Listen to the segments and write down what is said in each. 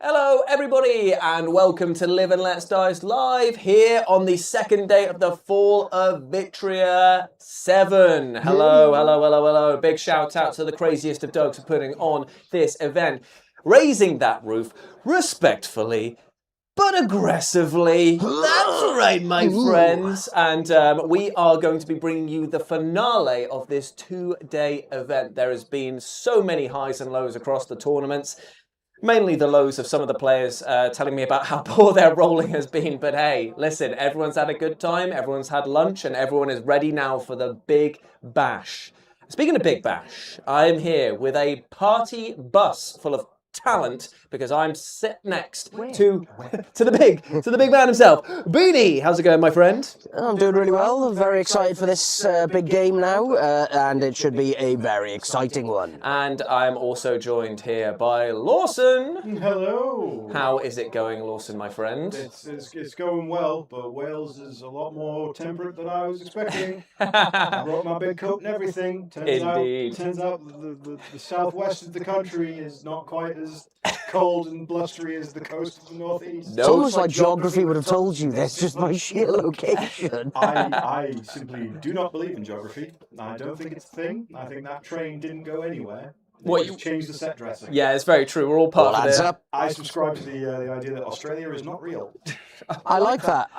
Hello everybody and welcome to Live and Let's Dice live here on the second day of the Fall of Vitria 7. Hello. Big shout out to the craziest of dogs for putting on this event. Raising that roof respectfully but aggressively. That's right, my friends. And we are going to be bringing you the finale of this 2-day event. There has been so many highs and lows across the tournaments. Mainly the lows of some of the players telling me about how poor their rolling has been. But hey, listen, everyone's had a good time, everyone's had lunch, and everyone is ready now for the Big Bash. Speaking of Big Bash, I'm here with a party bus full of talent because I'm sit next to the big man himself, Beanie. How's it going, my friend? I'm doing really well. I'm very excited for this big game now, and it should be a very exciting one. And I'm also joined here by Lawson. Hello. How is it going, Lawson, my friend? It's going well, but Wales is a lot more temperate than I was expecting. I brought my big coat and everything. Turns out the southwest of the country is not quite as cold and blustery as the coast of the northeast. It's almost like geography would have told you this, just by sheer location. I simply do not believe in geography. I don't think it's a thing. I think that train didn't go anywhere. What, you changed the set dressing? Yeah, it's very true. We're all part of it. I subscribe to the idea that Australia is not real. I like that.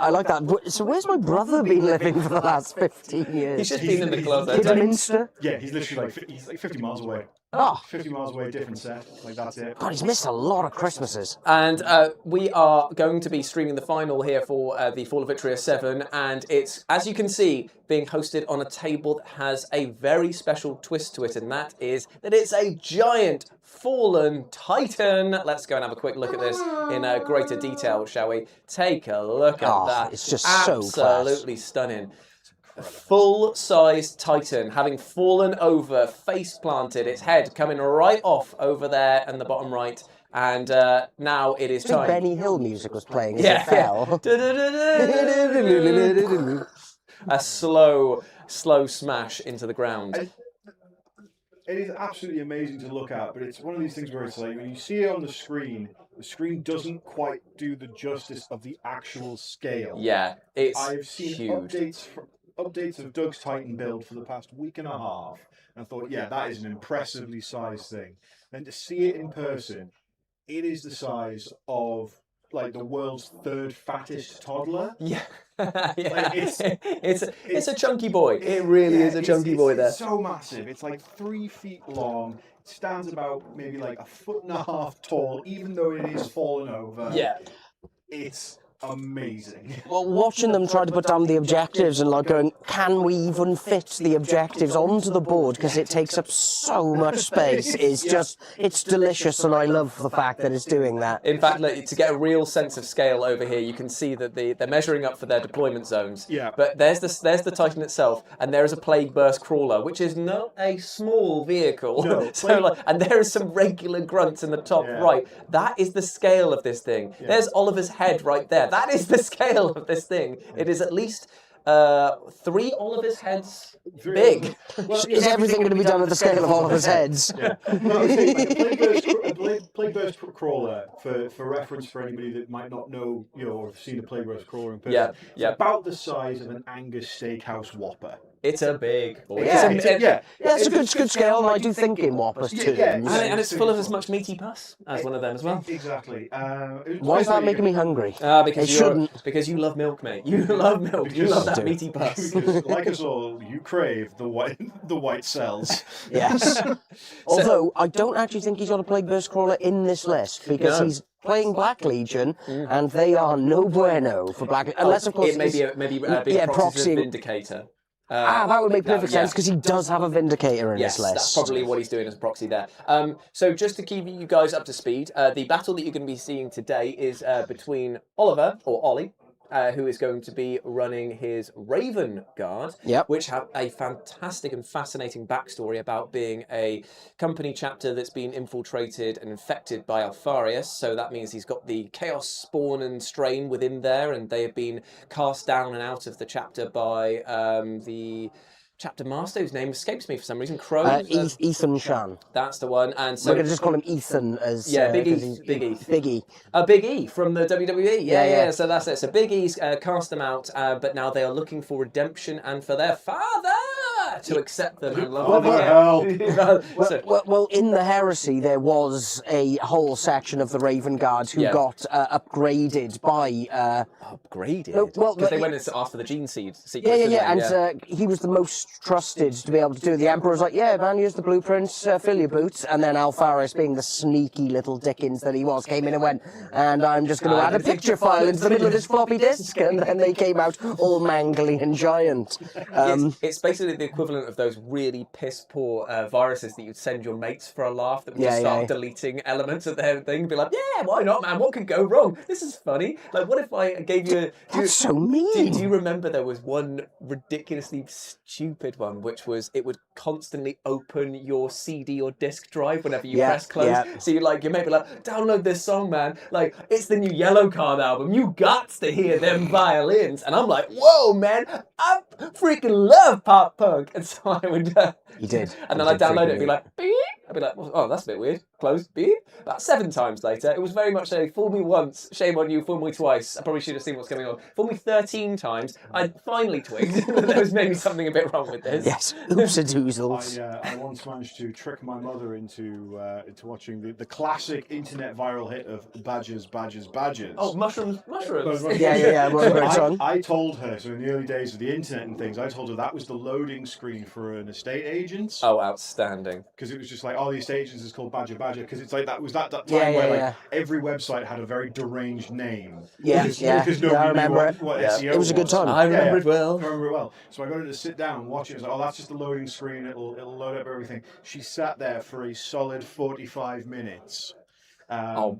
So where's my brother been living for the last 15 years? He's just been in the closet. Kidderminster? Yeah, he's literally he's 50 miles away. Oh. 50 miles away, different set. Like, that's it. God, he's missed a lot of Christmases. And we are going to be streaming the final here for the Fall of Vitria 7. And it's, as you can see, being hosted on a table that has a very special twist to it. And that is that it's a giant fallen titan. Let's go and have a quick look at this in greater detail, shall we? Take a look at that. It's just absolutely stunning. A full-size titan having fallen over, face planted, its head coming right off over there in the bottom right, and now it is time. Benny Hill music was playing as it fell. A slow smash into the ground. It is absolutely amazing to look at, but it's one of these things where it's like, when you see it on the screen doesn't quite do the justice of the actual scale. Yeah, it's I've seen huge. Updates of Doug's Titan build for the past week and a half, and I thought, yeah, that is an impressively sized thing. Then to see it in person, it is the size of like the world's third fattest toddler. Yeah, yeah. Like, it's a chunky boy. It really is a chunky boy there. It's so massive. It's like 3 feet long. It stands about maybe like 1.5 feet tall, even though it is fallen over. Yeah, it's amazing. Well, watching them try to put down the objectives and like going, can we even fit the objectives onto the board because it takes up so much space is just, it's delicious, and I love the fact that it's doing that. In fact, look, to get a real sense of scale over here, you can see that they're measuring up for their deployment zones. Yeah. But there's the Titan itself, and there is a Plague Burst crawler, which is not a small vehicle. No, and there is some regular grunts in the top right. That is the scale of this thing. Yeah. There's Oliver's head right there. That is the scale of this thing. It is at least 3 Oliver's heads big. Well, is everything going to be done at the scale of Oliver's heads? Yeah. No, a Plague Burst crawler, for reference for anybody that might not know, or have seen a Plague Burst crawler in person, it's about the size of an Angus Steakhouse Whopper. It's a big boy. It's a good scale, and I do think in Whoppers too. Yeah. And it's full of as much meaty pus as one of them as well. Exactly. Why is that making me hungry? Because you love milk, mate. You love milk. You love that meaty pus. Like us all, you crave the white cells. Yes. Although I don't actually think he's got a Plague Burst crawler in this list because he's playing Black Legion, and they are no bueno for Black Legion. Unless, of course, it maybe proxy Vindicator. That would make perfect sense because he does have a Vindicator in his list. That's probably what he's doing as a proxy there. So just to keep you guys up to speed, the battle that you're going to be seeing today is between Oliver, or Ollie, who is going to be running his Raven Guard, which have a fantastic and fascinating backstory about being a company chapter that's been infiltrated and infected by Alfarius. So that means he's got the Chaos spawn and strain within there, and they have been cast down and out of the chapter by the chapter master whose name escapes me for some reason. Crow. Ethan Chan. That's the one. And so We're going to just call him Ethan as... Big E. Big E. Big E from the WWE. Yeah. So that's it. So Big E's cast them out, but now they are looking for redemption and for their father to accept them and love them. Well, in the Heresy, there was a whole section of the Raven Guard who got upgraded by... Upgraded? No, well, because they went and asked for the gene seed secret. Yeah. And he was the most trusted to be able to do it. The Emperor was like, yeah, man, here's the blueprints, fill your boots. And then Alfaris, being the sneaky little Dickens that he was, came in and went, and I'm just going to add a picture file into the middle of this floppy disk. And then they came out all mangly and giant. It's basically the equivalent of those really piss-poor viruses that you'd send your mates for a laugh that would just start deleting elements of their thing and be like, yeah, why not, man? What could go wrong? This is funny. Like, what if I gave you... That's so mean. Do you remember there was one ridiculously stupid one, which was it would constantly open your CD or disc drive whenever you press close. Yeah. So you your mate be like, download this song, man. Like, it's the new Yellow Card album. You got to hear them violins. And I'm like, whoa, man, I freaking love pop punk. And so I would... He did. And then I'd download it and be like, beep. I'd be like, oh, that's a bit weird. Close, beep. About 7 times later, it was very much a fool me once, shame on you, fool me twice. I probably should have seen what's going on. Fool me 13 times. I finally twigged that there was maybe something a bit wrong with this. Yes, oops-a-doozles. I once managed to trick my mother into watching the classic internet viral hit of Badgers. Oh, mushrooms. Yeah. I told her, so in the early days of the internet and things, I told her that was the loading screen for an estate agent. Oh, outstanding. Because it was just like, the estate agents is called Badger, because it's like that time where every website had a very deranged name. Because nobody I remember knew what SEO it was a good time. I remember it well. I remember it well. So I got her to sit down and watch it. It was like, that's just the loading screen. It'll load up everything. She sat there for a solid 45 minutes.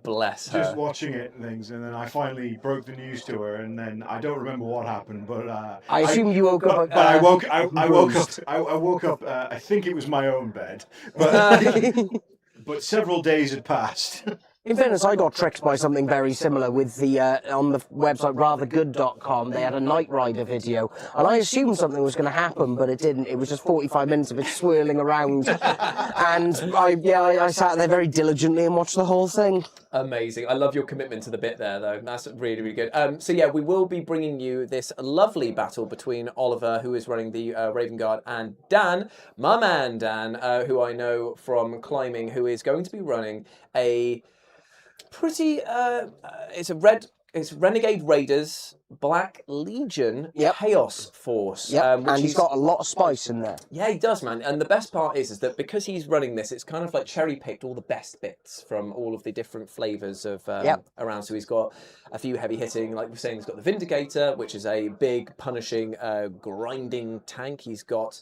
Bless her. Just watching it and things, and then I finally broke the news to her, and then I don't remember what happened, but I assume you woke up. But I woke up. I woke up. I think it was my own bed, but several days had passed. In fairness, I got tricked by something very similar with the on the website rathergood.com. They had a Knight Rider video, and I assumed something was going to happen, but it didn't. It was just 45 minutes of it swirling around, and I sat there very diligently and watched the whole thing. Amazing. I love your commitment to the bit there, though. That's really, really good. So yeah, we will be bringing you this lovely battle between Oliver, who is running the Raven Guard, and Dan, my man Dan, who I know from climbing, who is going to be running a pretty it's Renegade Raiders Black Legion Chaos Force. And he's got a lot of spice in there. Yeah, he does, man. And the best part is that because he's running this, it's kind of like cherry picked all the best bits from all of the different flavors of around. So he's got a few heavy hitting, like we're saying, he's got the Vindicator, which is a big punishing grinding tank. He's got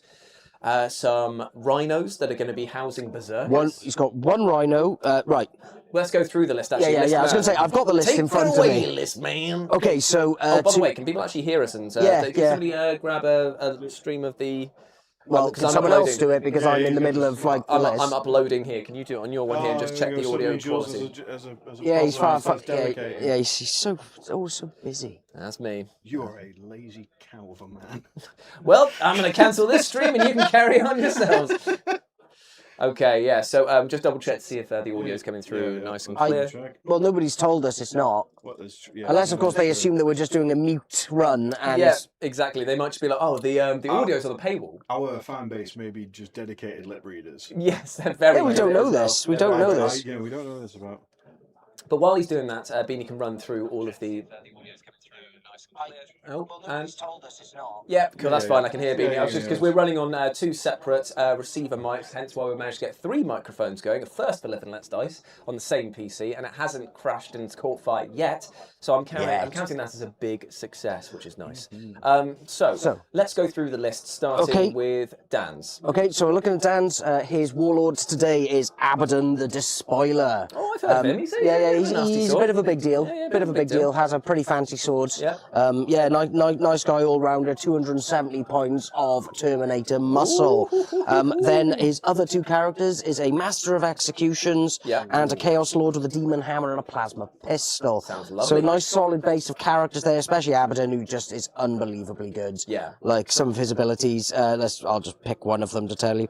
some rhinos that are going to be housing berserkers. He's got one rhino, right. Let's go through the list, actually. Yeah. I was going to say, I've got the list in front of me. List, man. Okay, so... by the way, can people actually hear us? And can somebody grab a stream of the... Well, can someone else do it, because I'm in the middle of, the list. I'm uploading here. Can you do it on your one here and just check the audio quality? He's far... Yeah, he's so busy. That's me. You're a lazy cow of a man. Well, I'm going to cancel this stream and you can carry on yourselves. Okay, yeah, so just double check to see if the audio is coming through nice and clear. Well, nobody's told us it's not. Unless, of course, they assume that we're just doing a mute run. And yeah, exactly. They might just be like, the audio's on the paywall. Our fan base may be just dedicated lip readers. Yes, they're very we don't know this. We don't know this. Yeah, we don't know this about. But while he's doing that, Beanie can run through all of the audio's coming through nice and clear. Yeah, cool, that's fine. I can hear Beanie. Just because we're running on 2 separate receiver mics, hence why we managed to get 3 microphones going. A first for Live and Let's Dice on the same PC, and it hasn't crashed and caught fire yet. So I'm counting that as a big success, which is nice. So let's go through the list, starting with Dan's. Okay, so we're looking at Dan's. His warlords today is Abaddon the Despoiler. Oh, I've heard of him. He's a bit of a big deal. Bit of a big deal. Has a pretty fancy sword. Yeah. Yeah, nice guy all-rounder, 270 points of Terminator muscle. Then his other two characters is a Master of Executions and a Chaos Lord with a Demon Hammer and a Plasma Pistol. Sounds lovely. So a nice solid base of characters there, especially Abaddon, who just is unbelievably good. Yeah. Like some of his abilities, I'll just pick one of them to tell you.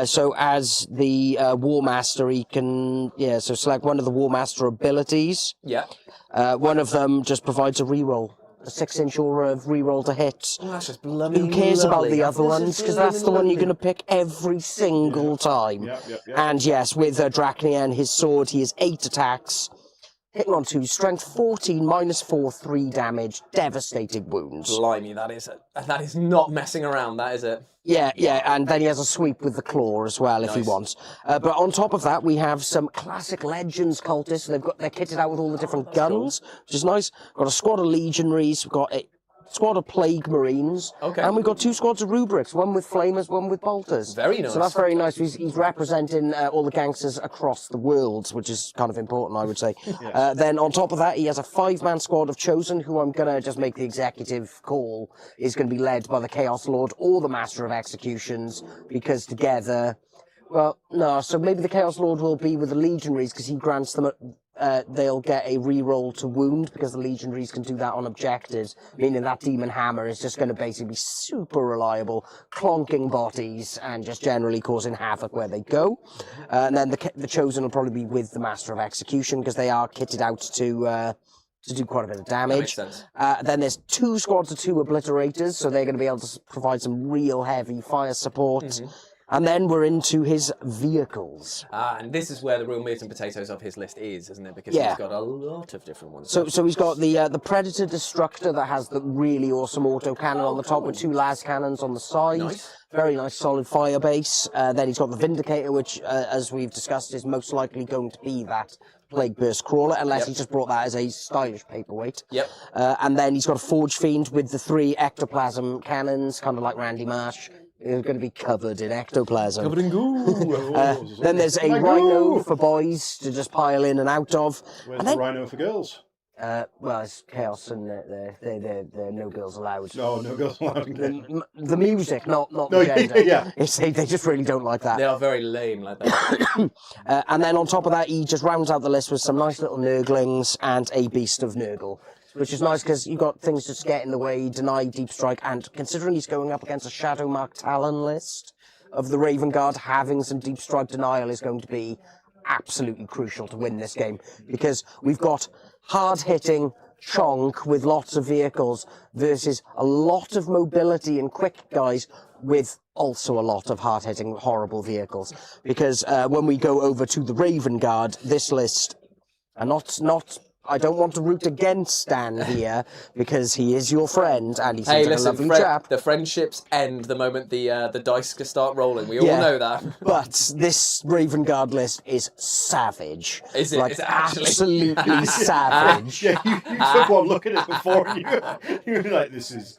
So as the War Master, he can, so select one of the War Master abilities. Yeah. One of them just provides a reroll. A 6-inch aura of reroll to hit. Oh, that's just bloody Who cares about the other This ones? is Because that's the one you're blooming going to pick every single time. Yep. And yes, with Dracnian, his sword, he has 8 attacks. Hitting on 2, strength 14, -4, 3 damage, devastating wounds. Blimey, that is not messing around, that is it? Yeah, and then he has a sweep with the claw as well if he wants. But on top of that, we have some classic Legends cultists. They're kitted out with all the different guns, which is nice. Got a squad of Legionaries, we've got a squad of Plague Marines, and we've got 2 squads of Rubrics, one with Flamers, one with Bolters. Very nice. So that's very nice. He's representing all the gangsters across the world, which is kind of important, I would say. Then on top of that, he has a 5-man squad of Chosen, who I'm going to just make the executive call, is going to be led by the Chaos Lord or the Master of Executions, because together... Well, no, so maybe the Chaos Lord will be with the Legionaries, because he grants them... they'll get a reroll to wound, because the Legionaries can do that on objectives, meaning that Demon Hammer is just going to basically be super reliable, clonking bodies and just generally causing havoc where they go. And then the Chosen will probably be with the Master of Execution, because they are kitted out to do quite a bit of damage. That makes sense. Then there's 2 squads of 2 Obliterators, so they're going to be able to provide some real heavy fire support. And then we're into his vehicles. And this is where the real meat and potatoes of his list is, isn't it? Because he's got a lot of different ones. So he's got the Predator Destructor that has the really awesome autocannon on the top with 2 las cannons on the side. Nice. Very nice solid fire base. Then he's got the Vindicator, which, as we've discussed, is most likely going to be that Plague Burst Crawler, unless he just brought that as a stylish paperweight. And then he's got a Forge Fiend with the 3 Ectoplasm cannons, kind of like Randy Marsh. They're going to be covered in ectoplasm. Covered in goo. Then there's a Rhino for boys to just pile in and out of. Where's the Rhino for girls? Well, it's Chaos and they're no girls allowed. No girls allowed. The music, not the gender. Yeah. They just really don't like that. They are very lame like that. And then on top of that, he just rounds out the list with some nice little Nurglings and a Beast of Nurgle. Which is nice because you've got things just get in the way, deny Deep Strike, and considering he's going up against a Shadow Mark Talon list of the Raven Guard, having some Deep Strike denial is going to be absolutely crucial to win this game, because we've got hard-hitting chonk with lots of vehicles versus a lot of mobility and quick guys with also a lot of hard-hitting, horrible vehicles. Because when we go over to the Raven Guard, this list, and not I don't want to root against Stan here, because he is your friend, and he's a lovely chap. The friendships end the moment the dice start rolling. We all know that. But this Raven Guard list is savage. Is it? Like, Is it actually? Absolutely savage. Yeah, you took one look at it before, and you were like, this is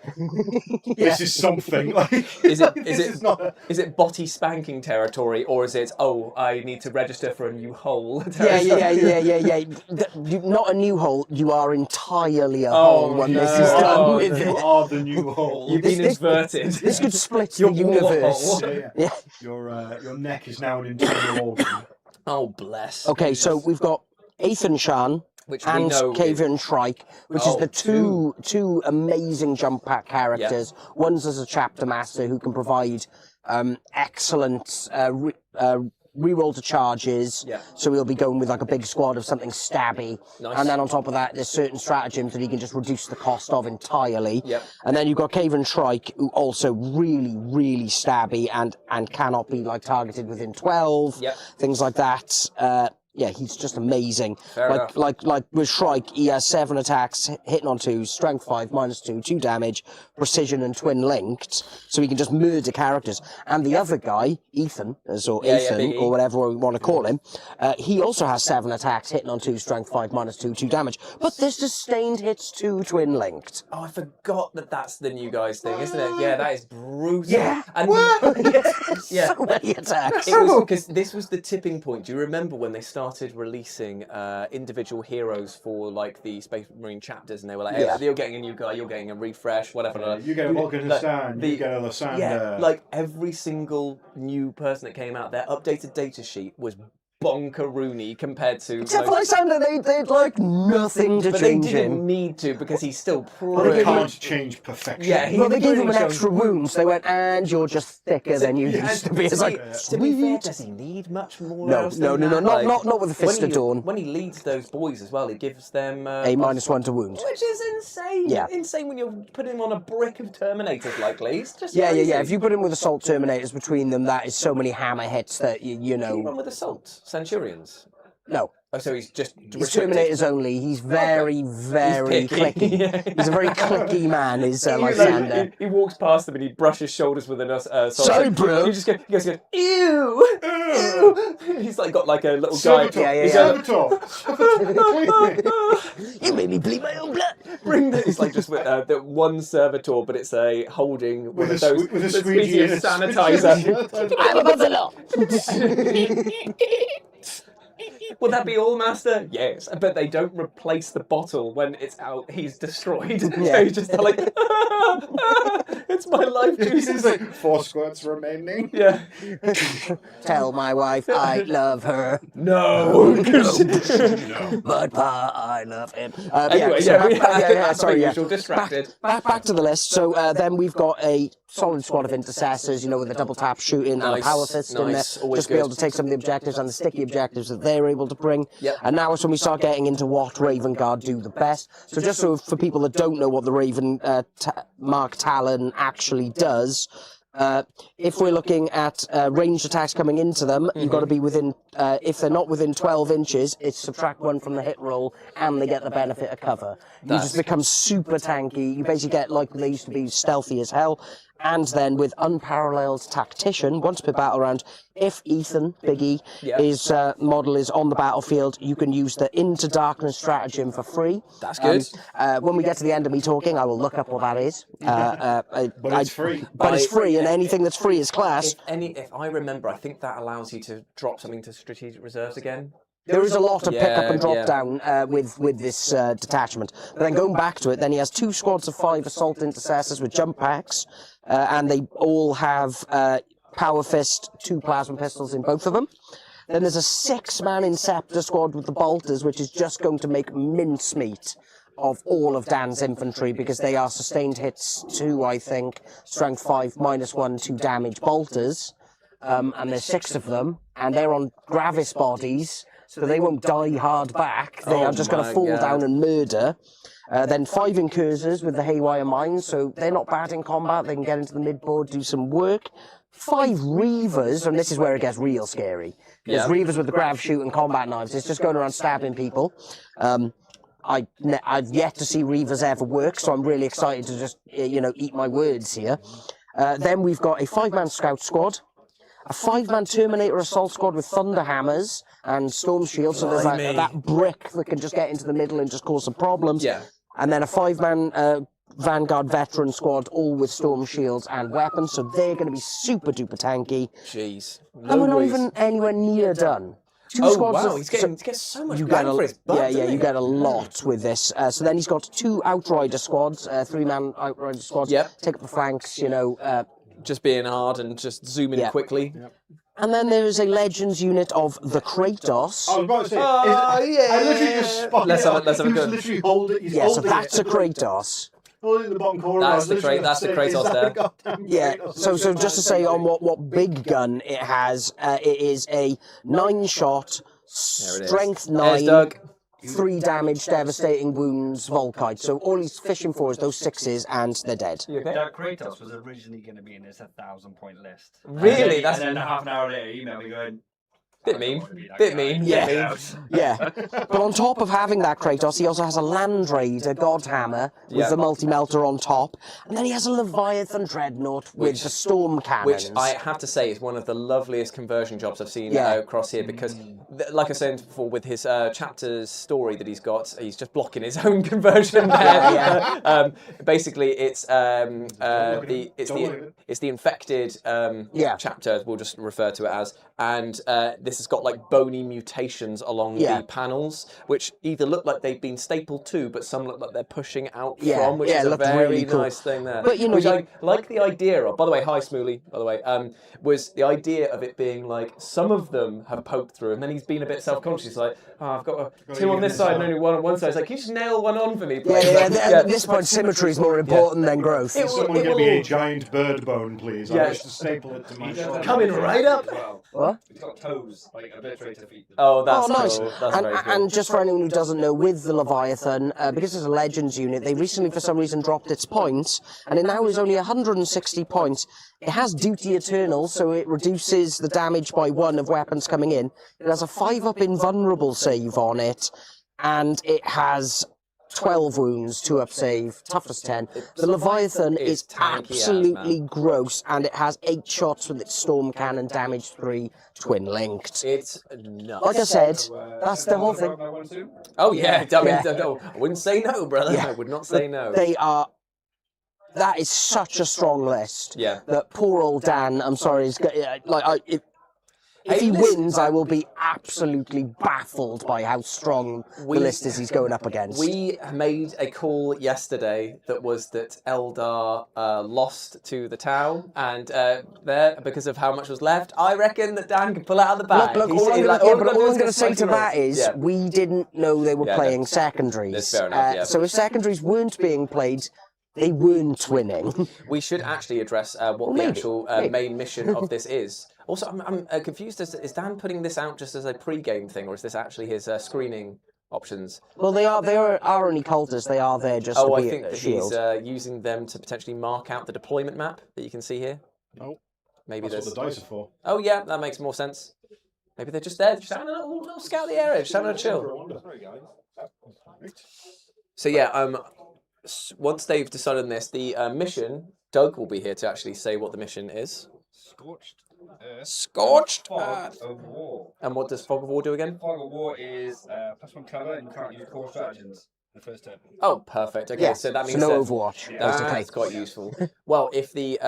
something. Like, Is it body spanking territory, or is it, I need to register for a new hole territory? Yeah. Not a new hole, you are entirely a hole when this is done with you it. are the new hole. You've been inverted. This could split the universe. Yeah. Your neck is now an internal organ. Oh, bless. Okay, so we've got Ethan Shan and Kavian Shrike, which is the two amazing jump pack characters. One's as a chapter master who can provide excellent reroll to charges, so he'll be going with like a big squad of something stabby. Nice. And then on top of that, there's certain stratagems that he can just reduce the cost of entirely. And then you've got Kaven Shrike, who also really, really stabby and cannot be like targeted within 12, things like that. Yeah, he's just amazing. Like with Shrike, he has 7 attacks, hitting on 2, strength 5, -2, 2 damage, precision and twin linked, so he can just murder characters. And the other guy, Ethan, or whatever we want to call him, he also has 7 attacks, hitting on 2, strength 5, -2, 2 damage. But this sustained hits 2 twin linked. Oh, I forgot that's the new guys thing, isn't it? Yeah, that is brutal. Yeah. And So many attacks. It was because this was the tipping point. Do you remember when they started started releasing individual heroes for like the Space Marine chapters, and they were like, Yeah. "You're getting a new guy, you're getting a refresh, whatever." You get a Vulcan Hassan, you get a Lysander. Yeah, like every single new person that came out, their updated data sheet was bonkeroony compared to. Except for Lysander, they'd like nothing to but they change didn't him. need to because he's still They pretty. can't change perfection. Yeah, Well, they gave him an pretty extra wound, so they went, and you're just thicker than you used to be. It's like, to be fair, does he need much more? No, else no, than no, that? not with the Fist of Dawn. When he leads those boys as well, he gives them A -1 to wound. which is insane. Yeah. Insane when you're putting him on a brick of Terminators, likely. It's just Yeah. crazy. If you put him with Assault Terminators between them, that is so many hammer hits that, you Keep him know... with Assault Centurions. No. Oh, so he's just He's restricted. Terminators only. He's very, very picky. clicky. Yeah. He's a very clicky man, is You know, Lysander. he walks past them and he brushes shoulders with an assault. Sorry, bro. He just goes, ew, ew. He's like got like a little guy. Servitor. Yeah. Servitor. You made me bleed my own blood. Bring the, it's like just with the one servitor, but it's a holding one of those with a the squeegee and a sanitizer. I'm a buffalo. Would that be all, Master? Yes, but they don't replace the bottle when it's out. He's destroyed. Yeah. So he's just like, it's my life juices. It's like 4 squirts remaining. Yeah. Tell my wife I love her. No. But Pa, I love him. Anyway, Sorry, yeah. Distracted. Back to the list. So then we've got a solid squad of intercessors, you know, with a double tap shooting and a Nice, power fist in there, nice, always just to be able good. to take some of the objectives and the sticky objectives that they're able to bring. Yep. And now it's when we start getting into what Raven Guard do the best. So just so for people that don't know what the Raven Mark Talon actually does, if we're looking at ranged attacks coming into them, you've got to be within, if they're not within 12 inches, it's subtract 1 from the hit roll and they get the benefit of cover. You just become super tanky. You basically get, like they used to be, stealthy as hell. And then with Unparalleled Tactician, once per battle round, if Ethan, Biggie, his model is on the battlefield, you can use the Into Darkness stratagem for free. That's good. When we get to the end of me talking, I will look up what that is. But it's free. But it's free, and anything that's free is class. If I remember, I think that allows you to drop something to strategic reserves again. There is a lot of pick up and drop yeah. down with this detachment. But then going back to it, then he has 2 squads of 5 assault intercessors with jump packs, and they all have power fist, 2 plasma pistols in both of them. Then there's a 6-man Inceptor squad with the bolters, which is just going to make mincemeat of all of Dan's infantry because they are sustained hits 2, I think, strength 5, -1, 2 damage bolters. And there's 6 of them, and they're on Gravis bodies, so they won't die hard back. They are just going to fall down and murder. Then 5 Incursors with the Haywire Mines, so they're not bad in combat. They can get into the midboard, do some work. 5 Reavers, and this is where it gets real scary. There's Reavers with the grav shoot and combat knives. It's just going around stabbing people. I've yet to see Reavers ever work, so I'm really excited to just, eat my words here. Then we've got a 5-man Scout squad, a 5-man Terminator Assault squad with Thunder Hammers and Storm Shields, so there's that brick that can just get into the middle and just cause some problems. Yeah. And then a 5-man Vanguard Veteran squad, all with Storm Shields and weapons, so they're going to be super duper tanky. Jeez. And we're not even anywhere near done. 2 Oh squads wow, of, he's getting so much you bang get for his buck, doesn't you he? get a lot with this. So then he's got 2 Outrider squads, 3-man Outrider squads, take up the flanks, just being hard and just zooming quickly. And then there is a Legends unit of the Kratos. I was about to say, yeah. I literally just spotted Let's have a He was go. literally holding it. Yeah, so that's a Kratos. Holding the bottom corner. That's the Kratos there. Yeah, so just to say on what big gun it has, it is a 9-shot, strength 9, 3 damage, devastating wounds, Volkite. So all he's fishing for is those 6s and they're dead. That Kratos was originally going to be in this 1,000-point list. Really? And then half an hour later, he emailed me going, Bit mean. Yeah. But on top of having that Kratos, he also has a Land Raider Godhammer with the multi-melter on top. And then he has a Leviathan Dreadnought with the Storm Cannons. Which I have to say is one of the loveliest conversion jobs I've seen across here because, like I said before, with his chapter's story that he's got, he's just blocking his own conversion there. Basically, it's the infected chapter. We'll just refer to it as, and this this has got like bony mutations along the panels, which either look like they've been stapled to, but some look like they're pushing out from, which is a very really cool. nice thing there. But, you know, which I like the idea of. By the way, hi Smooly, by the way, was the idea of it being like some of them have poked through, and then he's been a bit self-conscious, like, oh, I've got two on this side and only one on one side. It's like, can you just nail one on for me, please? At this point, symmetry is more important than growth. Someone give me a giant bird bone, please. I wish to staple it to my shoulder. Coming right up. What? It's got toes, like obliterated feet. Oh, that's nice. cool. That's very cool. And just for anyone who doesn't know, with the Leviathan, because it's a Legends unit, they recently, for some reason, dropped its points, and it now is only 160 points. It has Duty Eternal, so it reduces the damage by 1 of weapons coming in. It has a 5-up invulnerable save on it, and it has 12 wounds, 2-up save, toughness 10. The Leviathan is absolutely gross, and it has 8 shots with its storm cannon, damage 3, twin linked. It's nuts. Like I said, that's the whole thing. Oh yeah, I wouldn't say no, brother. Yeah. I would not say no. That is such a strong list. Yeah. That poor old Dan, I'm sorry, is if he wins, I will be absolutely baffled by how strong the list is he's going up against. We made a call yesterday that was that Eldar lost to the Tau, and there, because of how much was left, I reckon that Dan can pull it out of the bag. Look, all I'm going to say to that is, we didn't know they were playing secondaries. That's fair enough, So if secondaries weren't being played, they weren't winning. We should actually address what the actual main mission of this is. Also, I'm confused. Is Dan putting this out just as a pre-game thing, or is this actually his screening options? Well, they are only cultists. They are there just to be I think a that shield. he's using them to potentially mark out the deployment map that you can see here. No. Maybe That's what the dice are for. Oh yeah, that makes more sense. Maybe they're just there, just having a little scout of the area, just having a chill. So yeah, once they've decided on this, the mission, Doug will be here to actually say what the mission is. Scorched Fog of War. And what does Fog of War do again? Fog of War is +1 cover, and you can't use core stratagems the first turn. Oh, perfect. Okay, so that means no Overwatch. That's quite useful. Well, if the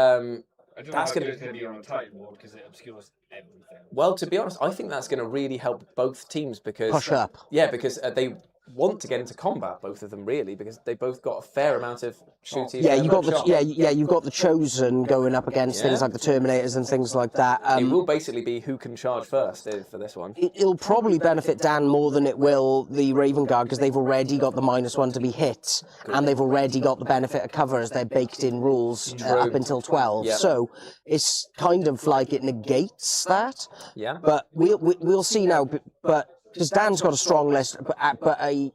That's going to be on a Titan Ward because it obscures everything. Well, to be honest, I think that's going to really help both teams because push up. Yeah, because they want to get into combat, both of them really, because they both got a fair amount of shooting. Yeah, you got you've got the Chosen going up against things like the Terminators and things like that. It will basically be who can charge first for this one. It'll probably benefit Dan more than it will the Raven Guard because they've already got the -1 to be hit, and they've already got the benefit of cover as they're baked in rules up until 12. Yep. So it's kind of like it negates that. Yeah. But we'll see now. But because Dan's got a strong list, but a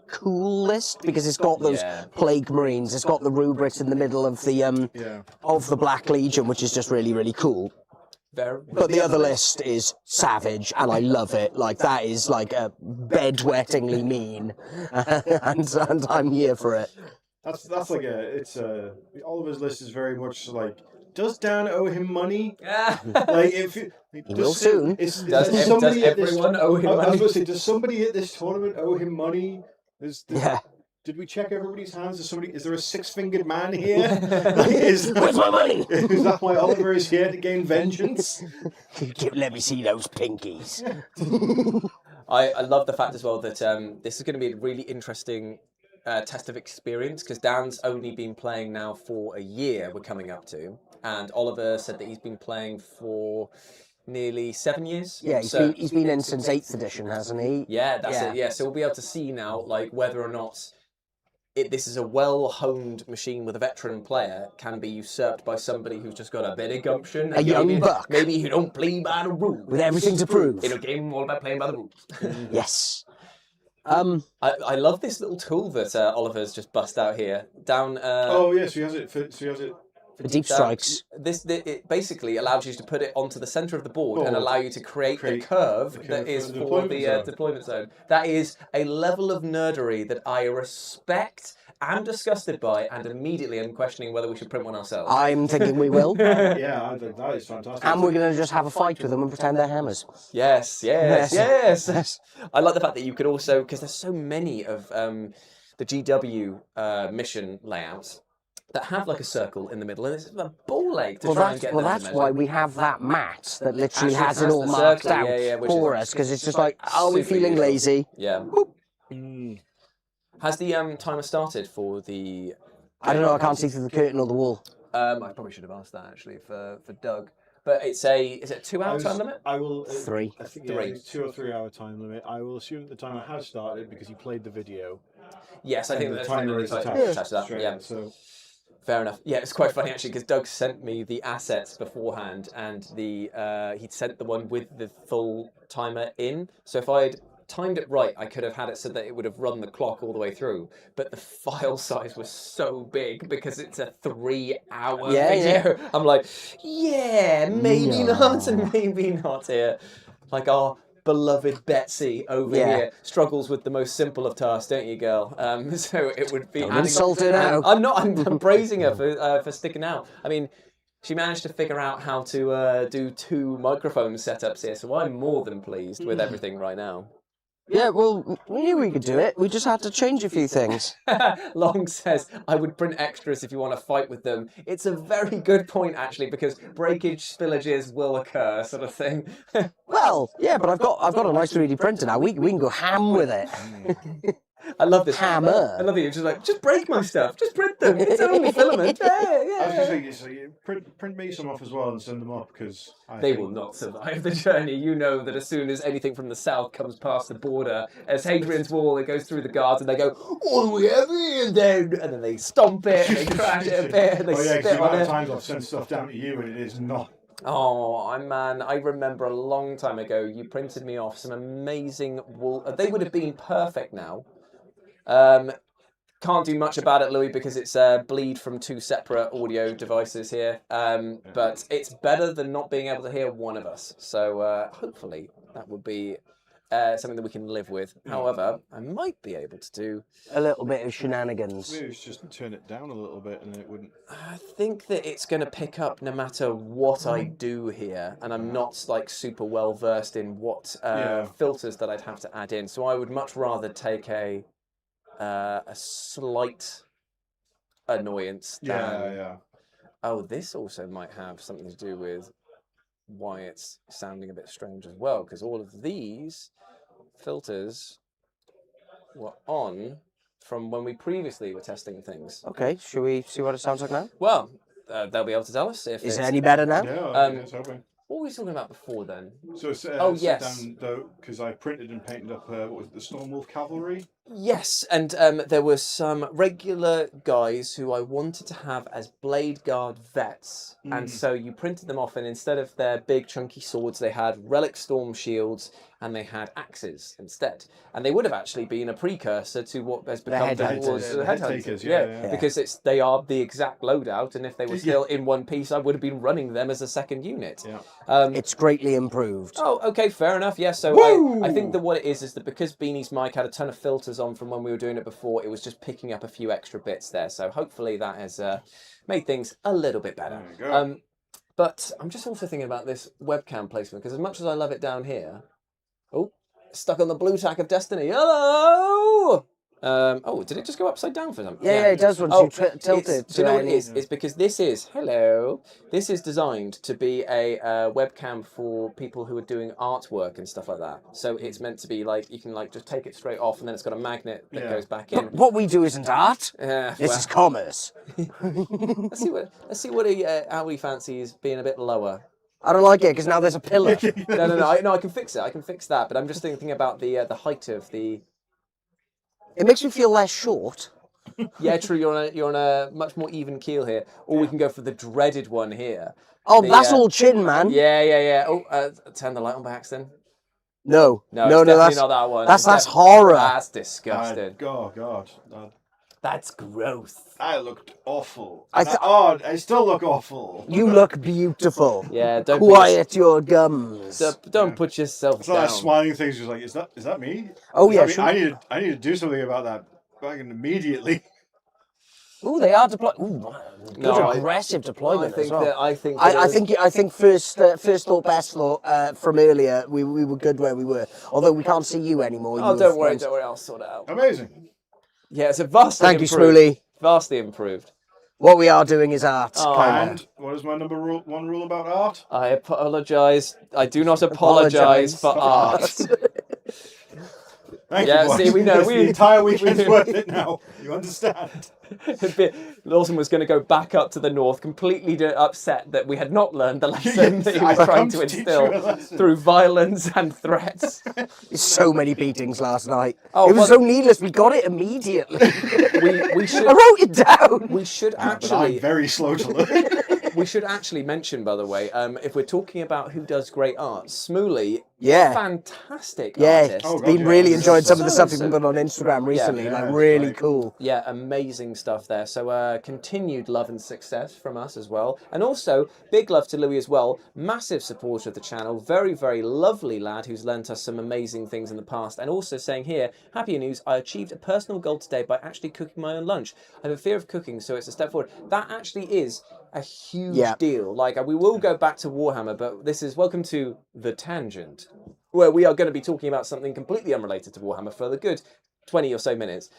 cool list because it's got those Plague Marines. It's got the Rubrits in the middle of the Black Legion, which is just really, really cool. But the other list is savage, and I love it. Like, that is like a bedwettingly mean, and I'm here for it. That's like Oliver's list is very much like. Does Dan owe him money? Like if he will soon. Does everyone owe him money? I was going to say, does somebody at this tournament owe him money? Did we check everybody's hands? Is there a 6-fingered man here? Where's my money? Is that why Oliver is here to gain vengeance? Let me see those pinkies. I love the fact as well that this is going to be a really interesting test of experience because Dan's only been playing now for a year. We're coming up to, and Oliver said that he's been playing for nearly 7 years. Yeah, he's been in since 8th edition, hasn't he? Yeah, that's it. Yeah, so we'll be able to see now, like whether or not this is a well-honed machine with a veteran player can be usurped by somebody who's just got a bit of gumption. A young buck. Maybe who don't play by the rules. With everything to prove. In a game all about playing by the rules. Yes. I love this little tool that Oliver's just bust out here. Down. Oh yes, he has it. For deep strikes. It basically allows you to put it onto the centre of the board and allow you to create the curve that is for the deployment zone. That is a level of nerdery that I respect and disgusted by, and immediately I'm questioning whether we should print one ourselves. I'm thinking we will. Yeah, I think that is fantastic. And we're going to just have a fight with them and pretend they're hammers. Yes. I like the fact that you could also, because there's so many of the GW mission layouts that have like a circle in the middle, and there's a ball full leg to try and get them that's to why measure. we have that mat that literally Actually has has it all the marked circle, out yeah, which for is us, because it's just like, are we super feeling useful. lazy? Yeah. Has the timer started for the... I don't know, I can't see through the curtain or the wall. I probably should have asked that actually for Doug. But is it a 2-hour time limit? I will. 3. I think 3. it's 2 or 3 hour time limit. I will assume that the timer has started because he played the video. Yes, I think the the timer timer is is attached attached to that. straight Yeah. in, so Fair enough. Yeah, it's quite funny actually because Doug sent me the assets beforehand, and he'd sent the one with the full timer in. So if I'd timed it right, I could have had it so that it would have run the clock all the way through. But the file size was so big because it's a 3-hour video. Yeah. I'm like, yeah, maybe not, and maybe not here. Like our beloved Betsy over here struggles with the most simple of tasks, don't you, girl? So it would be... Don't insult her now. I'm praising her for sticking out. I mean, she managed to figure out how to do 2 microphone setups here, so I'm more than pleased with everything right now. Yeah, well, we knew we could do it. We just had to change a few things. Long says, I would print extras if you want to fight with them. It's a very good point, actually, because breakage, spillages will occur, sort of thing. Well, yeah, but I've got a nice 3D printer now. We can go ham with it. I love this. Hammer. I love it. You're just like, just break my stuff. Just print them. It's only filament. Yeah. I was going to say, print me some off as well and send them up because they will not survive the journey. You know that as soon as anything from the south comes past the border, as Hadrian's Wall, it goes through the guards and they go, all the way over here, and then they stomp it, and they crash it a bit, and they spit the amount on of it. times I've sent stuff down to you and it is not. Oh, man, I remember a long time ago, you printed me off some amazing wool. They would have been perfect now. Can't do much about it, Louis, because it's a bleed from 2 separate audio devices here. But it's better than not being able to hear one of us. So hopefully that would be something that we can live with. However, I might be able to do a little bit of shenanigans. Maybe just turn it down a little bit and it wouldn't. I think that it's going to pick up no matter what I do here, and I'm not like super well versed in what filters that I'd have to add in. So I would much rather take a slight annoyance than... Oh, this also might have something to do with why it's sounding a bit strange as well, because all of these filters were on from when we previously were testing things. Okay, should we see what it sounds like now? Well, they'll be able to tell us if Is it any better now? Yeah, I think it's hoping. What were we talking about before then? So it's yes. down though, because I printed and painted up what was it, the Stormwolf Cavalry? Yes, and there were some regular guys who I wanted to have as Blade Guard vets, and so you printed them off, and instead of their big chunky swords, they had relic storm shields, and they had axes instead. And they would have actually been a precursor to what has become the Headhunters. Yeah, because they are the exact loadout, and if they were still in one piece, I would have been running them as a second unit. Yeah. It's greatly improved. Oh, okay, fair enough. Yeah, so I think that what it is that because Beanie's mic had a ton of filters on from when we were doing it before, it was just picking up a few extra bits there. So hopefully that has made things a little bit better. There you go. But I'm just also thinking about this webcam placement, because as much as I love it down here... Oh, stuck on the blue tack of destiny. Hello! Oh, did it just go upside down for them? Yeah, it does once you tilt it. Do you know what it is? It's because this is designed to be a webcam for people who are doing artwork and stuff like that. So it's meant to be like, you can like just take it straight off, and then it's got a magnet that goes back in. But what we do isn't art. This is commerce. Let's see what how he fancies being a bit lower. I don't like it because now there's a pillar. No, I can fix it. I can fix that. But I'm just thinking about the height of the... It makes me feel less short. Yeah, true. You're on a much more even keel here. Or we can go for the dreaded one here. Oh, that's all chin, man. Yeah. Oh, turn the light on by accident. No, that's not that one. That's horror. That's disgusting. Oh God. That's gross. I looked awful. I still look awful. You look beautiful. Yeah, don't quiet your gums. Don't put yourself it's down. That smiling thing's just like, is that me? Oh yeah, I need to do something about that fucking immediately. Ooh, they are deployed. Ooh, good aggressive deployment. I think first thought, best thought from earlier. We were good where we were. Although we can't see you anymore. Oh, don't worry. I'll sort it out. Amazing. Yeah, it's a vastly Thank improved. you, Smooly. Vastly improved. What we are doing is art. And what is my one rule about art? I apologise. I do not apologise for art. Thank Yeah, you, boys. see, we know. The entire weekend's worth it now. You understand? Lawson was going to go back up to the north, completely upset that we had not learned the lesson that he was trying to instill through violence and threats. So many beatings last night. Oh, it was so needless. We got it immediately. we should. I wrote it down. We should But I'm actually. very slow to learn. We should actually mention, by the way, if we're talking about who does great art, Smooley, Yeah. fantastic Yeah, artist. Oh, God, been yeah. really enjoyed some of the So, stuff you've so- been putting on Instagram recently. yeah, like it's really great. cool. Yeah, amazing stuff there. So continued love and success from us as well. And also, big love to Louis as well. Massive supporter of the channel. Very, very lovely lad who's lent us some amazing things in the past. And also saying here, happy news, I achieved a personal goal today by actually cooking my own lunch. I have a fear of cooking, so it's a step forward. That actually is a huge deal. Like, we will go back to Warhammer, but this is welcome to The Tangent, where we are going to be talking about something completely unrelated to Warhammer for the good 20 or so minutes.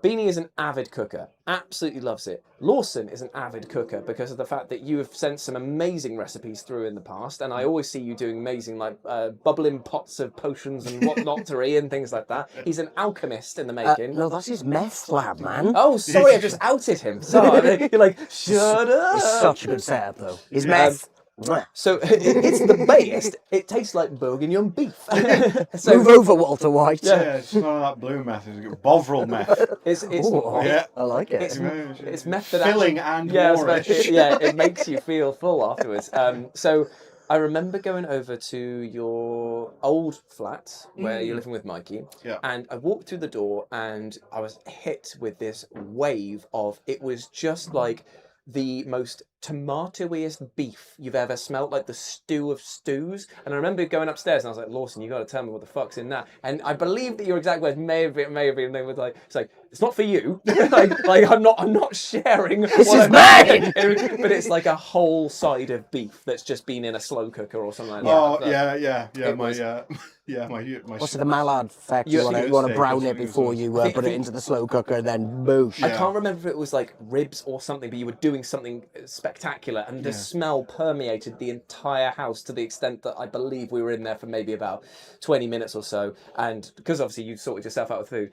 Beanie is an avid cooker, absolutely loves it. Lawson is an avid cooker because of the fact that you have sent some amazing recipes through in the past, and I always see you doing amazing, like bubbling pots of potions and whatnottery and things like that. He's an alchemist in the making. No, that's his meth lab, man. Oh, sorry, I just outed him. Sorry, you're like, shut up. It's such a good setup, though. His meth. So it's the best. It tastes like bourguignon beef. So Move over, Walter White. Yeah, it's none of that blue meth. It's Bovril meth. it's Ooh, Yeah. I like it. it's meth that Filling actually, and yeah, moreish. it makes you feel full afterwards. So I remember going over to your old flat where you're living with Mikey, Yeah. and I walked through the door and I was hit with this wave of, it was just like the most tomatoiest beef you've ever smelt, like the stew of stews. And I remember going upstairs and I was like, Lawson, you got to tell me what the fuck's in that. And I believe that your exact words may have been, they were like, it's like, it's not for you. like I'm not sharing. This what is I'm mine! making, but it's like a whole side of beef that's just been in a slow cooker or something like that. Oh, But yeah. it My was- my. What's it, the Mallard effect? You- You want to brown it before you put it into the slow cooker, then boosh. I can't remember if it was like ribs or something, but you were doing something spectacular, and the smell permeated the entire house to the extent that I believe we were in there for maybe about 20 minutes or so. And because obviously you sorted yourself out with food,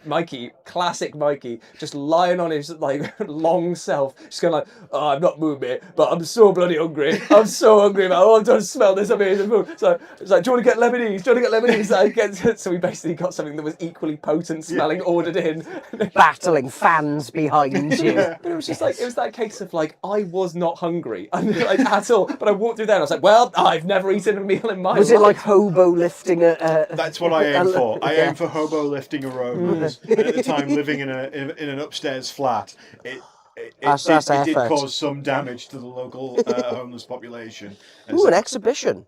Mikey, classic Mikey, just lying on his like long self, just going like, oh, I'm not moving, mate, but I'm so bloody hungry. I'm so hungry, man. Oh, I don't smell this amazing food. So it's like, do you want to get Lebanese? Do you want to get Lebanese? So we basically got something that was equally potent smelling ordered in. Battling fans behind you. But it was just like, it was that case of like, I was not hungry like, at all. But I walked through there and I was like, well, I've never eaten a meal in my life. Was it like hobo lifting a... That's what I aim for. I aim for hobo lifting a rose. And at the time, living in an upstairs flat, it That's did effort. cause some damage to the local homeless population. And Ooh, so- an exhibition.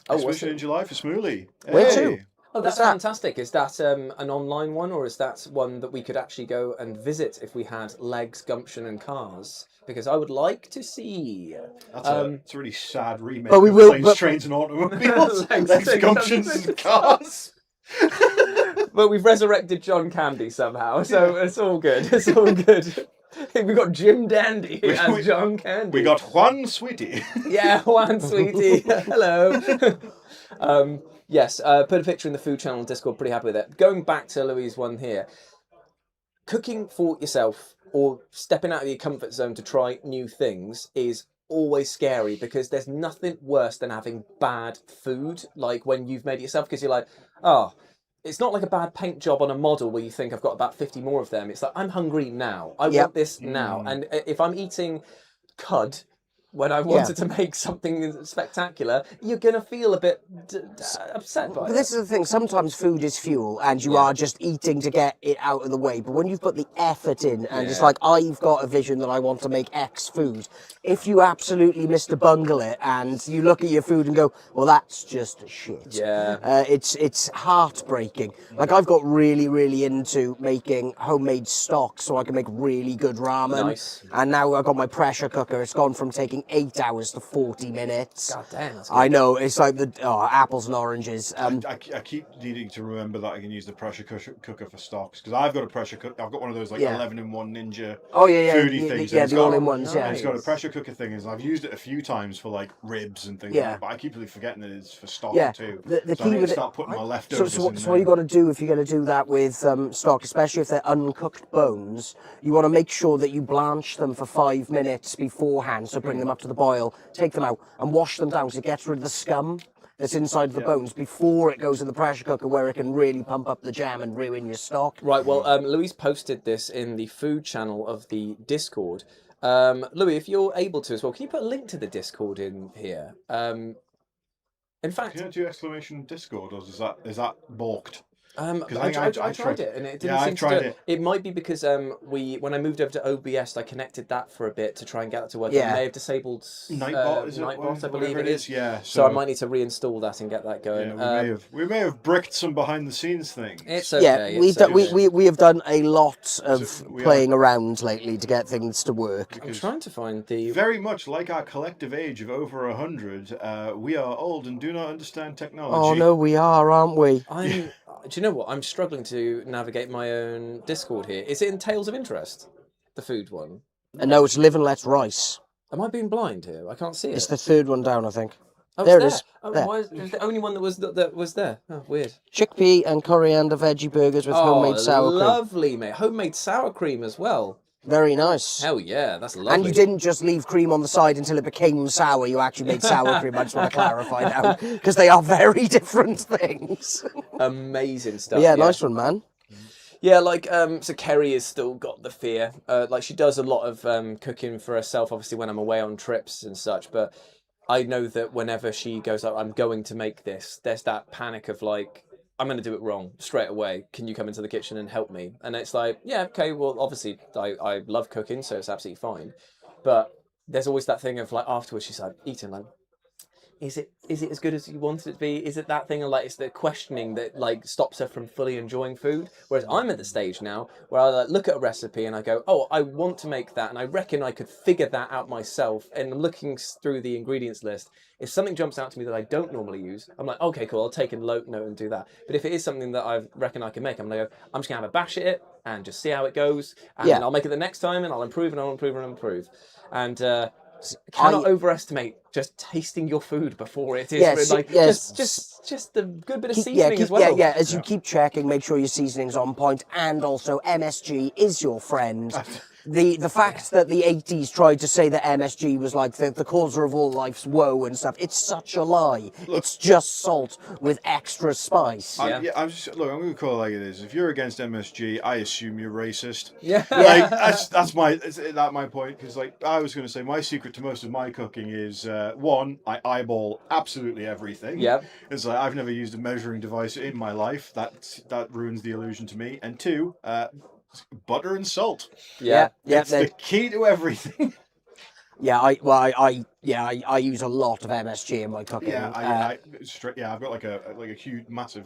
exhibition in July for Smooley. Where to? Oh, that's What's that? fantastic. Is that an online one, or is that one that we could actually go and visit if we had legs, gumption, and cars? Because I would like to see. That's it's a really sad remake But we of will- Planes, but- Trains and Automobiles. Legs, Legs, legs, gumptions legs. and cars. But we've resurrected John Candy somehow, so it's all good. It's all good. We've got Jim Dandy as John Candy. We got Juan Sweetie. Yeah, Juan Sweetie. Hello. Yes, put a picture in the food channel on Discord, pretty happy with it. Going back to Louis' one here, cooking for yourself or stepping out of your comfort zone to try new things is always scary, because there's nothing worse than having bad food, like when you've made it yourself, because you're like, oh, it's not like a bad paint job on a model where you think I've got about 50 more of them. It's like, I'm hungry now. I want this now. And if I'm eating cud when I wanted to make something spectacular, you're going to feel a bit upset by But it. this is the thing, sometimes food is fuel and you are just eating to get it out of the way. But when you've put the effort in and it's like, I've got a vision that I want to make X food, if you absolutely Mr. Bungle it and you look at your food and go, well, that's just shit. Yeah. It's heartbreaking. Like, I've got really into making homemade stock so I can make really good ramen. Nice. And now I've got my pressure cooker. It's gone from taking taking 8 hours to 40 minutes. God damn. That's I know, it's like the apples and oranges. I keep needing to remember that I can use the pressure cooker for stocks, because I've got a pressure cooker. I've got one of those like 11-in-1 Ninja foodie things. Yeah, It's the got- all-in-ones, yeah. And it's got a pressure cooker thing, and I've used it a few times for like ribs and things like that, but I keep really forgetting that it's for stock too. The So key I need with to it, start putting my so, leftovers so, in so there. what you got to do if you're going to do that with stock, especially if they're uncooked bones, you want to make sure that you blanch them for 5 minutes beforehand. So bring them up to the boil, take them out, and wash them down so it gets rid of the scum that's inside the bones before it goes in the pressure cooker, where it can really pump up the jam and ruin your stock. Right, well, Louise posted this in the food channel of the Discord. Louis, if you're able to as well, can you put a link to the Discord in here? In fact, Can you do exclamation Discord, or is that balked? I tried it and it didn't Yeah, seem I've tried to do it. it. Might be because when I moved over to OBS, I connected that for a bit to try and get that to work. Yeah. It may have disabled Nightbot, is it? Nightbot, I believe Whatever it is. Yeah. So I might need to reinstall that and get that going. Yeah, we may have bricked some behind the scenes things. It's okay. Yeah, we have done a lot of playing around lately to get things to work. I'm trying to find the... Very much like our collective age of over 100, we are old and do not understand technology. Oh no, we are, aren't we? Do you know what? I'm struggling to navigate my own Discord here. Is it in Tales of Interest? The food one? And no, it's Live and Let Rice. Am I being blind here? I can't see it. It's the third one down, I think. Oh, there it it is. Oh, There. why is it was the only one that was there? Oh, weird. Chickpea and coriander veggie burgers with homemade sour cream. Lovely, mate. Homemade sour cream as well. Very nice. Hell yeah, that's lovely. And you didn't just leave cream on the side until it became sour. You actually made sour cream. I just want to clarify now, because they are very different things. Amazing stuff. Yeah, nice one, man. Yeah, like, so Kerry has still got the fear. Like, she does a lot of cooking for herself, obviously, when I'm away on trips and such, but I know that whenever she goes up, I'm going to make this, there's that panic of, like, I'm going to do it wrong straight away. Can you come into the kitchen and help me? And it's like, yeah, okay, well, obviously, I love cooking, so it's absolutely fine. But there's always that thing of, like, afterwards, she's like, eating, like, is it as good as you wanted it to be? Is it that thing of, like, it's the questioning that, like, stops her from fully enjoying food? Whereas I'm at the stage now where I, like, look at a recipe and I go, oh, I want to make that, and I reckon I could figure that out myself. And looking through the ingredients list, if something jumps out to me that I don't normally use, I'm like, okay, cool, I'll take a note and do that. But if it is something that I reckon I can make, I'm going to go, I'm just going to have a bash at it and just see how it goes. And then I'll make it the next time and I'll improve and I'll improve and I'll improve. And cannot overestimate just tasting your food before it is just the good bit of seasoning as well. As you keep checking, make sure your seasoning's on point, and also MSG is your friend. The fact that the 80s tried to say that MSG was like the causer of all life's woe and stuff, it's such a lie. Look, it's just salt with extra spice. I'm going to call it like it is. If you're against MSG, I assume you're racist. Yeah. Like, that's my point, because, like, I was going to say, my secret to most of my cooking is, one, I eyeball absolutely everything. Yeah. It's like, I've never used a measuring device in my life. That ruins the illusion to me. And two, butter and salt. It's the key to everything. I use a lot of MSG in my cooking. I've got like a huge, massive,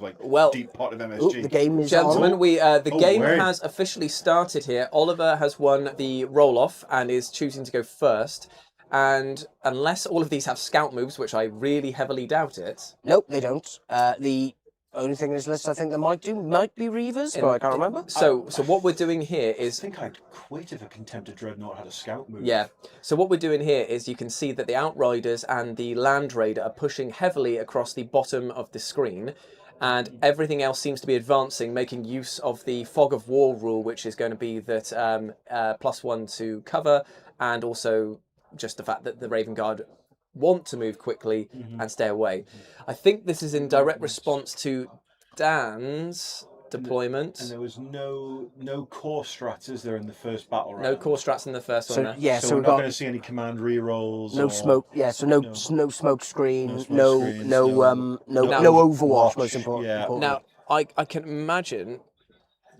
deep pot of MSG. The game is Gentlemen, on. the game has officially started here. Oliver has won the roll-off and is choosing to go first. And unless all of these have scout moves, which I really heavily doubt it. Nope, they don't. The only thing in this list I think they might be Reavers, but I can't remember. So what we're doing here is... I think I'd quit if a Contempted Dreadnought had a scout move. Yeah. So what we're doing here is you can see that the Outriders and the Land Raider are pushing heavily across the bottom of the screen. And everything else seems to be advancing, making use of the Fog of War rule, which is going to be that +1 to cover, and also just the fact that the Raven Guard want to move quickly and stay away. I think this is in direct response to Dan's deployment. And there was no core strats, is there, in the first battle round? No core strats in the first one. So we're not going to see any command rerolls. No smoke. Yeah, so no smoke screen. No Overwatch. Most important. Yeah. Now I can imagine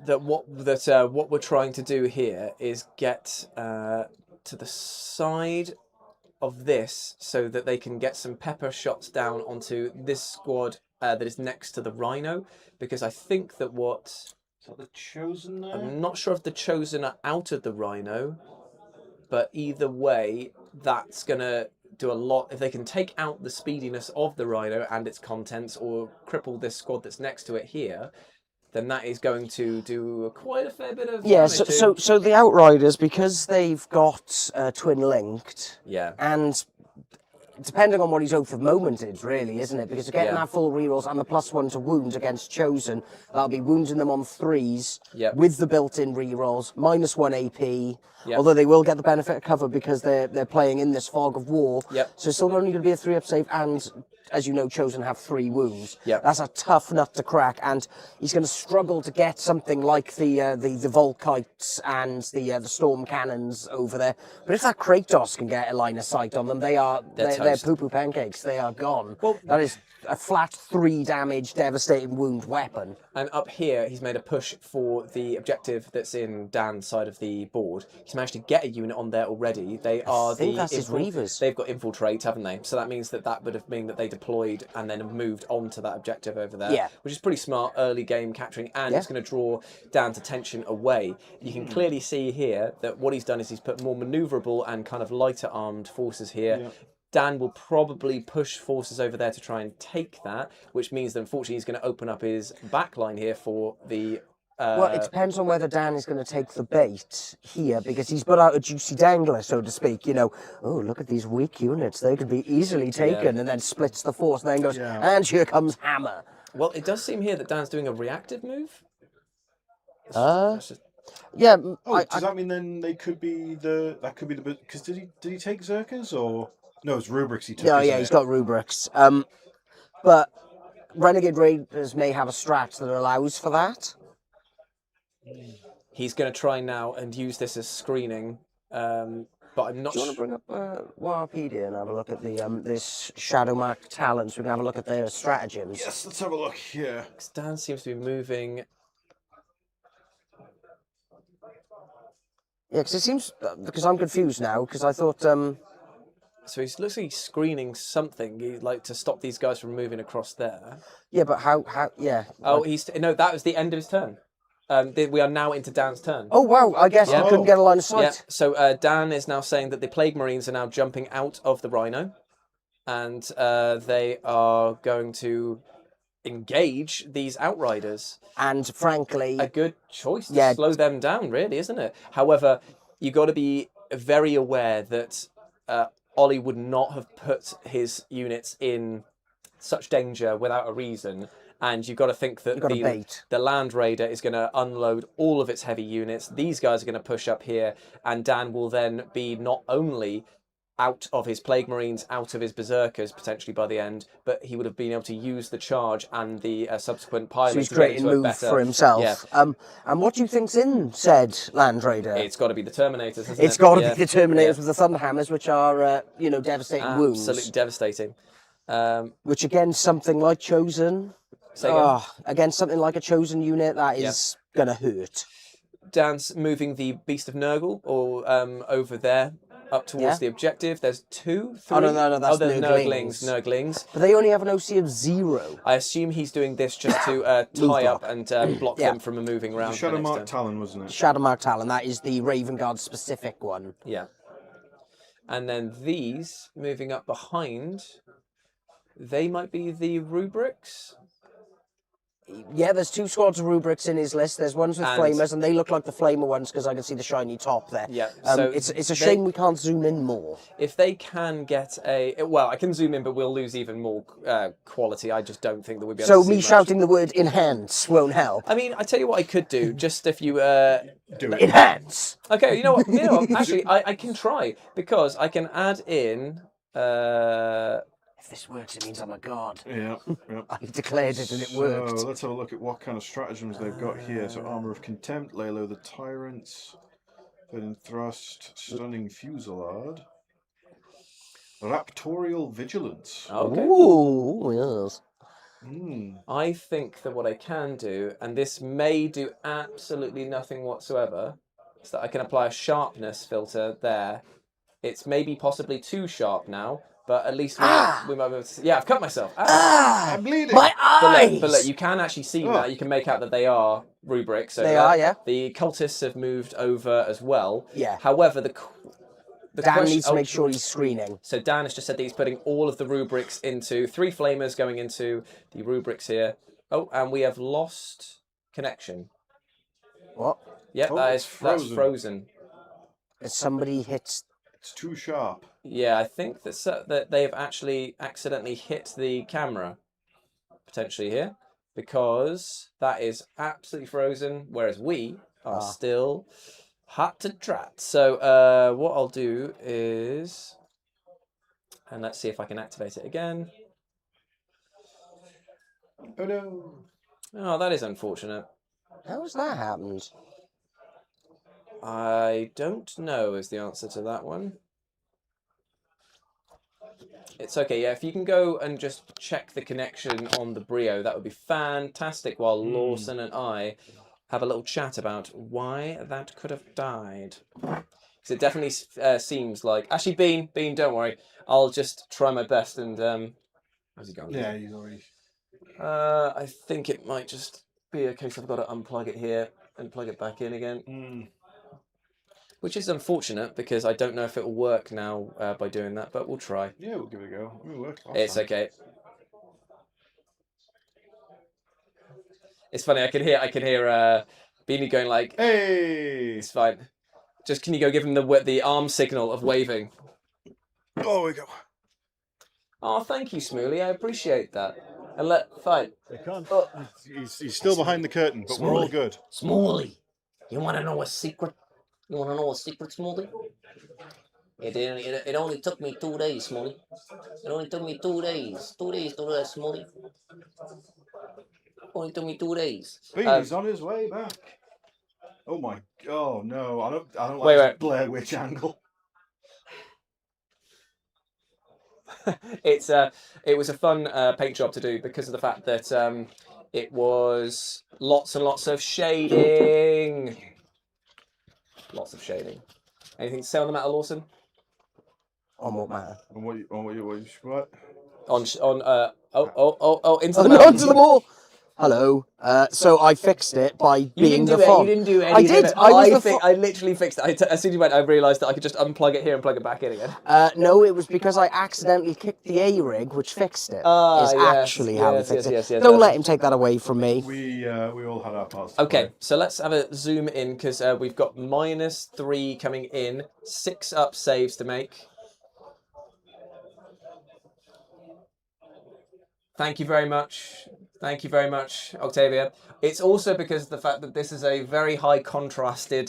that what we're trying to do here is get to the side of this so that they can get some pepper shots down onto this squad that is next to the Rhino, because I think that Is that the Chosen there? I'm not sure if the Chosen are out of the Rhino. But either way, that's going to do a lot. If they can take out the speediness of the Rhino and its contents, or cripple this squad that's next to it here, then that is going to do quite a fair bit of Yeah, damage. so the Outriders, because they've got twin linked, Yeah. and depending on what his Oath of Moment is, really, isn't it? Because getting that full rerolls and the +1 to wound against Chosen, that'll be wounding them on 3s with the built-in rerolls, -1 AP. Although they will get the benefit of cover because they're playing in this fog of war. So it's still only going to be a 3-up save, and as you know, Chosen have 3 wounds. That's a tough nut to crack, and he's going to struggle to get something like the Volkites and the Storm Cannons over there. But if that Kratos can get a line of sight on them, they're poo-poo pancakes. They are gone. Well, that is a flat 3 damage, devastating wound weapon. And up here, he's made a push for the objective that's in Dan's side of the board. He's managed to get a unit on there already. They are that's his Reavers. They've got infiltrate, haven't they? So that means that would have mean that they deployed and then have moved on to that objective over there, which is pretty smart early game capturing, and it's going to draw Dan's attention away. You can clearly see here that what he's done is he's put more manoeuvrable and kind of lighter armed forces here. Dan will probably push forces over there to try and take that, which means that unfortunately he's going to open up his back line here for the... well, it depends on whether Dan is going to take the bait here, because he's put out a juicy dangler, so to speak. You know, oh, look at these weak units. They could be easily taken, and then splits the force, and then goes, and here comes Hammer. Well, it does seem here that Dan's doing a reactive move. Yeah. Does that mean then they could be because did he take Zerkers or... No, it's rubrics he took. Yeah, he's got rubrics. But Renegade Raiders may have a strat that allows for that. He's going to try now and use this as screening, but I'm not sure. Do you want to bring up Warpedia and have a look at the this Shadowmark talents? We can have a look at their stratagems. Yes, let's have a look here. Dan seems to be moving. Yeah, because it seems... because I'm confused now, because I thought... So he's looks like he's screening something. He'd like to stop these guys from moving across there. Yeah, but how? Yeah. Oh, no. That was the end of his turn. We are now into Dan's turn. Oh wow! I guess I couldn't get a line of sight. Yeah. So Dan is now saying that the Plague Marines are now jumping out of the Rhino, and they are going to engage these Outriders. And frankly, a good choice to slow them down, really, isn't it? However, you got to be very aware that. Ollie would not have put his units in such danger without a reason, and you've got to think that the Land Raider is going to unload all of its heavy units. These guys are going to push up here, and Dan will then be not only out of his Plague Marines, out of his Berserkers potentially by the end, but he would have been able to use the charge and the subsequent pilots. So he's creating move for himself. Yeah. And what do you think's in said Land Raider? It's got to be the Terminators, isn't it? It's got to be the Terminators with the Thunderhammers, which are devastating wounds. Absolutely devastating. Which again, something like Chosen. Against something like a Chosen unit, that is going to hurt. Dan's moving the Beast of Nurgle over there. Up towards the objective. There's 2, 3. Oh, no, that's Nurglings. But they only have an OC of 0. I assume he's doing this just to tie up and block them from moving around. Shadowmark Talon, wasn't it? Shadowmark Talon, that is the Raven Guard specific one. Yeah. And then these, moving up behind, they might be the Rubrics. Yeah, there's 2 squads of rubrics in his list. There's ones with flamers, and they look like the flamer ones because I can see the shiny top there. Yeah, so it's a shame we can't zoom in more. If they can get I can zoom in, but we'll lose even more quality. I just don't think that we'll be able to see me much. Shouting the word enhance won't help. I mean, I tell you what I could do, just if you... do it. Enhance! Okay, you know what? Actually, I can try, because I can add in... If this works, it means I'm a god. Yeah. I declared it and it worked. So let's have a look at what kind of stratagems they've got here. So Armour of Contempt, lay low the Tyrants, Burning Thrust, Stunning Fusillade, Raptorial Vigilance. Okay. Ooh, yes. I think that what I can do, and this may do absolutely nothing whatsoever, is that I can apply a sharpness filter there. It's maybe possibly too sharp now, but at least we might be able to... Yeah, I've cut myself. I'm bleeding. My eyes! But look, you can actually see that. You can make out that they are rubrics. So they are, yeah. The cultists have moved over as well. Yeah. However, Dan needs to make sure he's screening. So Dan has just said that he's putting all of the rubrics into 3 flamers going into the rubrics here. Oh, and we have lost connection. What? Yep, Oh, that's frozen. Has somebody hit... It's too sharp. Yeah, I think that they have actually accidentally hit the camera, potentially here, because that is absolutely frozen, whereas we are still hot to trot. So what I'll do is, and let's see if I can activate it again. Oh no. Oh, that is unfortunate. How's that happened? I don't know is the answer to that one. It's okay, yeah, if you can go and just check the connection on the Brio, that would be fantastic, while Lawson and I have a little chat about why that could have died. Because it definitely seems like... Actually, Bean, don't worry. I'll just try my best and... how's he going? Yeah, he's already... I think it might just be a case I've got to unplug it here and plug it back in again. Which is unfortunate because I don't know if it will work now by doing that, but we'll try. Yeah, we'll give it a go. It'll work. It's okay. It's funny. I can hear Beanie going like, Hey! "It's fine." Just can you go give him the arm signal of waving? Oh, we go. Oh, thank you, Smooley. I appreciate that. And fine. I can't. Oh. He's still behind the curtain, but we're all good. Smalley, you want to know a secret? You want to know a secret, Smalley? It only took me 2 days, Smalley. It only took me 2 days. 2 days to do that, Smalley. Only took me 2 days. He's on his way back. Oh my! Oh no! I don't like this Blair Witch angle. It was a fun paint job to do because of the fact that it was lots and lots of shading. Lots of shading. Anything to say on the matter, Lawson? On what matter? On what? Into the No, onto the more. Hello. So I fixed it by being the font. You didn't do any I of did. it. I literally fixed it. As soon as you went, I realised that I could just unplug it here and plug it back in again. No, it was because I accidentally kicked the A-rig, which fixed it. Actually how we fixed it. Don't let him take that away from me. We all had our parts. Okay, so let's have a zoom in because we've got -3 coming in, 6 up saves to make. Thank you very much. Thank you very much, Octavia. It's also because of the fact that this is a very high contrasted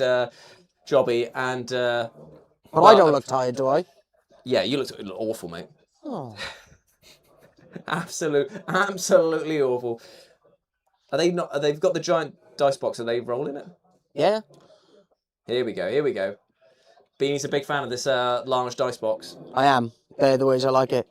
jobby and... but I don't look tired, do I? Yeah, you look awful, mate. Oh. Absolutely awful. Are they not? They've got the giant dice box. Are they rolling it? Yeah. Here we go. Beanie's a big fan of this large dice box. I am. They're the ways I like it.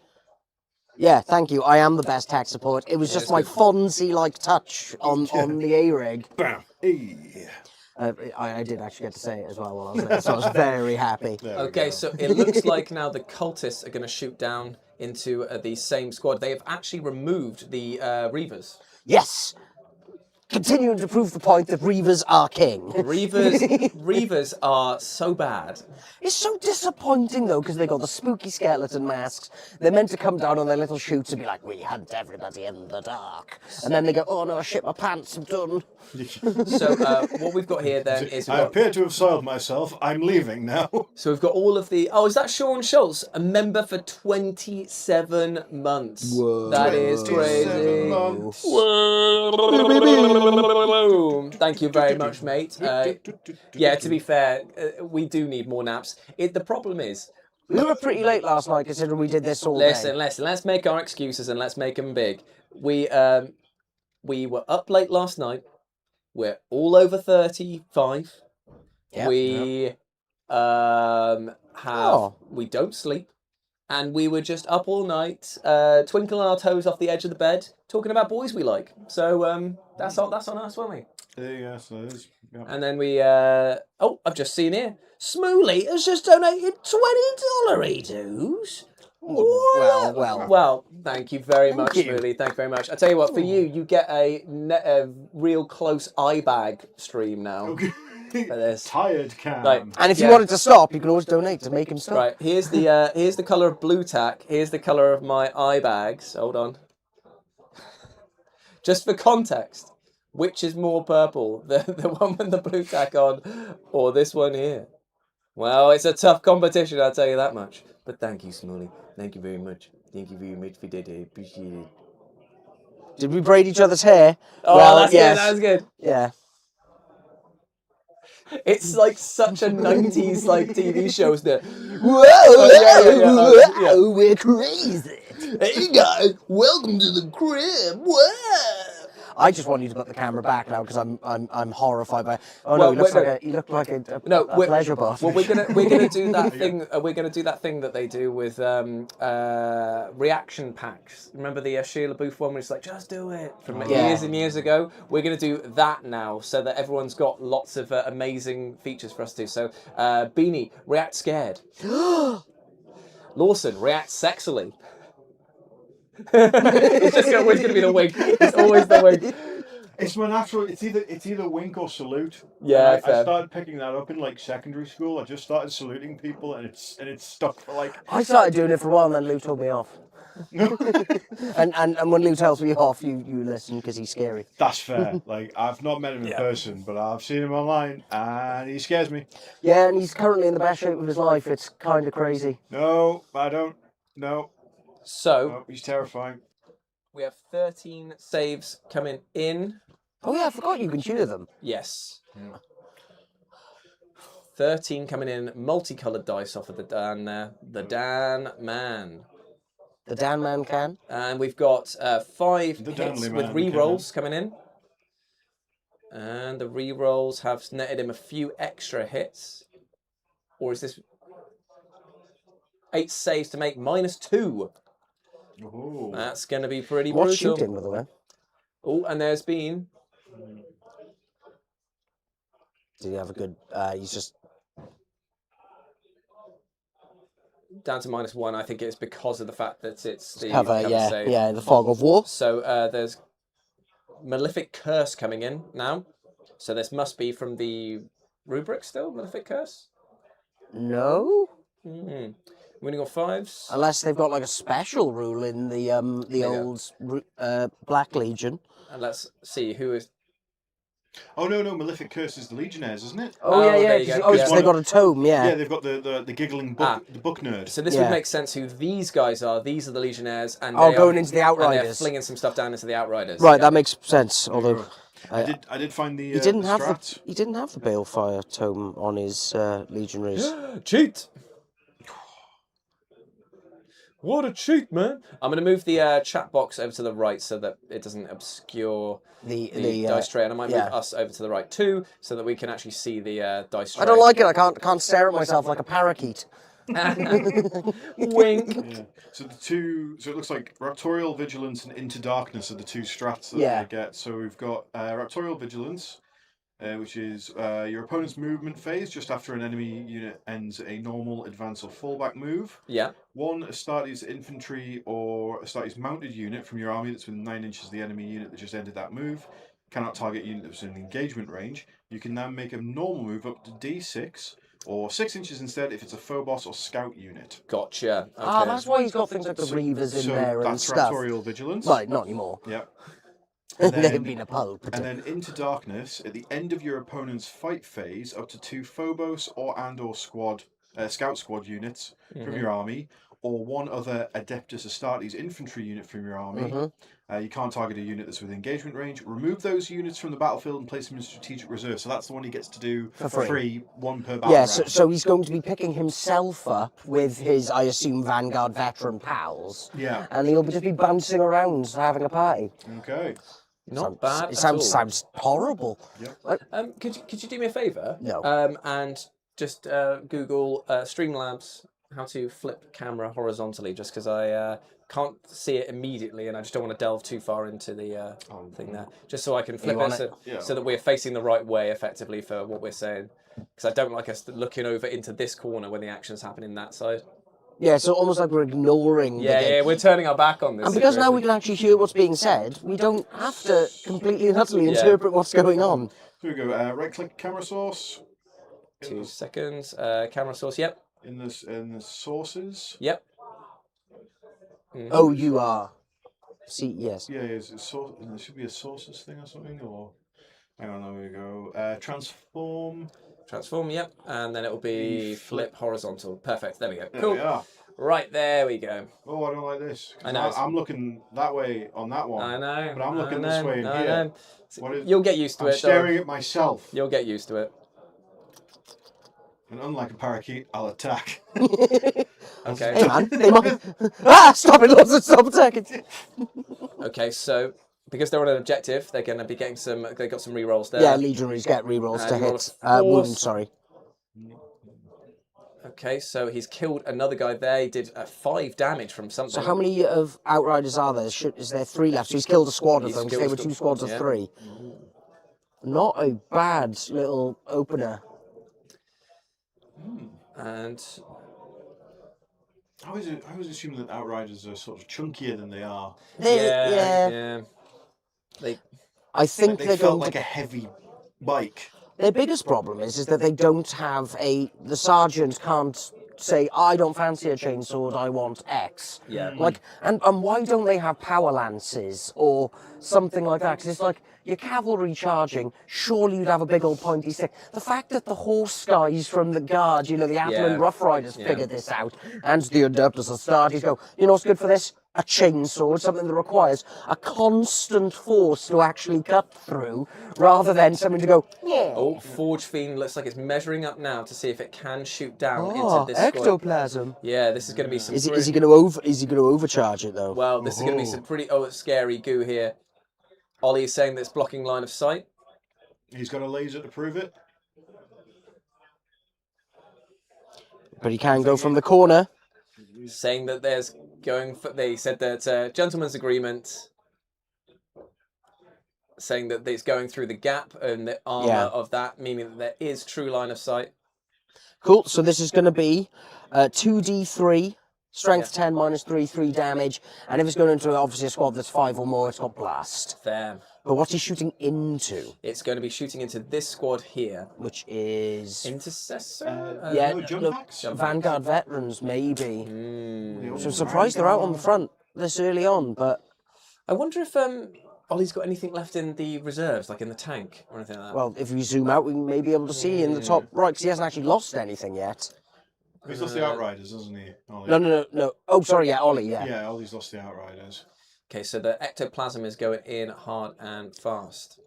Yeah, thank you. I am the best tech support. It was just my Fonzie-like touch on the A-rig. Bam. Hey. I did actually get to say it as well while I was there, so I was very happy. Okay, so it looks like now the cultists are going to shoot down into the same squad. They have actually removed the Reavers. Yes! Continuing to prove the point that Reavers are king. Reavers are so bad. It's so disappointing, though, because they got the spooky skeleton masks. They're meant to come down on their little chutes and be like, we hunt everybody in the dark. And then they go, oh no, I shit my pants, I'm done. So what we've got here then is... I appear to have soiled myself. I'm leaving now. So we've got all of the... Oh, is that Sean Schultz? A member for 27 months. Whoa. That is crazy. Thank you very much, mate. Yeah, to be fair, we do need more naps. The problem is... We were pretty late last night considering we did this all day. Listen, let's make our excuses and let's make them big. We were up late last night. We're all over 35. Yep. We we don't sleep. And we were just up all night, twinkling our toes off the edge of the bed, talking about boys we like. So that's on us, wasn't we? Yes, it is. Yeah. And then we... oh, I've just seen here. Smooley has just donated $20, he doos. Well, thank you very much, Smooley. Thank you very much. I tell you what, for you get a real close eye bag stream now. Okay. this. Tired Cam. Right. And if you Yeah. wanted to stop, you can always donate to make him stop. Right, here's the colour of blue tack. Here's the colour of my eye bags. Hold on. Just for context, which is more purple, the one with the blue tack on, or this one here? Well, it's a tough competition, I'll tell you that much. But thank you, Smolly. Thank you very much. Thank you very much for that. I appreciate it. Did we braid each other's hair? Oh, well, that's yes. good. That was good. Yeah. It's like such a 90s like TV show, isn't it? Whoa, we're crazy. Hey guys, welcome to the crib. Whoa. I just want you to put the camera back now because I'm horrified by. Oh Well, no, wait, he looked like a No, pleasure bot. Well, we're gonna do that thing. We're gonna do that thing that they do with reaction packs. Remember the Sheila Booth one where it's like, just do it from years and years ago. We're gonna do that now, so that everyone's got lots of amazing features for us to do. So, Beanie, react scared. Lawson, react sexily. It's just always going to be the wink. It's always the wink. It's my natural. It's either wink or salute. Yeah, I started picking that up in like secondary school. I just started saluting people, and it's stuck for like. I started doing it for a while, and then Lou told me off. and when Lou tells me off, you listen because he's scary. That's fair. Like I've not met him in person, but I've seen him online, and he scares me. Yeah, and he's currently in the best shape of his life. It's kind of crazy. No, I don't. No. So No, he's terrifying. we have 13 saves coming in. Oh yeah, I forgot you can tutor them. Yes. 13 coming in, multicolored dice off of the Dan there. The Dan Man. The Dan Man can. And we've got 5 The hits Danley with Man re-rolls coming in. And the re-rolls have netted him a few extra hits. Or is this 8 saves to make -2? Oh. That's going to be pretty What's brutal. shooting, by the way? Oh, and there's been... Did he have a good... he's just... Down to -1. I think it's because of the fact that it's the Cover, yeah, save. yeah, the fog of war. So there's Malefic Curse coming in now. So this must be from the rubric still, Malefic Curse? No? Winning on 5s. Unless they've got like a special rule in the old Black Legion. And let's see who is... Oh no, Malefic Curse is the Legionnaires, isn't it? Oh, yeah, there you go. because they've got a tome, yeah. Yeah, they've got the giggling book, the book nerd. So this would make sense who these guys are. These are the Legionnaires. And Oh, they going are, into the and they're Outriders. flinging some stuff down into the Outriders. Right, that makes sense. Although I did find the he didn't have strats. he didn't have the Balefire tome on his Legionaries. Cheat! What a cheat, man! I'm going to move the chat box over to the right so that it doesn't obscure the dice tray, and I might move us over to the right too, so that we can actually see the dice tray. I don't like it. I can't stare at myself like a parakeet. Wink. Yeah. So it looks like Raptorial Vigilance and Into Darkness are the 2 strats that they get. So we've got Raptorial Vigilance, which is your opponent's movement phase just after an enemy unit ends a normal advance or fallback move. Yeah. 1 Astartes infantry or Astartes mounted unit from your army that's within 9 inches of the enemy unit that just ended that move. Cannot target unit that's in engagement range. You can now make a normal move up to D6 or 6 inches instead if it's a Phobos or scout unit. Gotcha. Okay. Ah, that's why he's got things like the Reavers in there and that's stuff. Raptorial Vigilance. Right, not anymore. Yep. They've been a pulp. And then Into Darkness, at the end of your opponent's fight phase, up to 2 Phobos or squad, scout squad units from your army, or 1 other Adeptus Astartes infantry unit from your army. You can't target a unit that's within engagement range. Remove those units from the battlefield and place them in strategic reserve. So that's the one he gets to do for free, 1 per battle round. So he's going to be picking himself up with his, I assume, Vanguard veteran pals. Yeah. And he'll just be bouncing around having a party. Okay. Not bad. It sounds horrible. Yep. Could you do me a favour? No. And just Google Streamlabs how to flip camera horizontally, just because I can't see it immediately, and I just don't want to delve too far into the thing there. Just so I can flip it so that we're facing the right way, effectively, for what we're saying. Because I don't like us looking over into this corner when the action's happening that side. Yeah, so almost like we're ignoring the game. Yeah, we're turning our back on this. And because now we can actually hear what's being said, we don't have to completely and utterly interpret what's going on. Here we go. Right-click camera source. 2 seconds. Camera source. Yep. In the sources. Yep. Oh, you are. See, yes. Yeah, is it source? There should be a sources thing or something, or hang on, there we go. Transform. Transform, yep, and then it will be flip horizontal. Perfect. There we go. There Cool. we are. Right, there we go. Oh, I don't like this. I know. I'm looking that way on that one. I know. But I'm looking this way in I here. know. What is, You'll get used to I'm it. staring at myself. You'll get used to it. And unlike a parakeet, I'll attack. Okay. Hey man, they might. Stop it! Stop attacking. Okay, so because they're on an objective, they're going to be getting some. They got some rerolls there. Yeah, legionaries get rerolls to you roll hit. a force. Wound, sorry. Okay, so he's killed another guy there. He did 5 damage from something. So how many of Outriders are there? Is there 3 left? So he's killed a squad of He's them, because killed they were 2 squads of yeah. 3. Not a bad little opener. And I always assume that Outriders are sort of chunkier than they are. yeah. I think They they're felt going like to... a heavy bike. Their biggest problem is that they don't have a... The sergeant can't say, I don't fancy a chainsword, I want X. Yeah. Like, and why don't they have power lances or something like that? Because it's like, your cavalry charging, surely you'd have a big old pointy stick. The fact that the horse guys from the guard, you know, the Atlan Rough Riders figured this out, and the Adeptus Astartes go, you know what's good for this? A chainsword, something that requires a constant force to actually cut through, rather than something to go, yeah. Oh, Forge Fiend looks like it's measuring up now to see if it can shoot down into this squad. Ectoplasm. Yeah, this is going to be some. Is he going to overcharge it though? Well, this is going to be some pretty scary goo here. Ollie is saying that it's blocking line of sight. He's got a laser to prove it. But he can go from the corner. Saying that there's going for. They said that gentleman's agreement. Saying that it's going through the gap and the armor of that, meaning that there is true line of sight. Cool. So this is going to be 2d3. Strength 10 minus 3 damage, and if it's going into obviously a squad that's 5 or more, it's got blast. Fair. But what's he shooting into? It's going to be shooting into this squad here. Which is... Intercessor? yeah, no jump packs? Vanguard veterans, maybe. Mm. So I'm surprised they're out on the front this early on, but... I wonder if Ollie's got anything left in the reserves, like in the tank or anything like that. Well, if we zoom out, we may be able to see in the top right, because he hasn't actually lost anything yet. He's lost the Outriders, hasn't he, Ollie? No. Oh, sorry, yeah, Ollie, yeah. Yeah, Ollie's lost the Outriders. Okay, so the ectoplasm is going in hard and fast.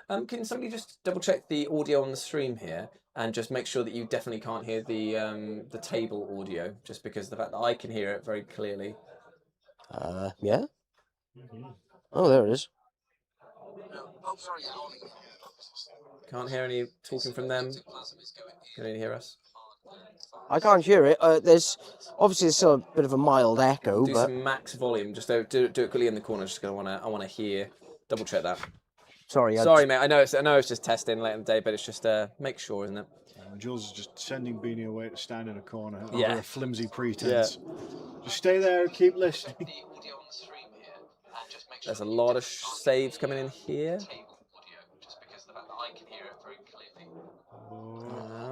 Can somebody just double check the audio on the stream here and just make sure that you definitely can't hear the table audio, just because the fact that I can hear it very clearly. Yeah? Oh, there it is. Can't hear any talking from them. Can you hear us? I can't hear it. There's obviously still a bit of a mild echo, Do but some max volume. Just do it quickly in the corner. Just gonna I wanna hear. Double check that. sorry, Mate. I know it's just testing late in the day, but it's just make sure, isn't it? Jules is just sending Beanie away to stand in a corner Yeah. under a flimsy pretense. Just stay there and keep listening. There's a lot of saves coming in here.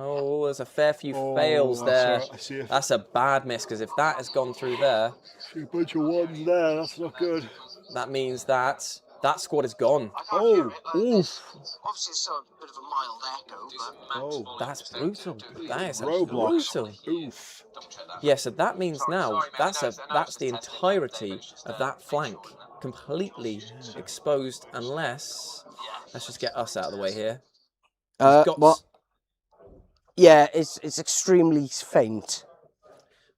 Oh, there's a fair few fails there. That's a bad miss, because if that has gone through there, See a bunch of ones there, that's not good. that means that squad is gone. Oh, oof. obviously still a bit of a mild echo, but Oh, That's brutal. That is roadblocks. brutal. Oof. Yeah, so that means now that's the entirety of that flank completely exposed, unless let's just get us out of the way here. what? Yeah, it's extremely faint.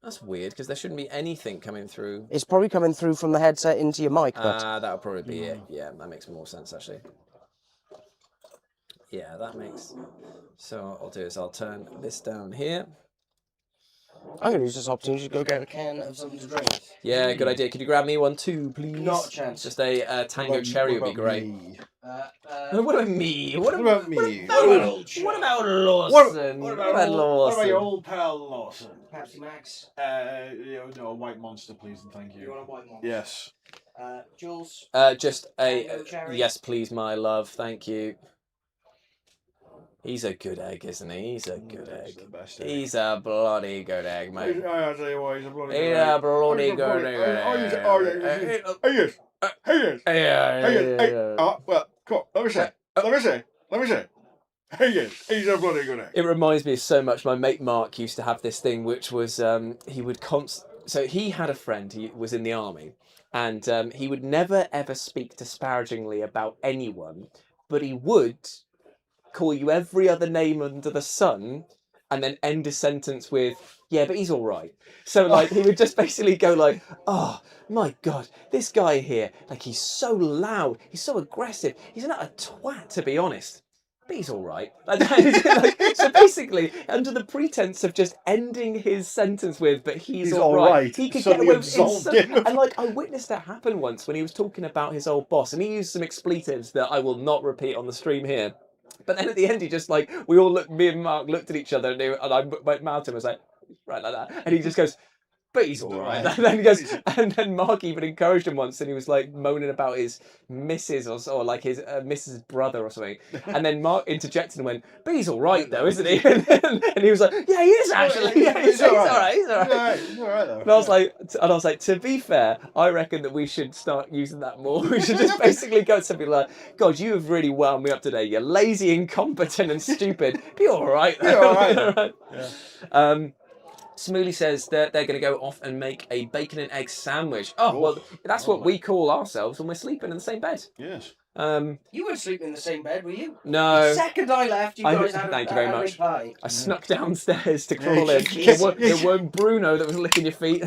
That's weird, because there shouldn't be anything coming through. It's probably coming through from the headset into your mic, but That'll probably be it. Yeah, that makes more sense, actually. Yeah, that makes... So what I'll do is I'll turn this down here. I'm going to use this opportunity to go get a can of something to drink. Yeah, good idea. Could you grab me one too, please? Not a chance. Just a Tango Cherry would be great. Me? What about me? What about me? What about Lawson? What about Lawson? your old pal Lawson? Pepsi Max. No, a white monster, please, and thank you. You want a white monster? Yes. Jules. Just a Tango Cherry. yes, please, my love. Thank you. He's a good egg, isn't he? He's a good egg. He's the best egg. He's a bloody good egg, mate. I'll tell you what, he's a bloody He's good a egg. bloody He's a good bloody- egg. Oh, yes. He is. Hey. Well, come on. Let me see. He is. He's a bloody good egg. It reminds me so much. My mate Mark used to have this thing, which was he would So he had a friend. He was in the army, and he would never ever speak disparagingly about anyone, but he would call you every other name under the sun, and then end a sentence with, "Yeah, but he's all right." So like he would just basically go like, "Oh my God, this guy here, like he's so loud, he's so aggressive, he's not a twat to be honest, but he's all right." So basically, under the pretense of just ending his sentence with, "But he's all right," he could get away with it. And like I witnessed that happen once when he was talking about his old boss, and he used some expletives that I will not repeat on the stream here. But then at the end, he just like, me and Mark looked at each other, and I mouthed him, I was like, right like that. And he just goes, "But he's all right." And then he goes, and then Mark even encouraged him once, and he was like moaning about his missus or like his missus' brother or something. And then Mark interjected and went, "But he's all right though, isn't he?" And he was like, "Yeah, he is actually. Yeah, he's all right. He's all right. He's all right though. And I was like, to be fair, I reckon that we should start using that more. We should just basically go to something like, "God, you have really wound me up today. You're lazy, incompetent, and stupid. Be all right." Be all right. Yeah. Smooley says that they're going to go off and make a bacon and egg sandwich. Oh, well, that's what we call ourselves when we're sleeping in the same bed. Yes. You weren't sleeping in the same bed, were you? No. The second I left, you guys had Thank you very a much. pie. I snuck downstairs to crawl in. It weren't Bruno that was licking your feet.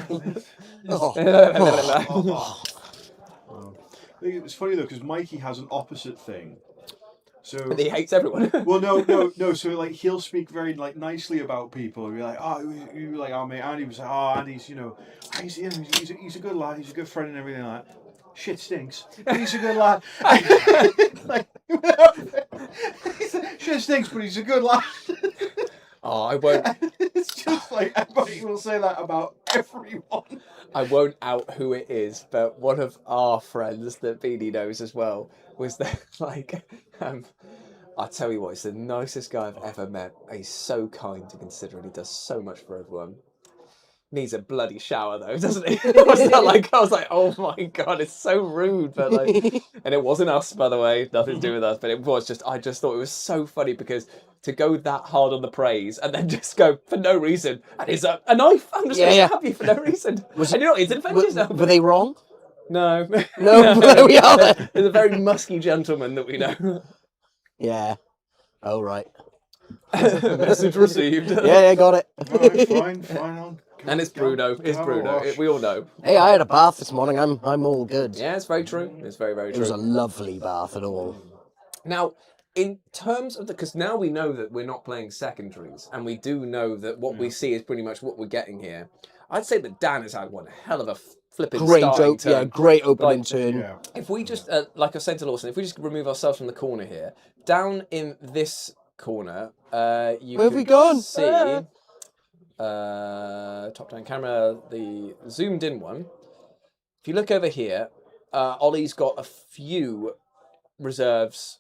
It's funny though, because Mikey has an opposite thing. So But he hates everyone. well, no. So like he'll speak very like nicely about people. He'll be like, "Oh, you like our mate Andy was like, oh, Andy's, he's a good lad. He's a good friend and everything like that. Shit stinks. But he's a good lad. Like, shit stinks, but he's a good lad." Oh, I won't. It's just like everybody will say that about everyone. I won't out who it is, but one of our friends that Beanie knows as well was that like, I'll tell you what, he's the nicest guy I've ever met. He's so kind and considerate. He does so much for everyone. Needs a bloody shower though, doesn't he? I was like, oh my God, it's so rude. But like, and it wasn't us, by the way, nothing to do with us. But it was just, I just thought it was so funny because to go that hard on the praise and then just go for no reason. And it's a knife. I'm just going to stab you for no reason. And you know what? He's defended himself. Were they wrong? No. No, there we are then. He's a very musky gentleman that we know. Yeah. Oh, right. Message received. Yeah, got it. Right, fine. And it's Bruno. It's Bruno. We all know. Hey, I had a bath this morning. I'm all good. Yeah, it's very true. It's very, very true. It was a lovely bath at all. Now, in terms of because now we know that we're not playing secondaries, and we do know that what we see is pretty much what we're getting here. I'd say that Dan has had one hell of a flipping starting turn. Yeah, great opening turn. Yeah. If we just, like I said to Lawson, if we just remove ourselves from the corner here, down in this corner, you Where have we gone? See, top-down camera, the zoomed-in one. If you look over here, Ollie's got a few reserves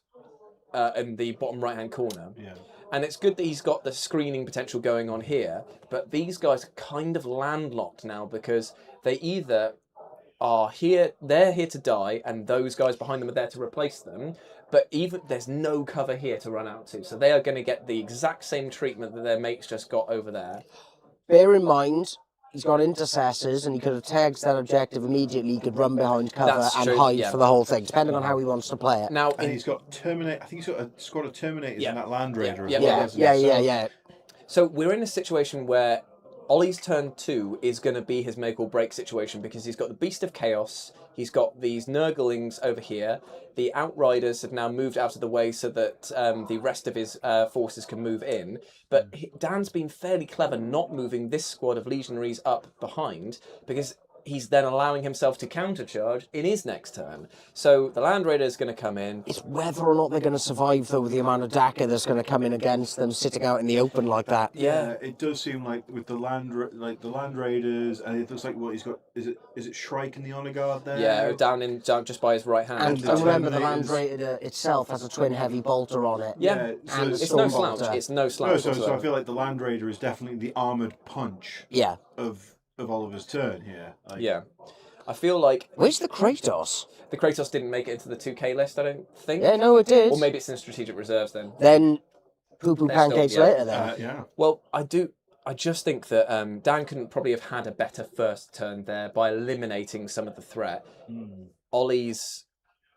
in the bottom right-hand corner. Yeah. And it's good that he's got the screening potential going on here, but these guys are kind of landlocked now because they either are here, they're here to die, and those guys behind them are there to replace them, but even there's no cover here to run out to, so they are going to get the exact same treatment that their mates just got over there. Bear in mind, he's got intercessors, and he could have tagged that objective immediately. He could run behind cover That's and true, hide yeah. for the whole thing, depending on how he wants to play it. Now, And he's got Terminator. I think he's got a squad of Terminators in that Land Raider. Yeah. as well, hasn't he? Yeah. So we're in a situation where Ollie's turn 2 is going to be his make or break situation because he's got the Beast of Chaos, he's got these Nurglings over here, the Outriders have now moved out of the way so that the rest of his forces can move in, but Dan's been fairly clever not moving this squad of Legionaries up behind because he's then allowing himself to countercharge in his next turn. So the Land Raider is going to come in. It's whether or not they're going to survive, though, with the amount of Daka that's going to come in against them, sitting out in the open like that. Yeah. It does seem like with the Land Raiders, and it looks like what he's got. Is it Shrike in the honor guard there? Yeah, down just by his right hand. And the remember, the Terminators- Land Raider itself has a twin heavy bolter on it. Yeah, so and it's no Storm slouch. Bolter. It's no No, slouch. so I whatsoever. feel like the Land Raider is definitely the armored punch Yeah. of Oliver's turn here. Like, Yeah. I feel like Where's the Kratos? the Kratos didn't make it into the 2K list, I don't think. Yeah, no, it did. Or maybe it's in strategic reserves then. Then poo-poo They're still- pancakes yeah. later then. yeah. Well, I just think that Dan couldn't probably have had a better first turn there by eliminating some of the threat. Ollie's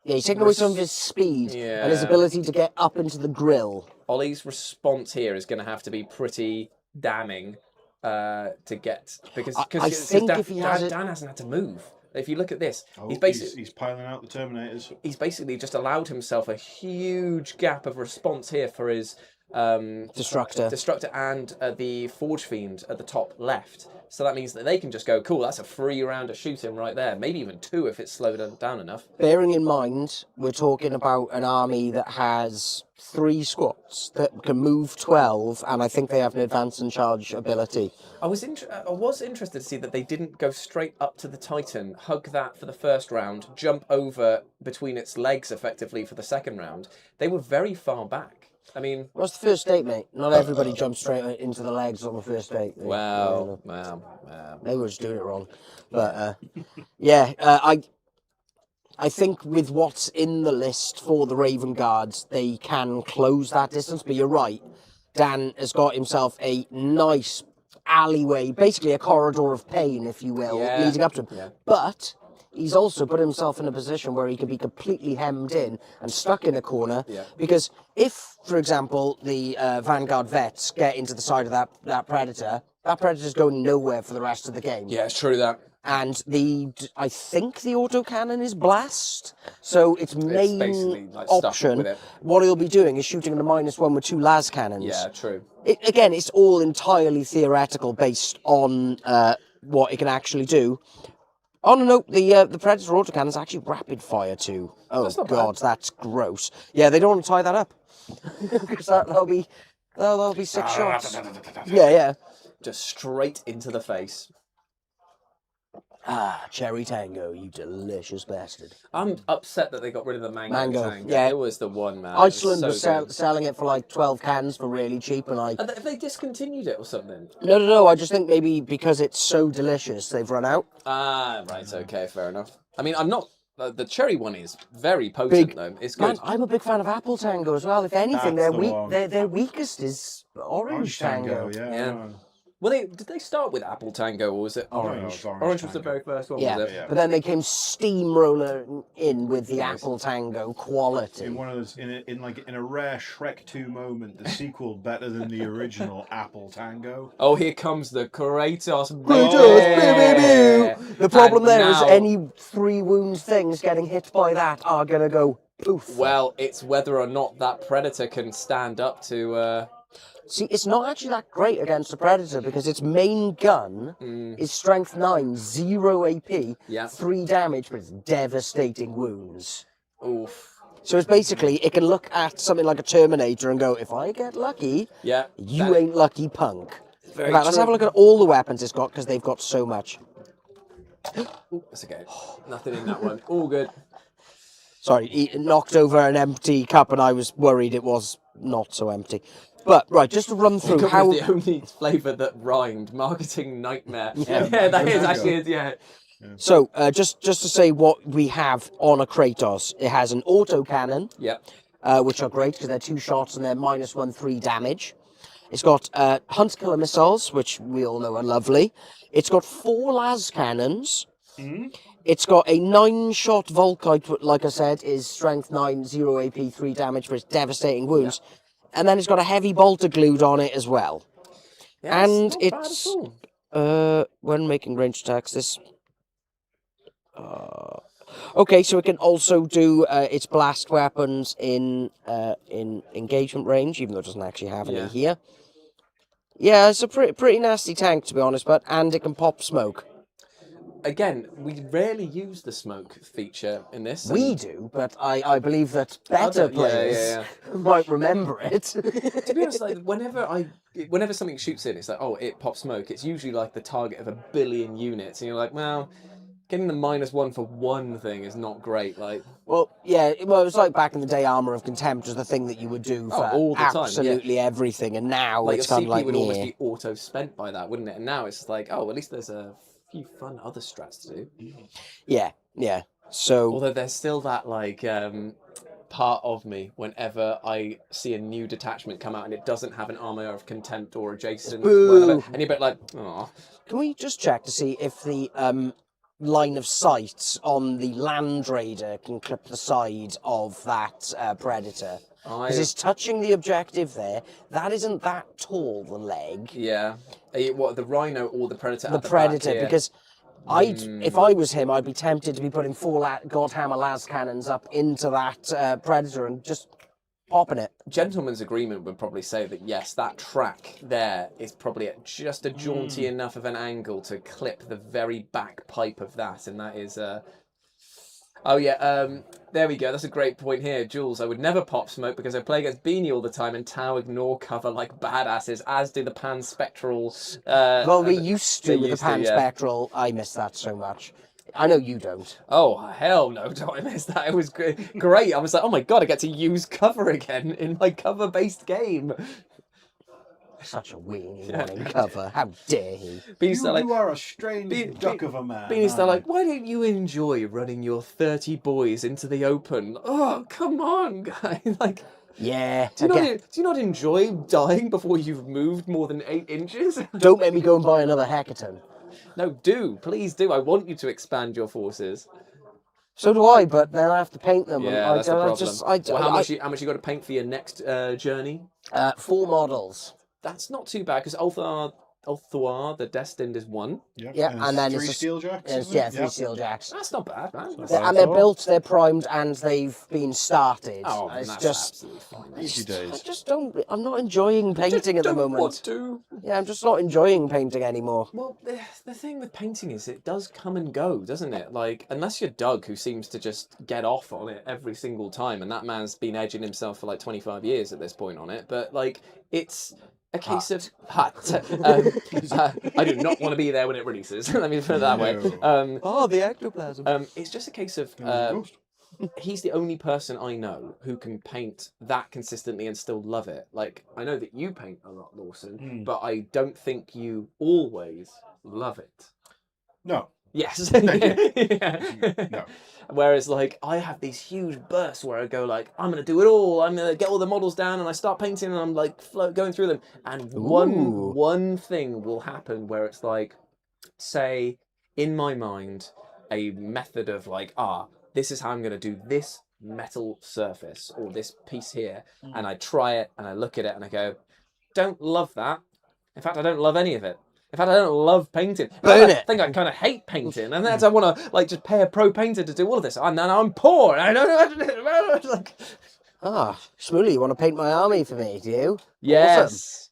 Yeah, he's taking away some of his speed Yeah. and his ability to get up into the grill. Ollie's response here is going to have to be pretty damning to get because I think Dan, if he has it- Dan hasn't had to move. If you look at this, Oh, he's basically he's piling out the Terminators. he's basically just allowed himself a huge gap of response here for his Destructor. Destructor and the Forge Fiend at the top left. So that means that they can just go, cool, that's a free round of shooting right there. Maybe even 2 if it's slowed down enough. Bearing in mind, we're talking about an army that has 3 squads that can move 12, and I think they have an advance and charge ability. I was interested to see that they didn't go straight up to the Titan, hug that for the first round, jump over between its legs effectively for the second round. They were very far back. I mean, What's the first date, mate? Not everybody jumps straight into the legs on the first date. wow. They were just doing it wrong. But, I think with what's in the list for the Raven Guards, they can close that distance. But you're right. Dan has got himself a nice alleyway, basically a corridor of pain, if you will, Yeah. leading up to him. Yeah. But he's also put himself in a position where he can be completely hemmed in and stuck in a corner. Yeah. Because if, for example, the Vanguard vets get into the side of that Predator's going nowhere for the rest of the game. Yeah, it's true that. And I think the autocannon is blast. So its basically, main like, stuck option, with it. what he'll be doing is shooting the -1 with 2 las cannons. Yeah, true. Again, it's all entirely theoretical based on what it can actually do. Oh no, the Predator autocannon's actually rapid fire too. Oh That's not god, bad. that's gross. Yeah, they don't want to tie that up because that'll be 6 shots. Yeah. Just straight into the face. Ah, Cherry Tango, you delicious bastard. I'm upset that they got rid of the mango. Tango. Yeah. It was the one, man. Iceland It was so good. selling it for like 12 cans for really cheap, and Have they discontinued it or something? No, I just think maybe because it's so delicious, they've run out. Ah, right, okay, fair enough. I mean, I'm not... the cherry one is very potent, though. It's good. Man, I'm a big fan of Apple Tango as well. If anything, That's the one. their weakest is Orange Tango. yeah. Well, did they start with Apple Tango, or was it Orange? No, it was Orange was the Tango. very first one, Yeah. was it? Yeah. But then they came steamroller in with the Apple Tango quality. In one of those, in a rare Shrek 2 moment, the sequel better than the original Apple Tango. Oh, here comes the Kratos. The problem And there is now- any 3 wound things getting hit by that are going to go poof. Well, it's whether or not that Predator can stand up to... See, it's not actually that great against the Predator because its main gun is strength 9, 0 AP, Yeah. 3 damage, but it's devastating wounds. Oof. So it's basically, it can look at something like a Terminator and go, if I get lucky, Yeah. you ain't lucky, punk. Very In fact, let's true. have a look at all the weapons it's got because they've got so much. Ooh, that's okay. Nothing in that one. All good. Sorry, he knocked over an empty cup and I was worried it was not so empty. But, right, just to run through It how... was the only flavour that rhymed. Marketing nightmare. Yeah. That is actually, yeah. So, just to say what we have on a Kratos, it has an autocannon, Yep. which are great because they're 2 shots and they're -1/3 damage. It's got hunt killer missiles, which we all know are lovely. It's got 4 las cannons. It's got a 9-shot Volkite, like I said, is strength 9, 0 AP, 3 damage for its devastating wounds. And then it's got a heavy bolter glued on it as well. Yeah, And not bad it's- at all. When making ranged attacks, this... okay, so it can also do its blast weapons in engagement range, even though it doesn't actually have any Yeah. here. Yeah, it's a pretty nasty tank, to be honest, and it can pop smoke. again, we rarely use the smoke feature in this. We do, but I believe that better players might remember it. To be honest, like whenever something shoots in, it's like, oh, it pops smoke. It's usually like the target of 1 billion units, and you're like, well, getting the -1 for one thing is not great. Like, well, yeah, it was like back in the day, Armour of Contempt was the thing that you would do for all the time, absolutely everything, and now like it's your kind of CP like would almost be auto spent by that, wouldn't it? And now it's like, oh, at least there's a few fun other strats to do. Yeah, yeah. So although there's still that like part of me whenever I see a new detachment come out and it doesn't have an Armour of Contempt or adjacent, whatever, and you're a bit like, oh. Can we just check to see if the line of sight on the Land Raider can clip the side of that Predator? Because it's touching the objective there. That isn't that tall, the leg. Yeah. What, the Rhino or the Predator? The Predator, because if I was him, I'd be tempted to be putting 4 Godhammer las cannons up into that Predator and just popping it. Gentleman's agreement would probably say that yes, that track there is probably at just a jaunty enough of an angle to clip the very back pipe of that, and that is oh yeah, there we go. That's a great point here, Jules. I would never pop smoke because I play against Beanie all the time and Tau ignore cover like badasses, as do the Panspectral. Well, we used to with the Panspectral. I miss that so much. I know you don't. Oh, hell no, don't I miss that. It was great. I was like, oh my god, I get to use cover again in my cover-based game. Such a weenie wanting cover. How dare he? You are a strange duck of a man. Beanie's like, why don't you enjoy running your 30 boys into the open? Oh, come on, guys. Like, yeah. Do you not enjoy dying before you've moved more than 8 inches? Don't make me go and buy another Hecaton. No, please do. I want you to expand your forces. So do I, but then I have to paint them. Yeah, that's the problem. How much you got to paint for your next journey? 4 models. That's not too bad because Ulthuar, the Destined, is 1. Yeah, and then 3 Steeljacks. Yeah, 3 Steeljacks. That's not bad, man. And they're built, they're primed, and they've been started. Oh, it's that's just absolutely fine. Easy days. I just don't. I'm not enjoying painting at the moment. Want to. Yeah, I'm just not enjoying painting anymore. Well, the thing with painting is it does come and go, doesn't it? Like, unless you're Doug, who seems to just get off on it every single time, and that man's been edging himself for like 25 years at this point on it. But like, it's a case of I do not want to be there when it releases. Let me put it that way. The ectoplasm. It's just a case of he's the only person I know who can paint that consistently and still love it. Like, I know that you paint a lot, Lawson, but I don't think you always love it. No. Yes. Yeah. No. Whereas, like, I have these huge bursts where I go, like, I'm going to do it all. I'm going to get all the models down, and I start painting, and I'm, like, going through them. And one thing will happen where it's, like, say, in my mind, a method of, like, this is how I'm going to do this metal surface, or this piece here. And I try it, and I look at it, and I go, don't love that. In fact, I don't love any of it. In fact, I don't love painting. Burn I it. think I kind of hate painting, and that's I want to like just pay a pro painter to do all of this. And then I'm poor. And I don't know. Like, Shmuley, you want to paint my army for me? Do you? yes.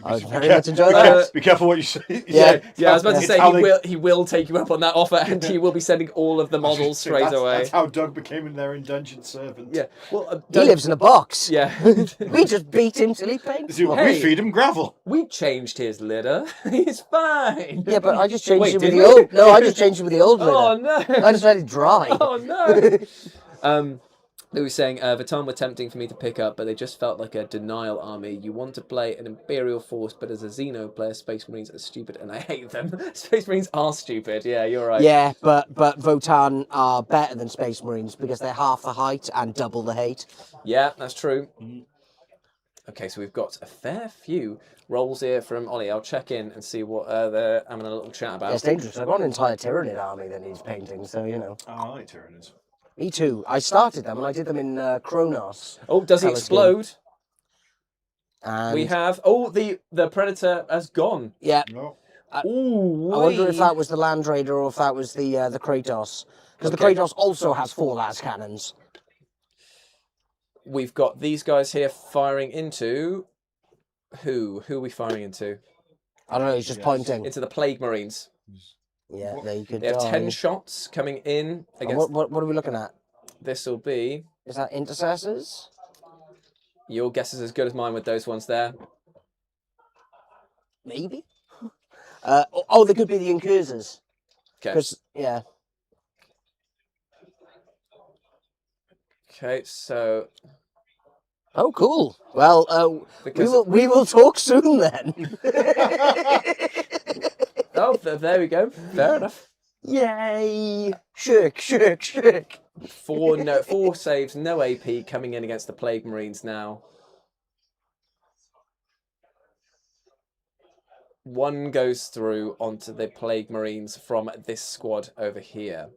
Awesome. I would very much enjoy that. Be careful what you say. Yeah. I was about to say he will take you up on that offer, and he will be sending all of the models straight away. That's how Doug became their indentured servant. Yeah. Well, he lives in a box. Yeah. We just beat him till he paints. We feed him gravel. We changed his litter. He's fine. Yeah, but I just changed Wait, it with did the we? old. No, I just changed it with the old litter. Oh no! I just let it dry. Oh no! They were saying Vitan were tempting for me to pick up, but they just felt like a denial army. You want to play an Imperial force, but as a Xeno player, Space Marines are stupid, and I hate them. Space Marines are stupid. Yeah, you're right. Yeah, but Votan are better than Space Marines because they're half the height and double the hate. Yeah, that's true. Okay, so we've got a fair few rolls here from Ollie. I'll check in and see what they're having a little chat about. Yeah, it's dangerous. I've got an entire Tyranid army that needs painting, so you know. I like Tyranids. Me too. I started them and I did them in Kronos. Oh, does he explode? And We have... the Predator has gone. yeah. No. Ooh, I wonder if that was the Land Raider or if that was the Kratos. Because the Kratos also has 4 las cannons. We've got these guys here firing into... Who? Who are we firing into? I don't know, he's just pointing. Into the Plague Marines. Yeah, they could They have die. 10 shots coming in And against... what are we looking at? This will be... Is that intercessors? Your guess is as good as mine with those ones there. Maybe. Oh, they could be the incursors. Okay. Because yeah. Okay, so... Oh, cool. Well, Because- we will talk soon then. Oh, there we go. Fair enough. Yay! Shirk. 4 saves, no AP coming in against the Plague Marines now. 1 goes through onto the Plague Marines from this squad over here.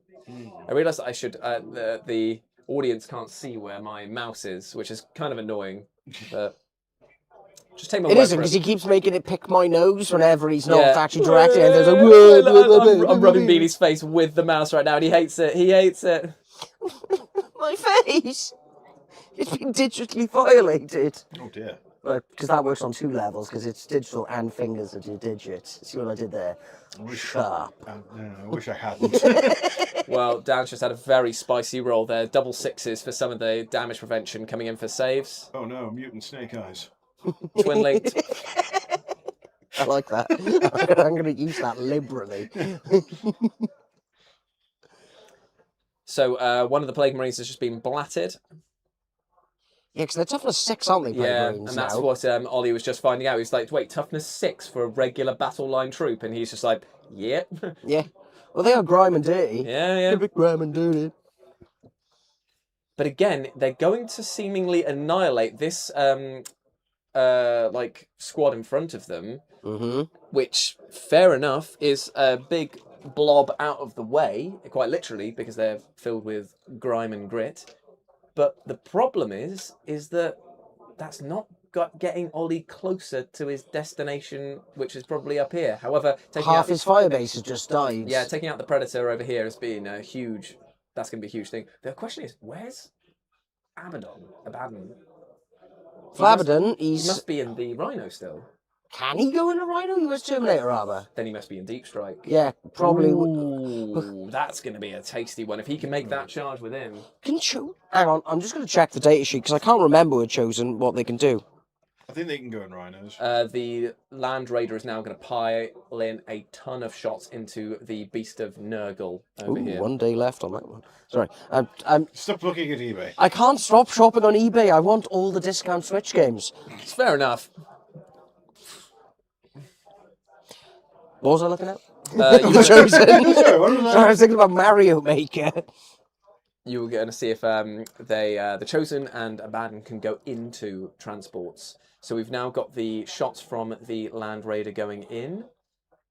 I realised that I should... the audience can't see where my mouse is, which is kind of annoying. But just take my It word isn't, for because he keeps making it pick my nose whenever he's not Yeah. actually directing it. There's I'm rubbing Beanie's face with the mouse right now, and he hates it. He hates it. My face! It's been digitally violated. Oh dear. Because that works on 2 levels, because it's digital and fingers are your digits. See what I did there? Sharp. I wish I hadn't. Well, Dan's just had a very spicy roll there. Double 6s for some of the damage prevention coming in for saves. Oh no, mutant snake eyes. Twin linked. I like that. I'm going to use that liberally. So one of the Plague Marines has just been blatted. Yeah, because they're toughness 6, aren't they, Plague Yeah, Marines and that's now? what Ollie was just finding out. He's like, wait, toughness 6 for a regular battle line troop? And he's just like, yep. Yeah. Well, they are grime and dirty. Yeah. A bit grime and dirty. But again, they're going to seemingly annihilate this like squad in front of them, which, fair enough, is a big blob out of the way, quite literally, because they're filled with grime and grit. But the problem is that that's not getting Ollie closer to his destination, which is probably up here. However, Half his firebase has just died. Yeah, taking out the Predator over here has been a huge... That's going to be a huge thing. The question is, where's Abaddon? Flabberton, He he's... must be in the Rhino still. Can he go in a Rhino? He was Terminator armor. Then he must be in Deep Strike. Yeah, probably. Ooh, that's going to be a tasty one. If he can make that charge with him. Hang on, I'm just going to check the data sheet, because I can't remember with Chosen what they can do. I think they can go in rhinos. The Land Raider is now going to pile in a ton of shots into the Beast of Nurgle over here. 1 day left on that one. Sorry. Stop looking at eBay. I can't stop shopping on eBay. I want all the discount Switch games. It's fair enough. What was I looking at? Sorry, what was Sorry, I was thinking about Mario Maker. You were going to see if the Chosen and Abaddon can go into transports. So we've now got the shots from the Land Raider going in,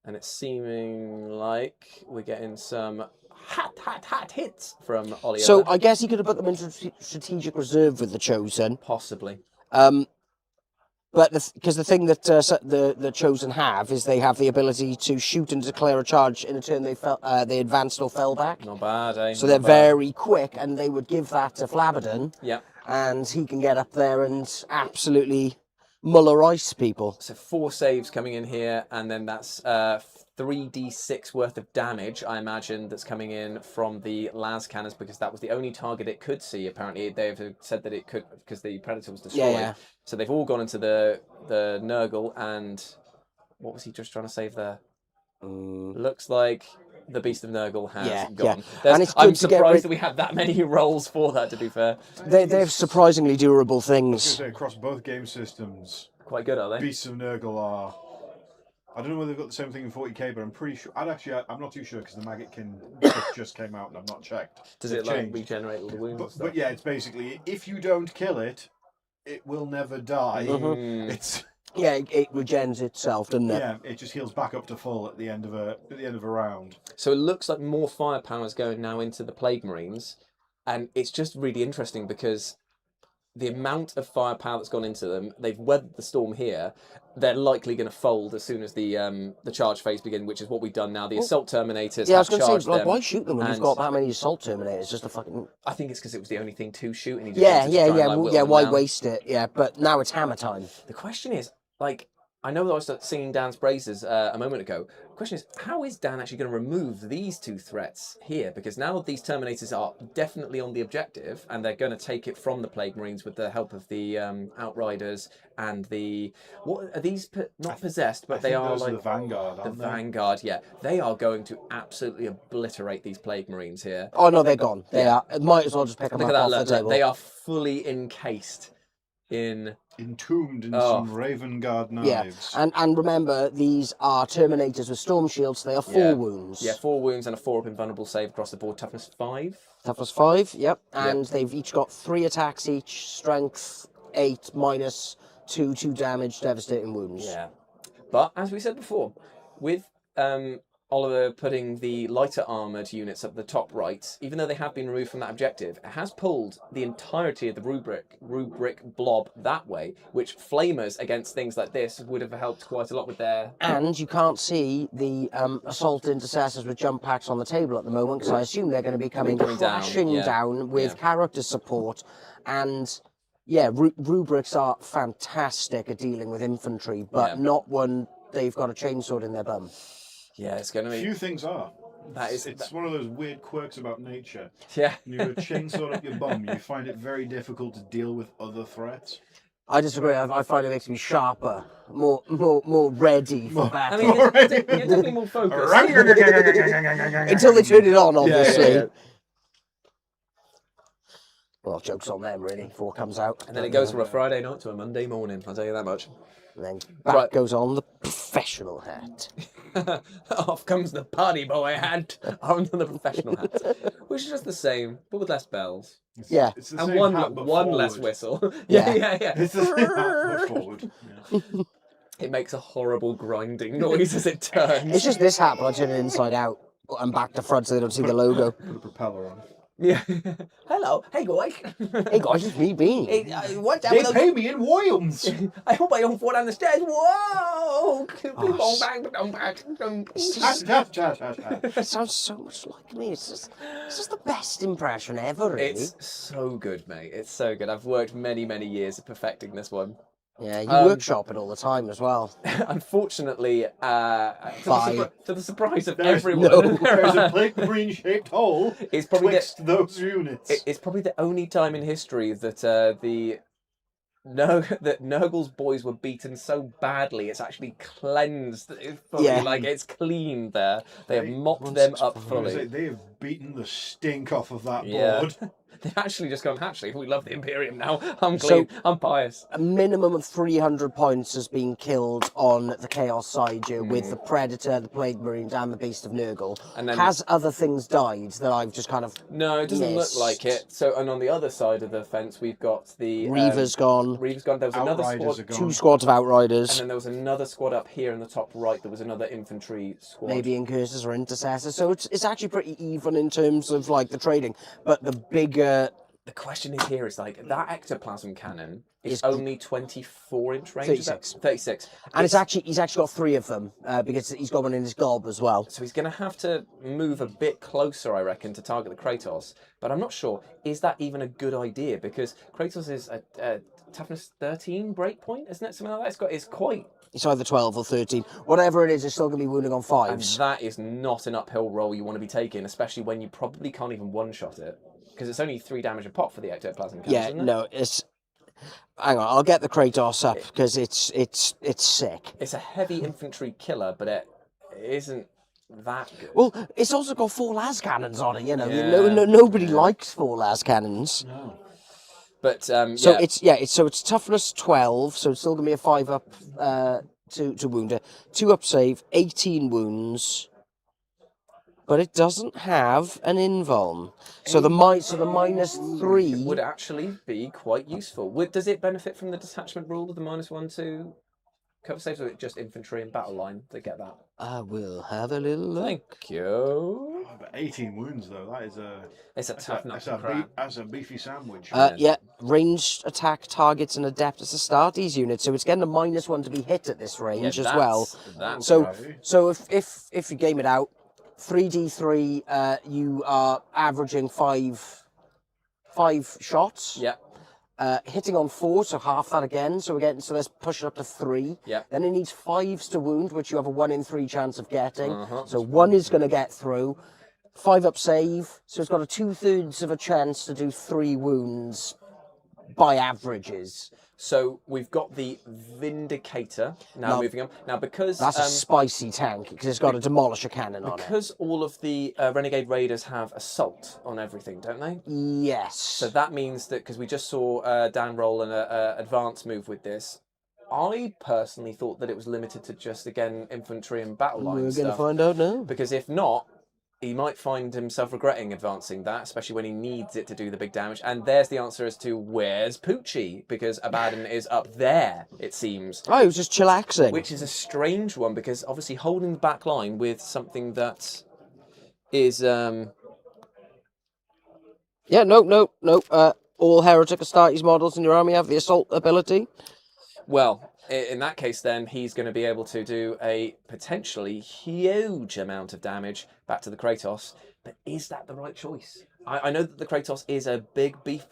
and it's seeming like we're getting some hot hits from Ollie. So I guess he could have put them into strategic reserve with the Chosen. Possibly. But because the thing that the Chosen have is they have the ability to shoot and declare a charge in a turn they advanced or fell back. Not bad, eh? So they're very quick, and they would give that to Flabberton. Yeah. And he can get up there and absolutely Muller ice people. So 4 saves coming in here, and then that's 3d6 worth of damage, I imagine, that's coming in from the las cannons, because that was the only target it could see. Apparently, they've said that it could, because the Predator was destroyed. Yeah. So they've all gone into the Nurgle, and what was he just trying to save there? Looks like the Beast of Nurgle has gone. And it's I'm good to get surprised that we had that many rolls for that, to be fair. They have surprisingly durable things. Across both game systems, Quite good, are they? Beasts of Nurgle are... I don't know whether they've got the same thing in 40k, but I'm pretty sure... I'm not too sure, because the Maggotkin just came out and I've not checked. Does it like regenerate all the wounds and stuff? But yeah, it's basically, if you don't kill it, it will never die. It's... Yeah, it regens itself, doesn't it? Yeah, it just heals back up to full at the end of a round. So it looks like more firepower is going now into the Plague Marines, and it's just really interesting because the amount of firepower that's gone into them, they've weathered the storm here. They're likely going to fold as soon as the charge phase begins, which is what we've done now. The assault terminators Yeah, I have was going charged to say, them. why shoot them when you've got that many assault terminators? Just a fucking... I think it's because it was the only thing to shoot, and he just wanted to try and, like, whittle them why down. waste it? Yeah, but now it's hammer time. The question is, like, I know that I was singing Dan's praises a moment ago. The question is, how is Dan actually going to remove these two threats here? Because now these Terminators are definitely on the objective, and they're going to take it from the Plague Marines with the help of the Outriders and the... What are these? Not possessed, but they are those like... the Vanguard, The aren't they? Vanguard, yeah. They are going to absolutely obliterate these Plague Marines here. Oh no, they're gone. They are. Might as well just pick them Look up at that, off look, the table. they are fully encased in... Entombed in some Raven Guard knives. Yeah, and remember, these are Terminators with Storm Shields, so they are 4 wounds. Yeah, 4 wounds and a 4-up invulnerable save across the board. Toughness 5. Toughness 5, yep. And they've each got 3 attacks each, strength 8, minus 2 damage, devastating wounds. Yeah. But, as we said before, with Oliver putting the lighter armoured units at the top right, even though they have been removed from that objective, it has pulled the entirety of the rubric blob that way, which flamers against things like this would have helped quite a lot with their... And you can't see the assault intercessors with jump packs on the table at the moment, because I assume they're going to be coming crashing down with character support. And yeah, rubrics are fantastic at dealing with infantry, but not when they've got a chainsword in their bum. Yeah, it's going to be... Few things are. It's one of those weird quirks about nature. Yeah. When you've got a chainsaw up your bum, you find it very difficult to deal with other threats. I disagree. I find it makes me sharper, more ready for battle. I mean, you're definitely more focused. Until they turn it on, obviously. Yeah. Well, joke's on them, really, before it comes out. And then it goes from a Friday night to a Monday morning, I'll tell you that much. And then back goes on the professional hat. Off comes the party boy hat onto the professional hat, which is just the same, but with less bells. It's Yeah. the And same hat, but one forward. less whistle. Yeah. It's the same hat, but forward. Yeah. It makes a horrible grinding noise as it turns. It's just this hat, but I turn it inside out and back to front so they don't see the logo. Put a propeller on. Yeah. Hello. Hey, guys. Hey guys, it's me, Bean. Hey, what's that? They pay me in Williams. I hope I don't fall down the stairs. Whoa! Bong, bang, bong, bang. It sounds so much like me. It's just the best impression ever, really. It's so good, mate. It's so good. I've worked many, many years at perfecting this one. Yeah, you workshop it all the time as well. Unfortunately, to the surprise of There's everyone, there's a Plague Marine shaped hole it's probably twixt those units. it's probably the only time in history that that Nurgle's boys were beaten so badly it's actually cleansed. Like it's clean there. They have mopped them up fully. They have beaten the stink off of that board. They actually just gone, actually, we love the Imperium now. I'm clean. I'm pious. A minimum of 300 points has been killed on the Chaos side here with the Predator, the Plague Marines, and the Beast of Nurgle. And then, has other things died that I've just kind of No, it doesn't look like it. So, and on the other side of the fence, we've got the... Reaver's gone. Reaver's gone. There was another squad. 2 squads of Outriders. And then there was another squad up here in the top right. There was another infantry squad. Maybe Incursors or Intercessors. So it's actually pretty even in terms of like the trading. But the bigger... The question is here is like, that ectoplasm cannon is only 24-inch range? 36. 36. And he's actually got 3 of them because he's got one in his gob as well. So he's going to have to move a bit closer, I reckon, to target the Kratos. But I'm not sure, is that even a good idea? Because Kratos is a toughness 13 breakpoint, isn't it? Something like that. It's quite... It's either 12 or 13. Whatever it is, it's still going to be wounding on 5s. And that is not an uphill roll you want to be taking, especially when you probably can't even one-shot it. Because it's only 3 damage a pop for the ectoplasm cannon, isn't it? No, it's... Hang on, I'll get the Kratos up, because it's sick. It's a heavy infantry killer, but it isn't that good. Well, it's also got 4 las cannons on it, you know. Yeah. Nobody likes 4 las cannons. No. But, So it's toughness 12, so it's still going to be a 5-up to wound it. 2-up save, 18 wounds... But it doesn't have an invuln. So the minus 3 would actually be quite useful. Does it benefit from the detachment rule of the -1/2 cover saves, or is it just infantry and battle line to get that? I will have a little look. Thank you. Oh, but 18 wounds though, that is a... It's a tough nut to crack. That's a beefy sandwich. Ranged attack targets an adept as a Astartes unit, so it's getting a -1 to be hit at this range as well. So if you game it out, 3d3, you are averaging 5 shots. Yeah. hitting on 4, so half that again. So let's push it up to 3. Yeah. Then it needs 5s to wound, which you have a 1 in 3 chance of getting. So 1 is going to get through. 5 up save, so it's got a 2/3 of a chance to do 3 wounds by averages. So we've got the Vindicator now moving on. Now because That's a spicy tank because it's got a Demolisher cannon on it. Because all of the Renegade Raiders have assault on everything, don't they? Yes. So that means that, because we just saw Dan roll an advance move with this, I personally thought that it was limited to just, again, infantry and battle line We're stuff. going to find out now. Because if not, he might find himself regretting advancing that, especially when he needs it to do the big damage. And there's the answer as to where's Poochie, because Abaddon is up there, it seems. Oh, he was just chillaxing. Which is a strange one, because obviously holding the back line with something that is... Yeah, no. All Heretic Astartes models in your army have the assault ability. Well, in that case, then, he's going to be able to do a potentially huge amount of damage back to the Kratos. But is that the right choice? I know that the Kratos is a big beef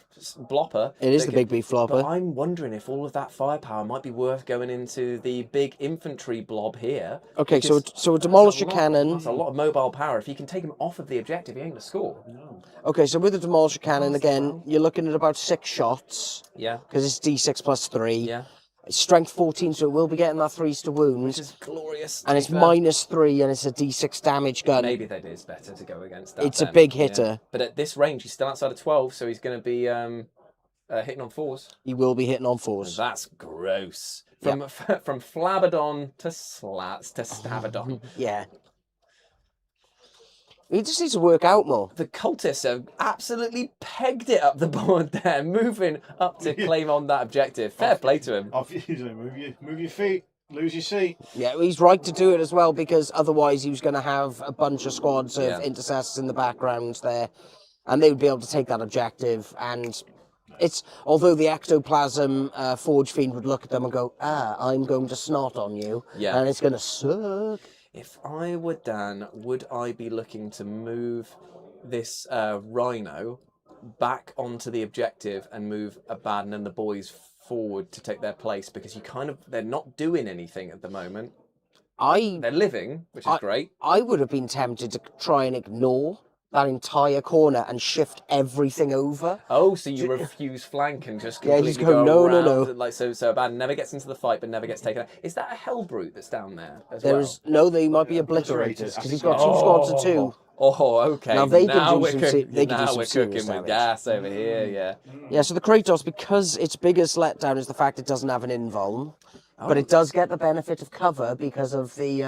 blopper. It is the big beef flopper. But I'm wondering if all of that firepower might be worth going into the big infantry blob here. Okay, so a Demolisher cannon... That's a lot of mobile power. If you can take him off of the objective, he ain't going to score. Okay, so with the Demolisher cannon, again, you're looking at about 6 shots. Yeah. Because it's D6 plus 3. Yeah. It's strength 14, so it will be getting that 3s to wound. Which is glorious. And it's -3, and it's a D6 damage gun. Maybe that is better to go against that. It's a big hitter. Yeah. But at this range, he's still outside of 12, so he's going to be hitting on 4s. He will be hitting on 4s. That's gross. From Flabadon to Stabadon. Yeah. He just needs to work out more. The cultists have absolutely pegged it up the board there, moving up to claim on that objective. Fair play to him. Move your feet, lose your seat. Yeah, he's right to do it as well, because otherwise he was going to have a bunch of squads of intercessors in the background there, and they would be able to take that objective. And although the ectoplasm Forge Fiend would look at them and go, I'm going to snot on you, and it's going to suck. If I were Dan, would I be looking to move this Rhino back onto the objective and move Abaddon and the boys forward to take their place? Because they're not doing anything at the moment. They're living, which is great. I would have been tempted to try and ignore that entire corner and shift everything over. Oh, so you refuse flank and just completely just go, no. Like so Abaddon never gets into the fight, but never gets taken out. Is that a Hellbrute that's down there as well? No, they might be obliterators, because he's got 2 squads of 2. Oh, okay. Now they can do some cooking with gas over here, yeah. Yeah, so the Kratos, because its biggest letdown is the fact it doesn't have an invuln, but it does get the benefit of cover because of the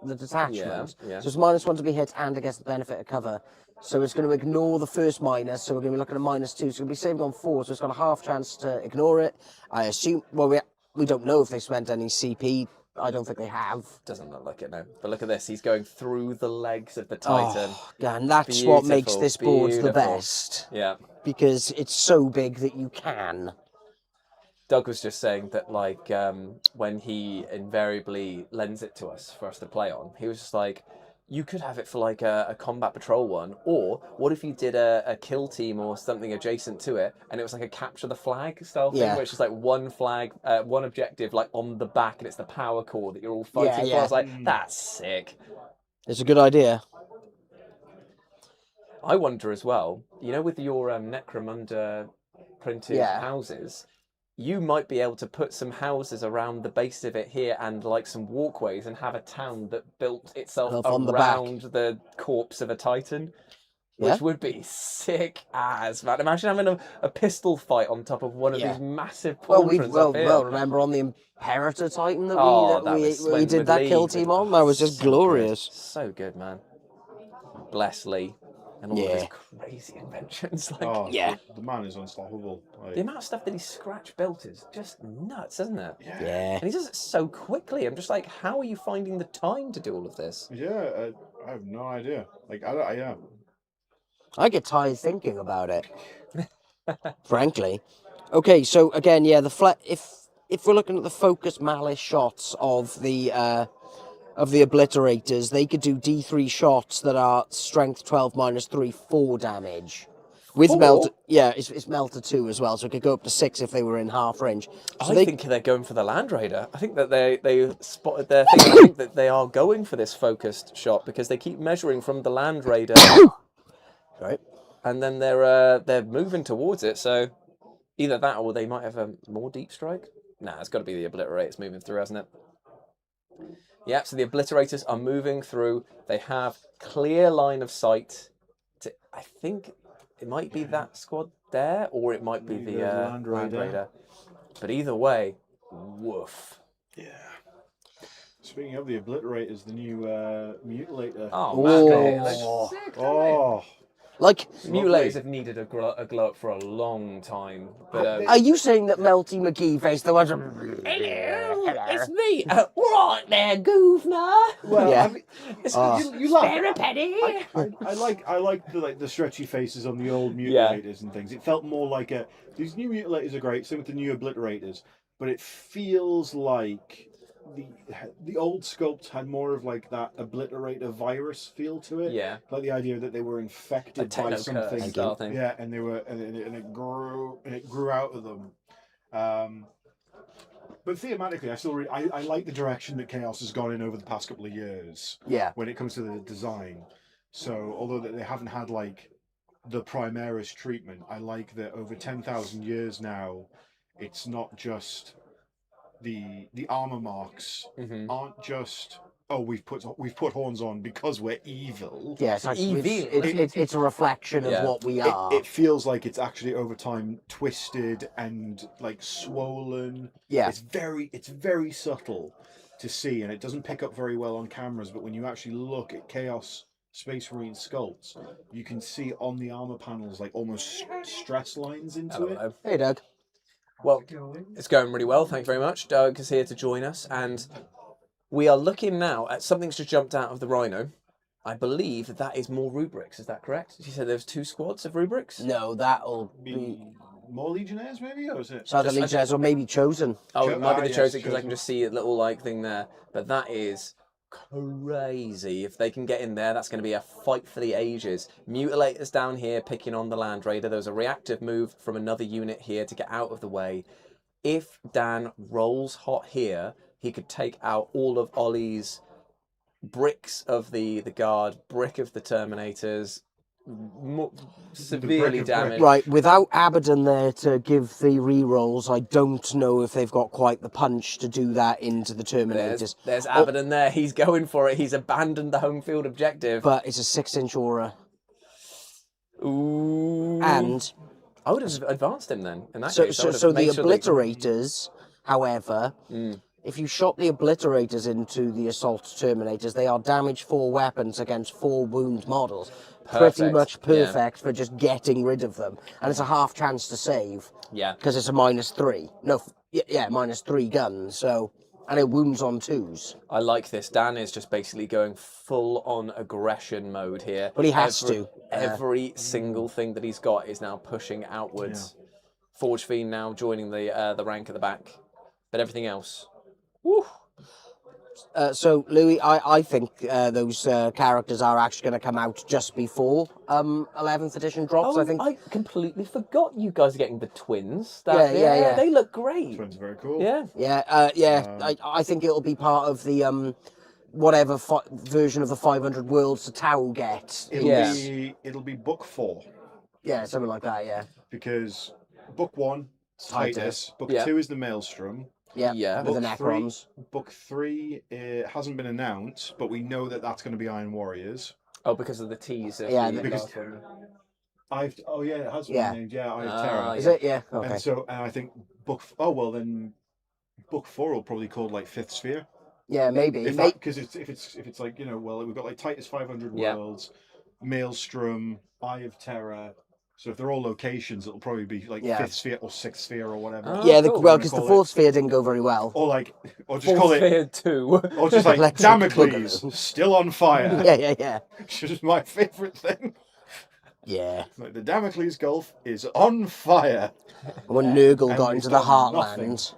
detachment. Yeah. So it's -1 to be hit, and it gets the benefit of cover. So it's going to ignore the first minus, so we're going to be looking at -2. So it's going to be saving on 4, so it's got a half chance to ignore it. I assume, well, we don't know if they spent any CP. I don't think they have. Doesn't look like it, no. But look at this, he's going through the legs of the Titan. Oh, and that's what makes this board the best. Yeah. Because it's so big that you can. Doug was just saying that, like, when he invariably lends it to us for us to play on, he was just like, you could have it for, like, a combat patrol one, or what if you did a kill team or something adjacent to it, and it was like a capture the flag style thing, where it's just like one flag, one objective, like, on the back, and it's the power core that you're all fighting for. I was like, that's sick. It's a good idea. I wonder as well, with your Necromunda printed houses, you might be able to put some houses around the base of it here and like some walkways and have a town that built itself around the corpse of a Titan, which would be sick as, man. Imagine having a pistol fight on top of one of these massive pauldrons up here. Well, remember on the Imperator Titan that we did that kill team on? That was just glorious. Good. So good, man. Bless Lee. And all of his crazy inventions. The man is unstoppable. The amount of stuff that he scratch built is just nuts, isn't it? Yeah. And he does it so quickly. I'm just like, how are you finding the time to do all of this? Yeah, I have no idea. I get tired thinking about it. Frankly. Okay, so again, if we're looking at the focus malice shots of the obliterators, they could do D3 shots that are strength 12 -3, 4 damage. With 4? melter, yeah, it's melter 2 as well, so it could go up to 6 if they were in half range. So I think they're going for the Land Raider. I think that they spotted their thing. I think that they are going for this focused shot because they keep measuring from the Land Raider, right. and then they're moving towards it. So either that or they might have a more deep strike. Nah, it's got to be the Obliterator's moving through, hasn't it? Yep. So the Obliterators are moving through. They have clear line of sight. To I think it might be that squad there, or it might be the Land Raider. But either way, woof. Yeah. Speaking of the Obliterators, the new Mutilator. Oh man, they Oh. look sick, don't they? Oh, Like, Mutilators have needed a glow up for a long time. But are you saying that Melty McGee faced the ones? it's me. Right there, Goofner. well, Yeah. I mean, you laugh. Spare a penny. I like the stretchy faces on the old Mutilators and things. It felt more like these new Mutilators are great, same with the new Obliterators, but it feels like the old sculpts had more of like that Obliterator virus feel to it. Yeah. Like the idea that they were infected by something. Style thing. Yeah, and they were and it grew out of them. But thematically, I like the direction that Chaos has gone in over the past couple of years. Yeah. When it comes to the design. So although they haven't had like the Primaris treatment, I like that over 10,000 years now, it's not just the armor marks aren't just we've put horns on because we're evil. Yeah, it's, it's a reflection of what we are. It feels like it's actually over time twisted and like swollen. Yeah, it's very subtle to see, and it doesn't pick up very well on cameras. But when you actually look at Chaos Space Marine sculpts, you can see on the armor panels like almost stress lines into it. Hey, Doug. Well, it's going really well. Thank you very much. Doug is here to join us, and we are looking now at something's just jumped out of the Rhino. I believe that is more rubrics. Is that correct? Did you say there's 2 squads of rubrics? No, that'll be more Legionnaires, maybe, or is it? So the Legionnaires, or maybe Chosen. Oh, it might be the yes, Chosen because I Chosen. can just see a little like thing there. But that is crazy. If they can get in there, that's going to be a fight for the ages. Mutilators down here picking on the Land Raider. There was a reactive move from another unit here to get out of the way. If Dan rolls hot here, he could take out all of Ollie's bricks of the guard, brick of the Terminators, severely damaged. Right, without Abaddon there to give the re-rolls, I don't know if they've got quite the punch to do that into the Terminators. There's Abaddon there. He's going for it. He's abandoned the home field objective. But it's a 6-inch aura. Ooh. And I would have advanced him then. In that so case, the Obliterators, however, if you shot the Obliterators into the Assault Terminators, they are damage 4 weapons against 4 wound models. Pretty much perfect for just getting rid of them. And it's a half chance to save. Yeah. Because it's a -3. No, yeah, -3 guns. So, and it wounds on 2s. I like this. Dan is just basically going full on aggression mode here. But he has to. Every single thing that he's got is now pushing outwards. Yeah. Forge Fiend now joining the rank at the back. But everything else, woo. So, Louis, I think those characters are actually going to come out just before 11th edition drops, I think. I completely forgot you guys are getting the twins. Yeah. They look great. Twins are very cool. Yeah. I think it'll be part of the whatever version of the 500 Worlds the Tau gets. It'll be book 4. Yeah, something like that, yeah. Because book 1, Titus. Book 2 is the Maelstrom. Yeah, with the Necrons. Book 3 hasn't been announced, but we know that that's going to be Iron Warriors. Oh, because of the teaser. Yeah, because it has been named. Yeah, Eye of Terror. Is it? Yeah. Okay. And I think book 4 will probably be called like 5th Sphere. Yeah, maybe. Because if it's like, we've got like Titus 500 Worlds, Maelstrom, Eye of Terror. So if they're all locations, it'll probably be like 5th Sphere or 6th Sphere or whatever. Because the 4th Sphere didn't go very well. Or just call it Sphere 2. Or just like Damocles, still on fire. Yeah. Which is my favourite thing. Yeah. Like the Damocles Gulf is on fire. When Nurgle got into the Heartland.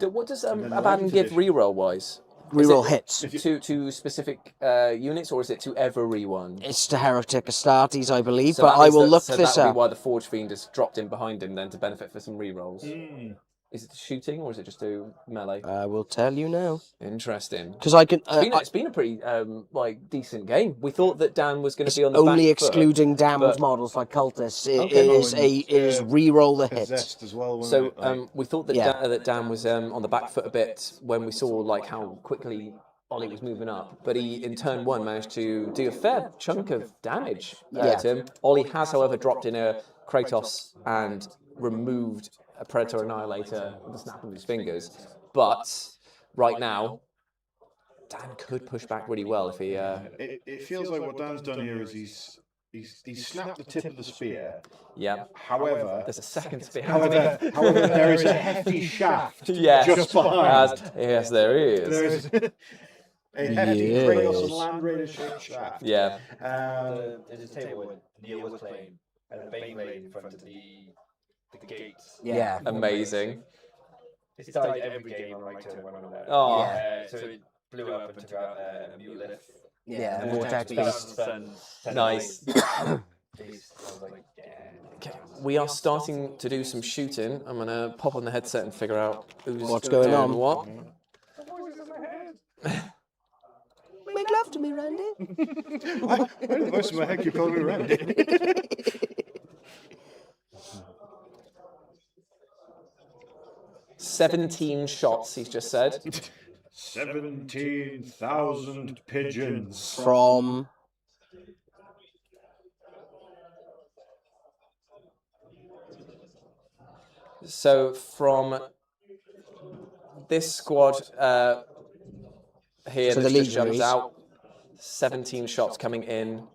What does Abaddon give reroll wise? reroll hits. To specific units, or is it to everyone? It's to Heretic Astartes, I believe, So but that I means will that- look so this that would up. be why the Forge Fiend has dropped in behind him then to benefit for some rerolls. Is it shooting or is it just do melee? I will tell you now. Interesting. Because I can... It's been a pretty decent game. We thought that Dan was going to be on the only back foot, excluding damaged but- models like cultists. It Okay. is reroll the hit. Possessed as well, wasn't So it? Like, we thought that Dan was on the back foot a bit when we saw like how quickly Ollie was moving up, but he in turn one managed to do a fair chunk of damage to him. Ollie has, however, dropped in a Kratos and removed a Predator Annihilator with the snap of his fingers. But right now, Dan could push back really well if he. it feels like what Dan's done here is he's snapped the tip of the spear. Yeah. However, There's a second spear. however, there is a hefty shaft Yes. just behind. Yes, there is. There's a hefty Yes. Kratos and Land Raider shaped shaft. Yeah. There's a table where Neil was playing, and a Beyblade in front of the gates. Yeah. Amazing. It's died every game on my turn when I'm there. Oh. So it blew up and took out a Mutalith. Yeah, And the Vortex Beast. Nice. Beast. I was like, yeah. Okay, we are starting to do some shooting. I'm gonna pop on the headset and figure out What's going doing on. what. Make love to me, Randy. Why the voice in my head keep calling me Randy? 17 shots, he's just said. 17,000 pigeons. From... So from this squad here So that the just jumps legionaries. out, 17 shots coming in.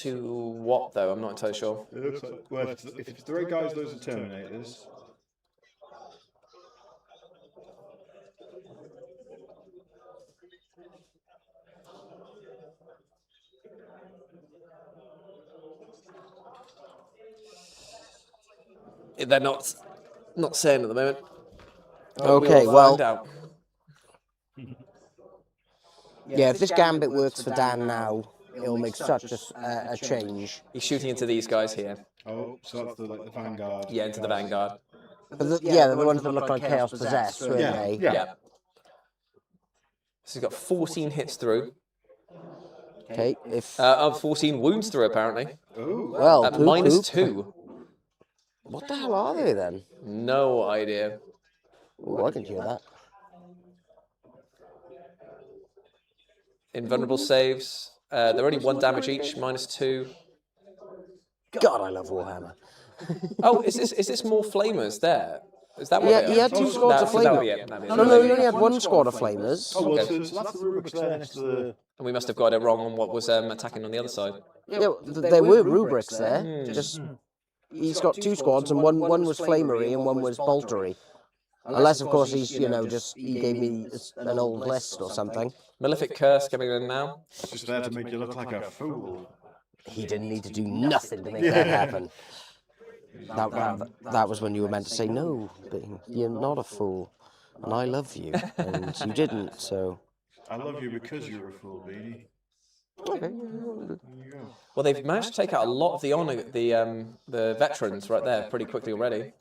To what though? I'm not entirely sure. It looks like, well, if it's the right guys, those are Terminators. They're not saying at the moment. But Okay, we'll well- find out. Yeah, if this gambit works for Dan now, it'll make such a change. He's shooting into these guys here. Oh, so that's the Vanguard. Yeah, into the Vanguard. But they're the ones that look like Chaos Possessed, weren't Yeah, they? yeah. So he's got 14 hits through. Okay, if... 14 wounds through apparently. Oh, well, At poop, minus poop. 2. What the hell are they then? No idea. Oh, I can hear that. Invulnerable saves. They're only 1 damage each, minus 2. God, I love Warhammer. Oh, is this more flamers there? Is that what Yeah, they are? he had 2 squads of That would be flamers. it. That'd be it. No, he only had 1 squad of flamers. oh well, Okay. so that's the rubrics there next to the... And we must have got it wrong on what was attacking on the other side. Yeah, there were rubrics there. Just he's got 2 squads, and one was flamery and one was boltery. Unless, of course, he gave me an old list or something. Malefic Curse coming in now. It's just there to make you look like a fool. He didn't need to do nothing to make that happen. That was when you were meant to say, no, you're not a fool, and I love you, and you didn't, so... I love you because you're a fool, Beanie. Okay. There you go. Well, they've managed to take out a lot of the honor, the veterans right there pretty quickly already.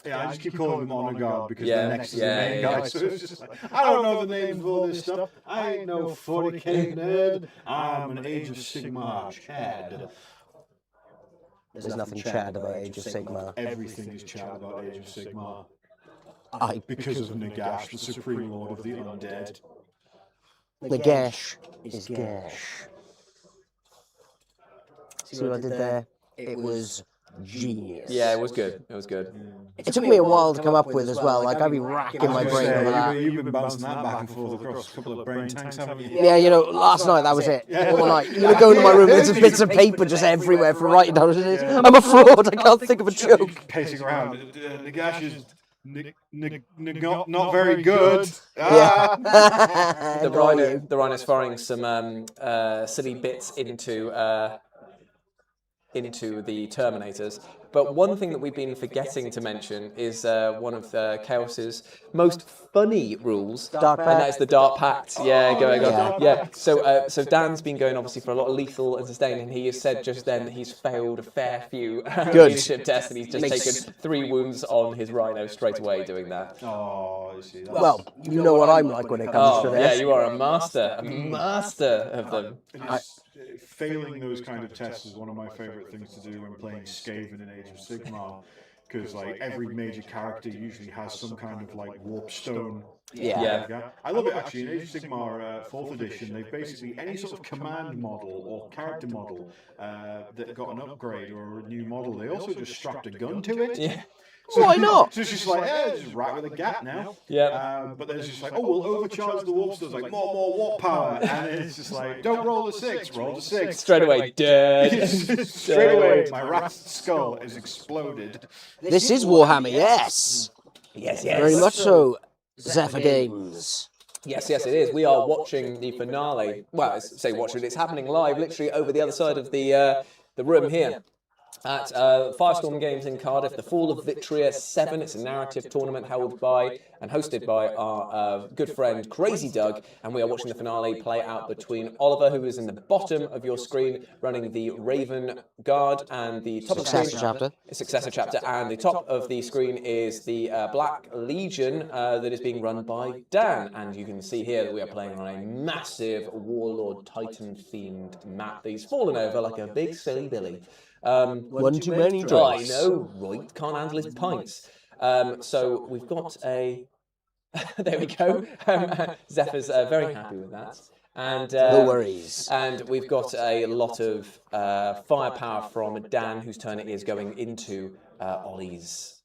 Yeah, I just keep calling them honor guard because Yeah, they're next to the yeah, main yeah. guy. So it's just like, I don't know the names of all this stuff. I ain't no 40k nerd. I'm an Age of Sigmar Chad. There's nothing Chad about Age of Sigmar. Everything is Chad about Age of Sigmar. Because of Nagash, the Supreme Lord of the Undead. the gash is gash. See what I did there? It was genius. Yeah, it was good. It was good. It took me a while to come up with as well. Like, I'd be racking my brain over that. You've been bouncing that back and forth across a couple of brain tanks, haven't you? Yeah, last night that was it. All night. Go into my room, there's bits of paper just everywhere for writing down. I'm a fraud, I can't think of a joke. Pacing around. Nagash is not very good. Yeah. The Rhino's firing some silly bits into the Terminators. But one thing that we've been forgetting to mention is one of Chaos's most funny rules, Dark and Pact. that is the Dark Pact. Yeah, going on. Yeah. Yeah. So Dan's been going obviously for a lot of lethal and sustain, and he has said just then that he's failed a fair few leadership tests, and he's just taken 3 wounds on his Rhino straight away doing that. Oh, you see. Well, you know what I'm like when it comes to Oh, this. yeah, you are a master of them. Failing those kind of tests is one of my favourite things to do when playing Skaven in Age of Sigmar, because like every major character usually has some kind of like warp stone. Yeah. I love it actually. In Age of Sigmar 4th edition, they've basically any sort of command model or character model that got an upgrade or a new model, they also just strapped a gun to it. Yeah. So why not? So it's just like, it's just right with a gap now. Yeah. But then it's just like, oh, we'll overcharge the warp stones, like more warp power. And it's just like, don't roll a 6, roll a 6. Straight away, dead. Straight away, my rat's skull is exploded. This is Warhammer, yes. Yes, Very much so. Zephyr Games. Yes, it is. We are watching the finale. Well, I say watching. It's happening live, literally over the other side of the room here. At Firestorm Games in Cardiff, the Fall of Vitria 7. It's a narrative tournament held by and hosted by our good friend Crazy Doug, and we are watching the finale play out between Oliver, who is in the bottom of your screen, running the Raven Guard, and the top of the screen, Successor Chapter, and the top of the screen is the Black Legion that is being run by Dan, and you can see here that we are playing on a massive Warlord Titan-themed map that he's fallen over like a big silly Billy. One too many I drinks. know, right? Can't handle his pints. So we've got a... there we go. Zephyr's very happy with that. And No worries. And we've got a lot of firepower from Dan, whose turn it is, going into Ollie's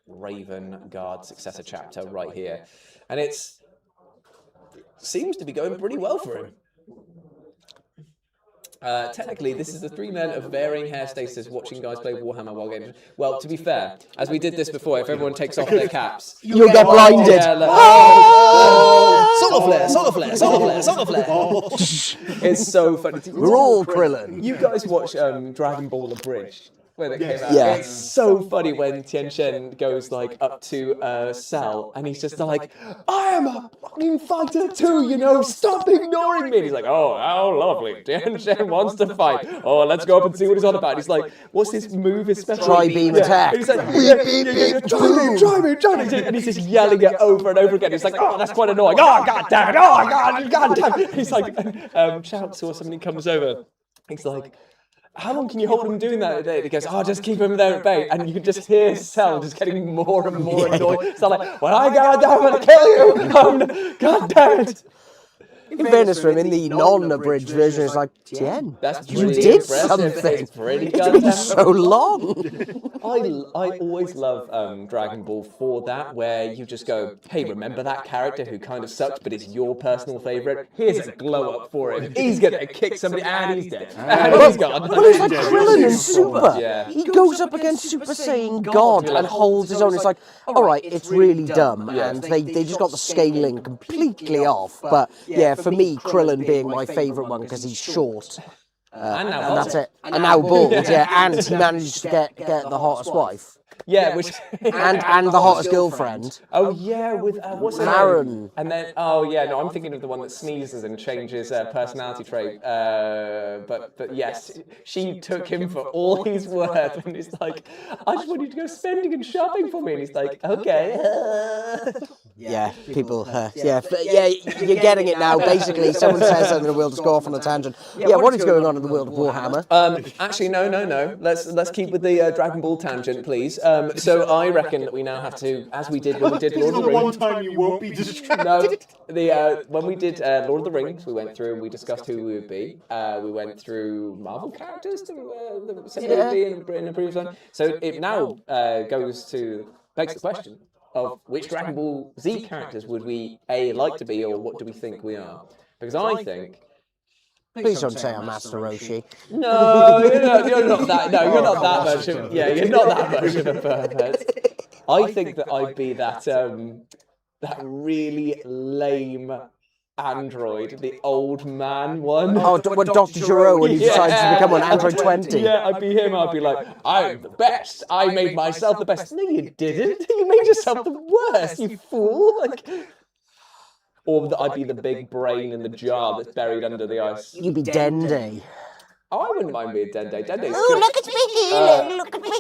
Raven Guard Successor Chapter right here. And seems to be going pretty well for him. Technically, this is the 3 men of varying hair status watching guys play Warhammer while gaming. Well, to be fair, as we did this before, if everyone takes off their caps... You'll get blinded. Yeah, look. Solar flare. It's so funny. We're all Krillin. You guys watch Dragon Ball Abridged when it came out. Yeah. It's so funny when Tien Shen goes like up to Cell and he's just like, I am a fucking fighter too, you know, stop ignoring me. And he's like, oh, how lovely. Tien Shen wants to fight. Oh, let's go up and see what he's on about. And he's like, what's this move? His special Tri-beam attack. And he's like, try me. And he's just yelling it over and over again. He's like, oh, that's quite annoying. Oh, god damn it. Oh, god damn it. He's like, shouts or somebody comes over. He's like, how long can you hold him doing that? He goes, oh, just keep him there at bay. And you can just hear Cell just getting more and more annoyed. So like, when I go down, I'm going to kill you. God damn it. In fairness for him, in the non-abridged version, it's like, Tien, you did something. It's pretty It's goddamn been so long. I always love Dragon Ball for that, where you just go, hey, remember that character who kind of sucked, but is your personal favourite? Here's a glow up for him. He's going to kick somebody, and he's dead. And he's gone. Well, it's like Krillin in Super. Yeah. He goes up against Super Saiyan God and holds his own. It's like, all right, it's really dumb, and they just got the scaling completely off. But yeah, for me, Krillin being my favourite one because he's short. And now And that's it. And now bald, yeah. And he managed to get the hottest wife. Yeah, which And the hottest girlfriend. oh yeah, with what's her Marin. name? And then oh yeah, no, I'm thinking of the one that sneezes and changes personality trait. But yes, she took him for all he's worth, and he's like, I just want you to go spending and shopping for me, and he's like, okay. Yeah, people. Yeah, you're getting it now. Basically, someone says something, and we'll just go off on a tangent. Yeah, what is going on in the world of Warhammer? Actually, no. Let's keep with the Dragon Ball tangent, please. So I reckon that we now have to, as we did when we did Lord of the One Rings. time you won't be distracted. No, when we did Lord of the Rings, we went through and we discussed who we would be. We went through Marvel characters that said we would be in a previous one. So it now begs the question of which Dragon Ball Z characters would we like to be, or what do we think we are? Because I think. Please don't say I'm Master Roshi. No, you're not that. No, you're not that much of. Yeah, you're not that much of a pervert. I think that I'd be that really lame android, the old man one. Oh, when Dr. Giro, when he decides to become an Android 20. Yeah, I'd be him. I'd be like, I'm the best. I made myself the best. No, you didn't. You made yourself the worst, you fool. Like, or I'd be the big brain in the jar that's buried under the ice. You'd be Dende. Oh, I wouldn't mind being Dende. Dende's Oh, good. look at me, look at me.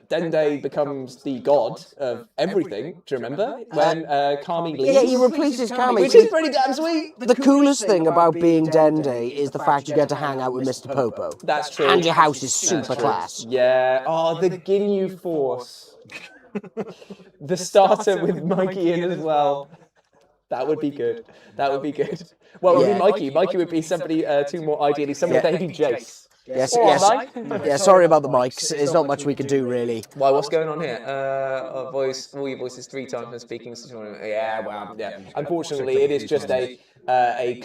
Dende becomes the god of everything. Do you remember when Kami leaves? Yeah, he replaces Kami. Which is pretty damn sweet. The coolest thing about being Dende is the fact you get to hang out with Mr. Popo. That's true. And your house is super class. Yeah. Oh, the Ginyu Force. The starter with Mikey in as well. That would be good. That would be good. Well, it would be Mikey. Mikey would be somebody, two more ideally, someone baby Jace. Yes, All yes. right. Yeah, sorry about the mics. There's not much we can do, really. Why, what's going on here? Voice, all your voices 3 times when speaking. Yeah, well, yeah. Unfortunately, it is just a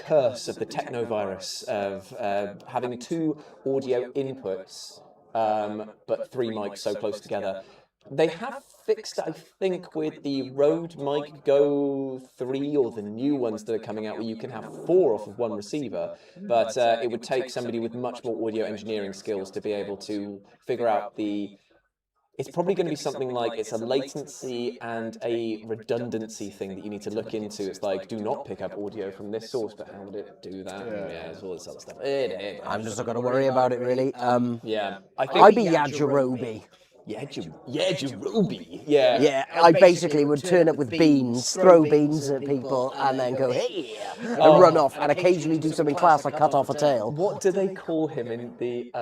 curse of the technovirus of having 2 audio inputs, but 3 mics so close together. They have fixed, I think, with the Rode Mic Go 3 or the new ones that are coming out where you can have 4 off of 1 receiver, but it would take somebody with much more audio engineering skills to be able to figure out the... It's probably going to be something like it's a latency and a redundancy thing that you need to look into. It's like, do not pick up audio from this source, but how would it do that? Yeah, it's all this other stuff. I'm just not going to worry about it, really. Yeah. I'd be Yajirobe. Yajirobe. Yeah. Yeah, I basically would turn up with beans, throw beans at people, and then go, hey, and run off, and occasionally do something class like cut off a tail. What do they call him in the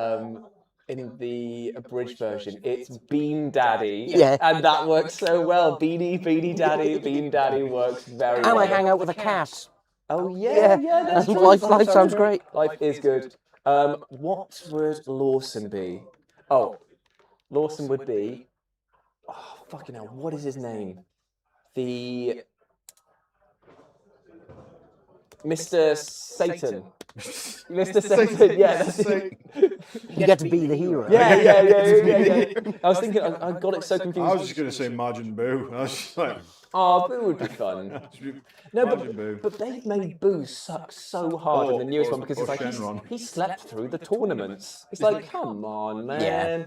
abridged version? It's Bean Daddy. Yeah. And that works so well. Beanie Daddy, Bean Daddy works very well. And I hang out with a cat. Oh, yeah, that's true. Life sounds great. Life is good. What would Lawson be? Oh, Lawson would be... Oh, fucking hell, what is his name? The... Mr. Satan. Mr. Satan, yeah, that's it. You get to be the hero. Yeah. I was thinking, I got it so confused. I was just going to say Majin Buu. I was just like... Oh, Boo would be fun. No, Buu. but they've made Boo suck so hard in the newest one because it's like Shenron. he slept through the tournaments. It's like, come on, man. Yeah.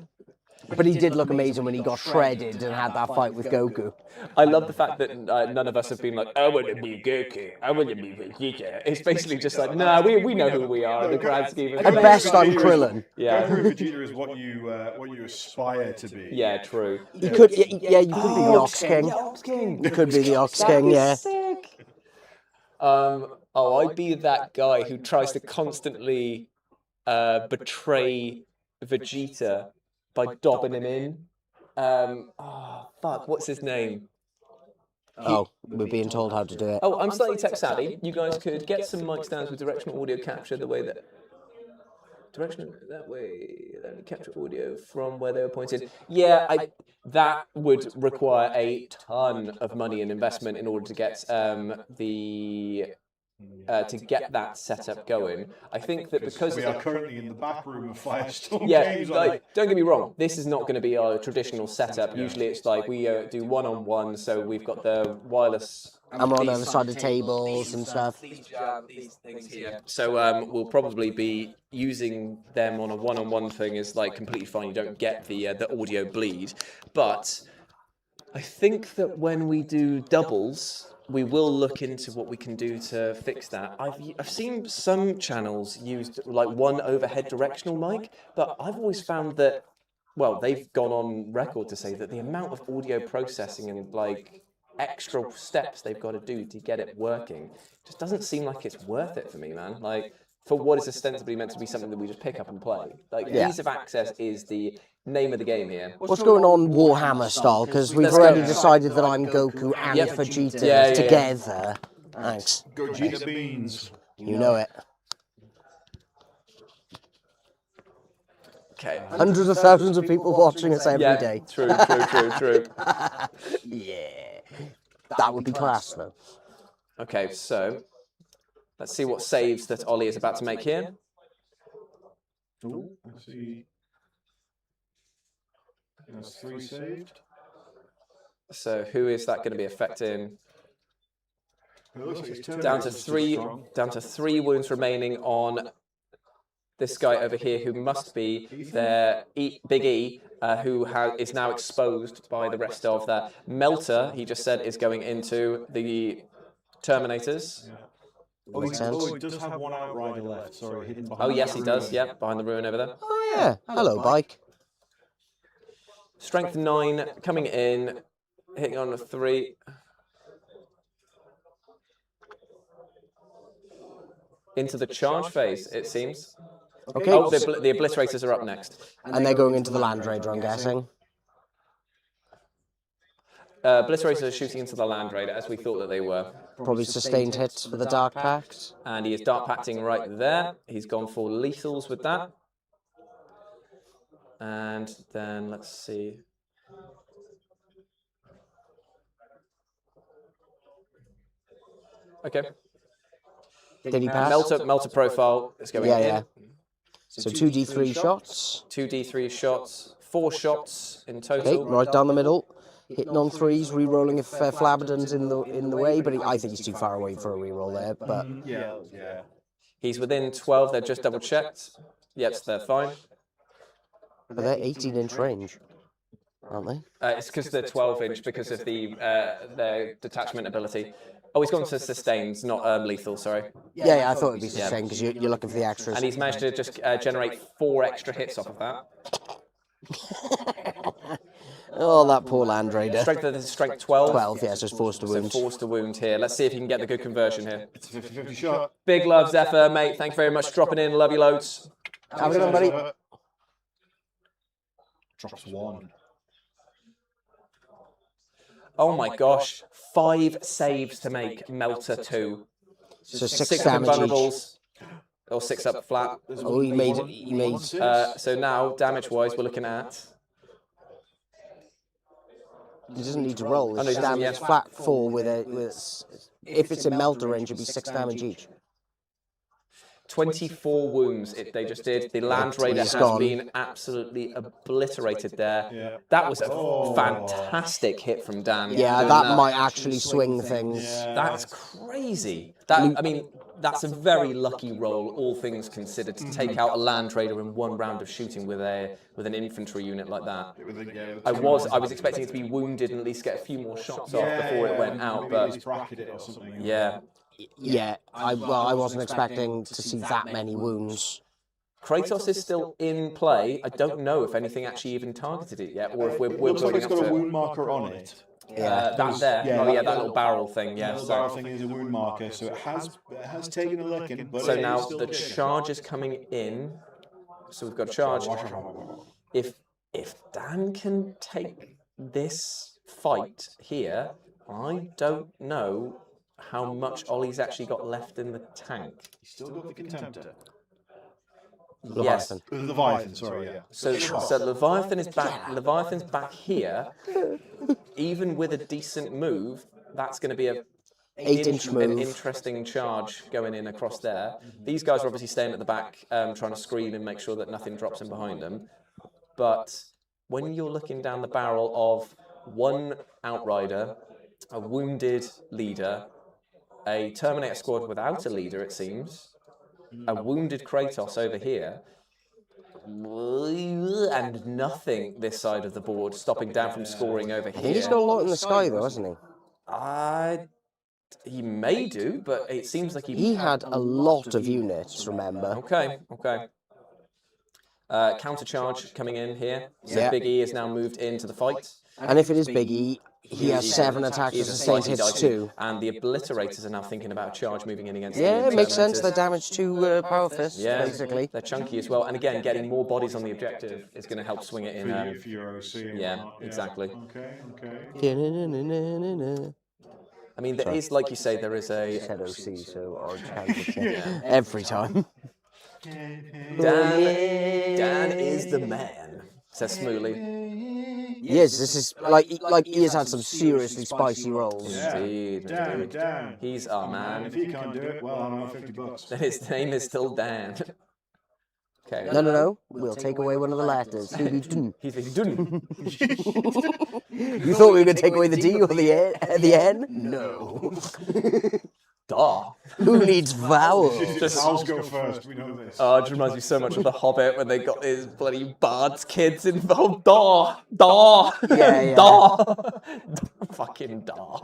But he did look amazing when he got shredded and had that fight with Goku. I love the fact that none of us have been like, I want to be Goku, I want to be Vegeta. It's basically just like, nah, we know who we are in the grand scheme of At things. best, I'm Krillin. Yeah. Goku and Vegeta is what you aspire to be. Yeah, true. You could, yeah, you could be the Ox King. Yeah, Ox King. You could be the Ox King, yeah. Sick. I'd be that guy who tries to constantly betray Vegeta by dobbing him in. What's his name? Oh, we're being told how to do it. Oh, I'm slightly tech savvy. You guys could get some mic stands with directional audio capture the way that... Then capture audio from where they were pointed. Yeah, that would require a ton of money and investment in order to get that setup going. I think that because we are currently in the back room of Firestorm yeah, games. like, don't get me wrong, this is not going to be our traditional setup. Usually it's like we do one-on-one, so we've got the wireless... And we're on the other side of tables and stuff. These things here. So we'll probably be using them on a one-on-one thing is like completely fine. You don't get the audio bleed. But I think that when we do doubles, we will look into what we can do to fix that. I've seen some channels use like one overhead directional mic, but I've always found that, well, they've gone on record to say that the amount of audio processing and like extra steps they've got to do to get it working just doesn't seem like it's worth it for me, man. Like, for what is ostensibly meant to be something that we just pick up and play. Like, ease of access is the name of the game here. What's going on Warhammer style? Because we've already decided that I'm Goku and Vegeta together. Thanks. Gogeta beans. You know it. Okay. Hundreds of thousands of people watching us every day. True. Yeah. That would be class, though. Okay, so let's see what saves that Ollie is about to make here. Ooh, let's see. That's 3 saved. So who is that going to be affecting? It looks like it's turned Down out to it's too three. strong. Down to 3 wounds remaining on this guy over here, who must be their Big E, who is now exposed by the rest of that. Melter, he just said, is going into the Terminators. Yeah. Makes sense. He does have one outrider left. Sorry, hidden behind. Oh yes, he that does. ruin. Yep, behind the ruin over there. Oh yeah. Hello, bike. Strength 9 coming in, hitting on a 3. Into the charge phase, it seems. Okay. Oh, the Obliterators are up next. And they're going into the Land Raider, I'm guessing. Obliterators are shooting into the Land Raider, as we thought that they were. Probably sustained hits for the Dark Pact. And he is Dark Pacting right there. He's gone for lethals with that. And then, let's see. Okay. Did he pass? Melter profile is going in. So 2d3 shots. 2d3 shots, 4 shots in Okay, total. right down the middle. Hitting on 3s, re-rolling if Flabberdan's in the way, but I think he's too far away for a re-roll there. But Yeah. He's within 12, they've just double checked. Yes, they're fine. but they're 18-inch range, aren't they? It's because they're 12-inch because of their detachment ability. Oh, he's gone to sustains, not lethal, sorry. Yeah, I thought it'd be sustained because you're looking for the extras. And he's managed to just generate 4 extra hits off of that. Oh, that poor Land Raider. Strength 12. 12, yeah, so it's forced to So wound. forced to wound here. Let's see if he can get the good conversion here. It's a 50-50 shot. Big love, Zephyr, mate. Thank you very much for dropping in. Love you loads. Have a good one, buddy. Drops 1. Oh my gosh. 5 saves to make Melter 2. So 6 6 damage each. invulnerables. Or 6 up flat. Oh, he made. So now, damage-wise, we're looking at... He doesn't need to roll. Oh, no, It's he doesn't, damage yeah. flat 4 with if it's in Melter range, it'd be 6 damage each. 24 wounds they just did. The Land Raider has been absolutely obliterated there. Yeah. That was a fantastic hit from Dan. Yeah, doing that might actually swing things. That's crazy. I mean, that's a very lucky roll, all things considered, to take out a Land Raider in 1 round of shooting with an infantry unit like that. I was expecting it to be wounded and at least get a few more shots off before it went out, but yeah. Yeah, I wasn't expecting to see that many wounds. Kratos is still in play. I don't know if anything actually even targeted it yet, or if we're looks like building it's up got to a wound marker on it. that there. Yeah, Oh yeah, that little barrel thing. Yeah. The barrel thing is a wound marker, so it has taken a licking. But So it now is still the there. charge is coming in. So we've got a charge. If Dan can take this fight here, I don't know how much Ollie's actually got left in the tank. He's still got the Contemptor. Yes. Leviathan. The Leviathan, sorry, yeah. So Leviathan is back. Leviathan's back here. Even with a decent move, that's going to be a 8-inch an move. interesting charge going in across there. These guys are obviously staying at the back, trying to screen and make sure that nothing drops in behind them. But when you're looking down the barrel of 1 Outrider, a wounded leader, a Terminator squad without a leader, it seems, a wounded Kratos over here, and nothing this side of the board stopping Dan from scoring over I think he's here. got a lot in the sky, though, hasn't he? He may do, but it seems like He had a lot of units, remember? Okay. Countercharge coming in here. So Yeah. Big E is now moved into the fight. And if it is Big E, he has 7 attacks with He's a sustained slightly hits dicey. too. And the Obliterators are now thinking about a charge moving in against Yeah, the it makes sense. Terminators. They're damage to Power Fists, Yeah, basically. they're chunky as well. And again, getting more bodies on the objective is going to help swing it in. For your OC and Yeah, whatnot, exactly. Okay. I mean, there is, like you say, there is a... Said OC, so Orange County. Every time. Dan is the man, says Smooley. Yes, this is like he has had some seriously spicy rolls. Indeed. Dan. He's our And man. if he can't do it, well, I'm on $50. His name is still Dan. Okay. No. We'll take away one of the letters. He's done. You thought we were going to take away the D or the N? No. Da. Who needs vowels? Vowels go first. We know this. Oh, it just reminds me so much of The Hobbit when they got his bloody Bard's kids involved. Da. Yeah. Da. Fucking da.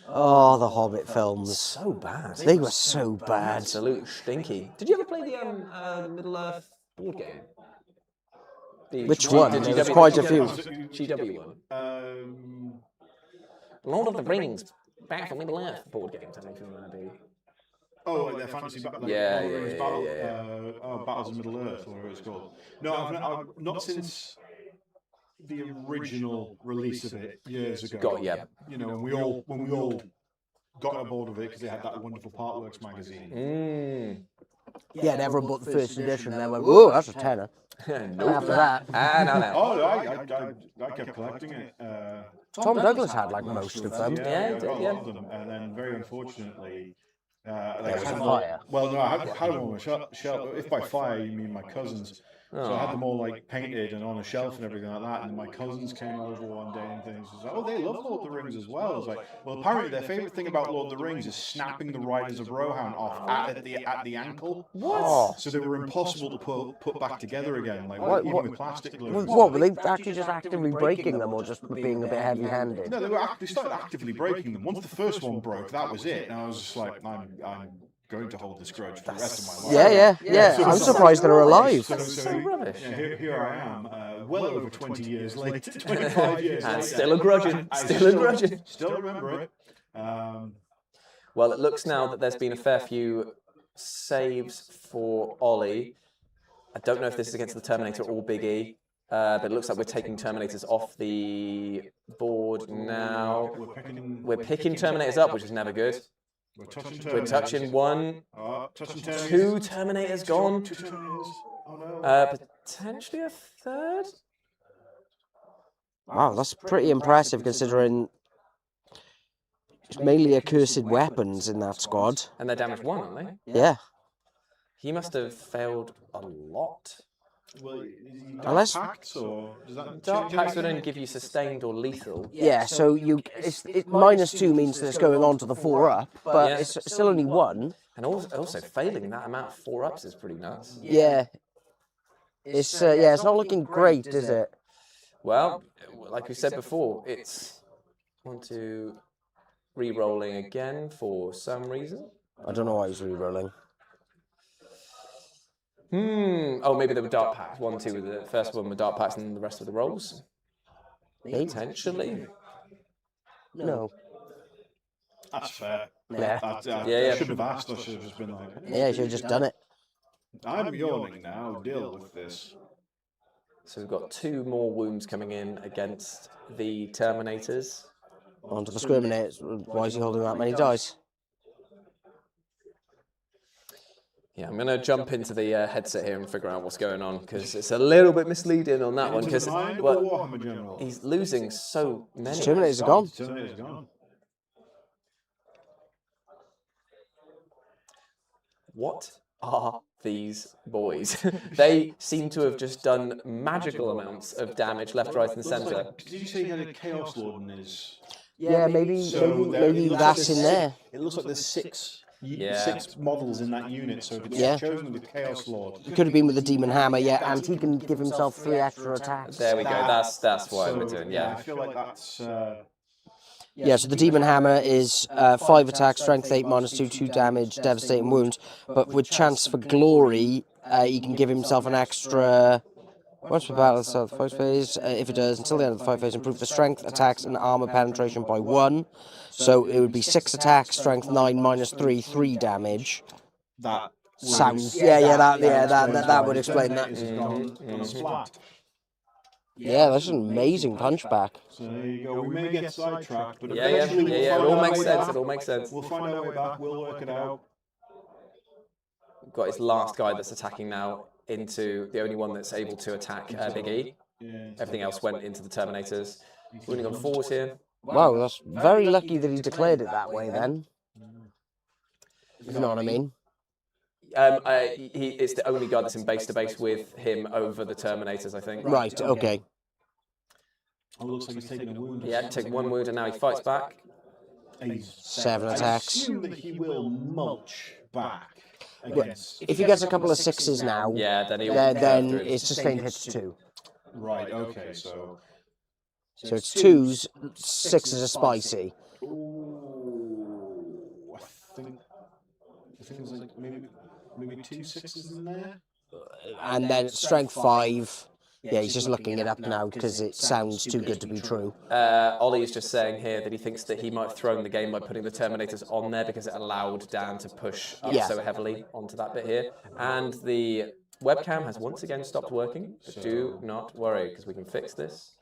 Oh, the Hobbit films. So bad. They were so bad. Absolute stinky. Did you ever play the Middle Earth board game? Which one? There's quite a few. GW one. Lord of the Rings, Battle for Middle Earth board games. I don't know if you remember. Oh, like their fantasy battle. Like Battles of Middle Earth, or whatever it's called. No, I've not since the original release of it years ago. You know, when we all got on board of it because they had that wonderful Partworks magazine. Yeah, and everyone bought the first edition, and they went, "Whoa, that's a tenner." Nope. After that, no. Oh, I kept collecting it. Tom Douglas had like most of them. Yeah, he did, I got a lot of them, and then very unfortunately, I was had a them fire. Well, no, I had them on a shelf. If by fire you mean my cousins. So I had them all like painted and on a shelf and everything like that. And my cousins came over one day and things. Like, oh, they love Lord of the Rings as well. I was like, well, apparently their favorite thing about Lord of the Rings is snapping the Riders of Rohan off at the ankle. What? So they were impossible to put back together again, like even with plastic glue. What, were they actually just actively breaking them, or just being a bit heavy-handed? No, they started actively breaking them. Once the first one broke, that was it. And I was just like, I'm going to hold this grudge for the rest of my life. Yeah. I'm surprised they're alive. So rubbish. Here I am, well over 20 years later, 25 years And later. still a grudging. Still remember it. Well, it looks now that there's been a fair few saves for Ollie. I don't know if this is against the Terminator or Big E, but it looks like we're taking Terminators off the board now. We're picking Terminators up, which is never good. We're touching one. Touching Two Terminators gone. Two Terminators. Oh no. Potentially a third? Wow, that's pretty impressive considering it's mainly accursed weapons in that squad. And they're damaged one, aren't they? Yeah. He must have failed a lot. Well, Unless packs or does that Dark packs would only give you sustained or lethal. yeah, so it's -2 means that it's going on to the 4-up, but Yeah. it's still only 1. And also failing that amount of 4-ups is pretty nuts. Yeah. It's it's not looking great, is it? Well, like we said before, it's re-rolling again for some reason. I don't know why he's re-rolling. Oh, maybe they were dark packs. 1, 2 were the first one were dark packs, and the rest were the rolls. Potentially. No. That's fair. Yeah. I should have asked. I should have just been like, Yeah, you should have just done it. I'm yawning now. Deal with this. So we've got 2 more wounds coming in against the Terminators. Onto the Scriminators. Why is he holding that many dice? Yeah, I'm going to jump into the headset here and figure out what's going on, because it's a little bit misleading on that one, because he's losing so many. Terminators are gone. Terminator's gone. What are these boys? They seem to have just done magical amounts of damage left, right, and centre. Did you say he had a Chaos Lord in his? Yeah, maybe that's in there. It looks like there's 6 Yeah. models in that unit, so if it's Yeah. chosen with Chaos Lord. It could have been with the Demon Hammer, yeah, and he can give himself 3 extra attacks. There we go. That's why we're doing. I Yeah. feel like that's. Yeah, so the Demon Hammer is 5 attacks, strength 8, -2, 2 damage, devastating wounds. But with chance for glory, he can give himself an extra. Once per battle at the start of the fight phase, if it does, until the end of the fight phase, improve the strength, attacks, and armor penetration by 1. So it would be 6 attacks, strength 9, -3, 3 damage. That Sounds. That would explain that. Flat. Yeah, that's an amazing punchback. So there you go. We may get sidetracked, but Yeah. eventually we'll It find all our makes way sense. back. It all makes sense. We'll find our way back. We'll work it out. We've got his last guy that's attacking now into the only one that's able to attack Big E. Yeah. Everything else went into the Terminators. Wounding on 4s here. Wow, that's very lucky that he declared it that way then. You know what I mean? It's the only guy that's in base to base with him over the Terminators, I think. Right, okay. Oh, looks like he's taking a wound. Yeah, take 1 wound and now he fights back. 7 I attacks. assume that he will mulch back against... If he gets a couple of 6s now, Yeah, then he'll then go through. it's sustained hits 2. Right, okay, so... So it's 2s, 6s are spicy. Ooh, I think there's like maybe 2 6s in there. And then strength 5. Yeah, he's just looking it up now because it sounds too good to be true. Ollie is just saying here that he thinks that he might have thrown the game by putting the Terminators on there because it allowed Dan to push up so heavily onto that bit here. And the webcam has once again stopped working, but do not worry because we can fix this.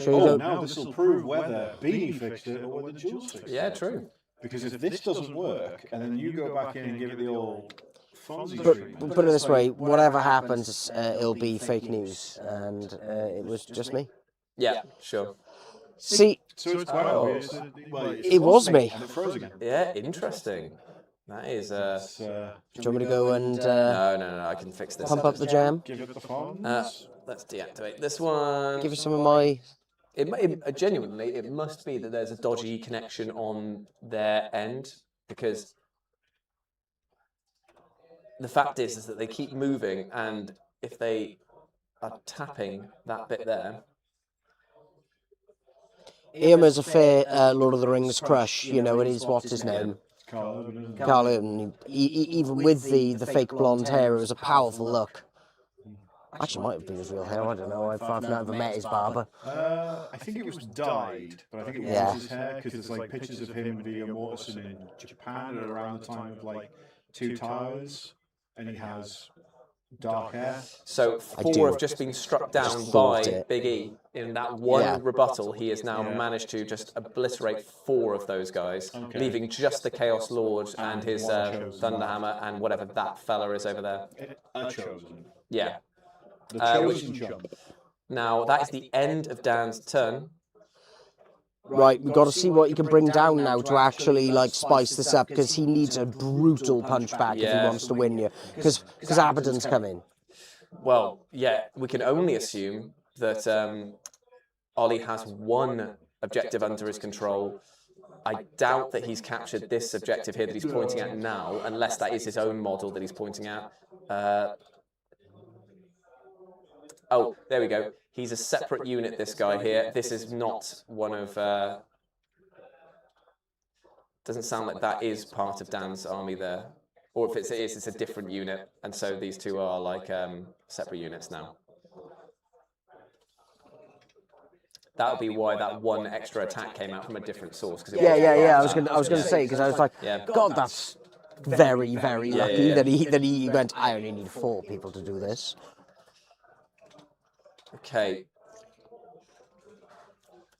Oh, now this will prove whether Beanie fixed it or whether Jules fixed it. Yeah, true. Because if this doesn't work, and then you go back in and give it the old Fonzie But treatment... put it this way, whatever happens, it'll be fake news, and it was just me. Yeah, sure. See, So it's quite obvious that, it was me. And it froze again. Yeah, interesting. That is... Do you want me to go and No, I can fix this. pump up the jam? Give it the Fonz. Let's deactivate this one. Give you some of my... Genuinely, it must be that there's a dodgy connection on their end, because the fact is that they keep moving, and if they are tapping that bit there... Ian is a fair Lord of the Rings crush, you know, and he's, what's his name? Carl Urban. Even with the fake blonde hair, it was a powerful look. Actually, might have been his real hair, I don't know, I've never met his barber. I think it was dyed, but I think it was his hair, because there's like pictures of him and Viggo Mortensen in Japan at around the time of like Two Towers, and he has dark hair. So 4 have just been struck down by Big E. In that one rebuttal, he has now managed to just obliterate 4 of those guys, leaving just the Chaos Lord and his Thunderhammer and whatever that fella is over there. A chosen. Yeah. The chosen chump. Now, that is the end of Dan's turn. Right, we've got to see what he can bring down now to actually, like, spice this up, because he needs a brutal punch back if he wants to win you, because Abaddon's coming. Well, yeah, we can only assume that Ollie has 1 objective under his control. I doubt that he's captured this objective here that he's pointing at now, unless that is his own model that he's pointing at. Oh, there we go. He's a separate unit, this guy here. This is not one of... doesn't sound like that is part of Dan's army there. Or if it is, it's a different unit. And so these two are like separate units now. That would be why that 1 extra attack came out from a different source. Yeah. I was gonna say, because I was like, God, that's very, very lucky that he went. I only need 4 people to do this. Okay.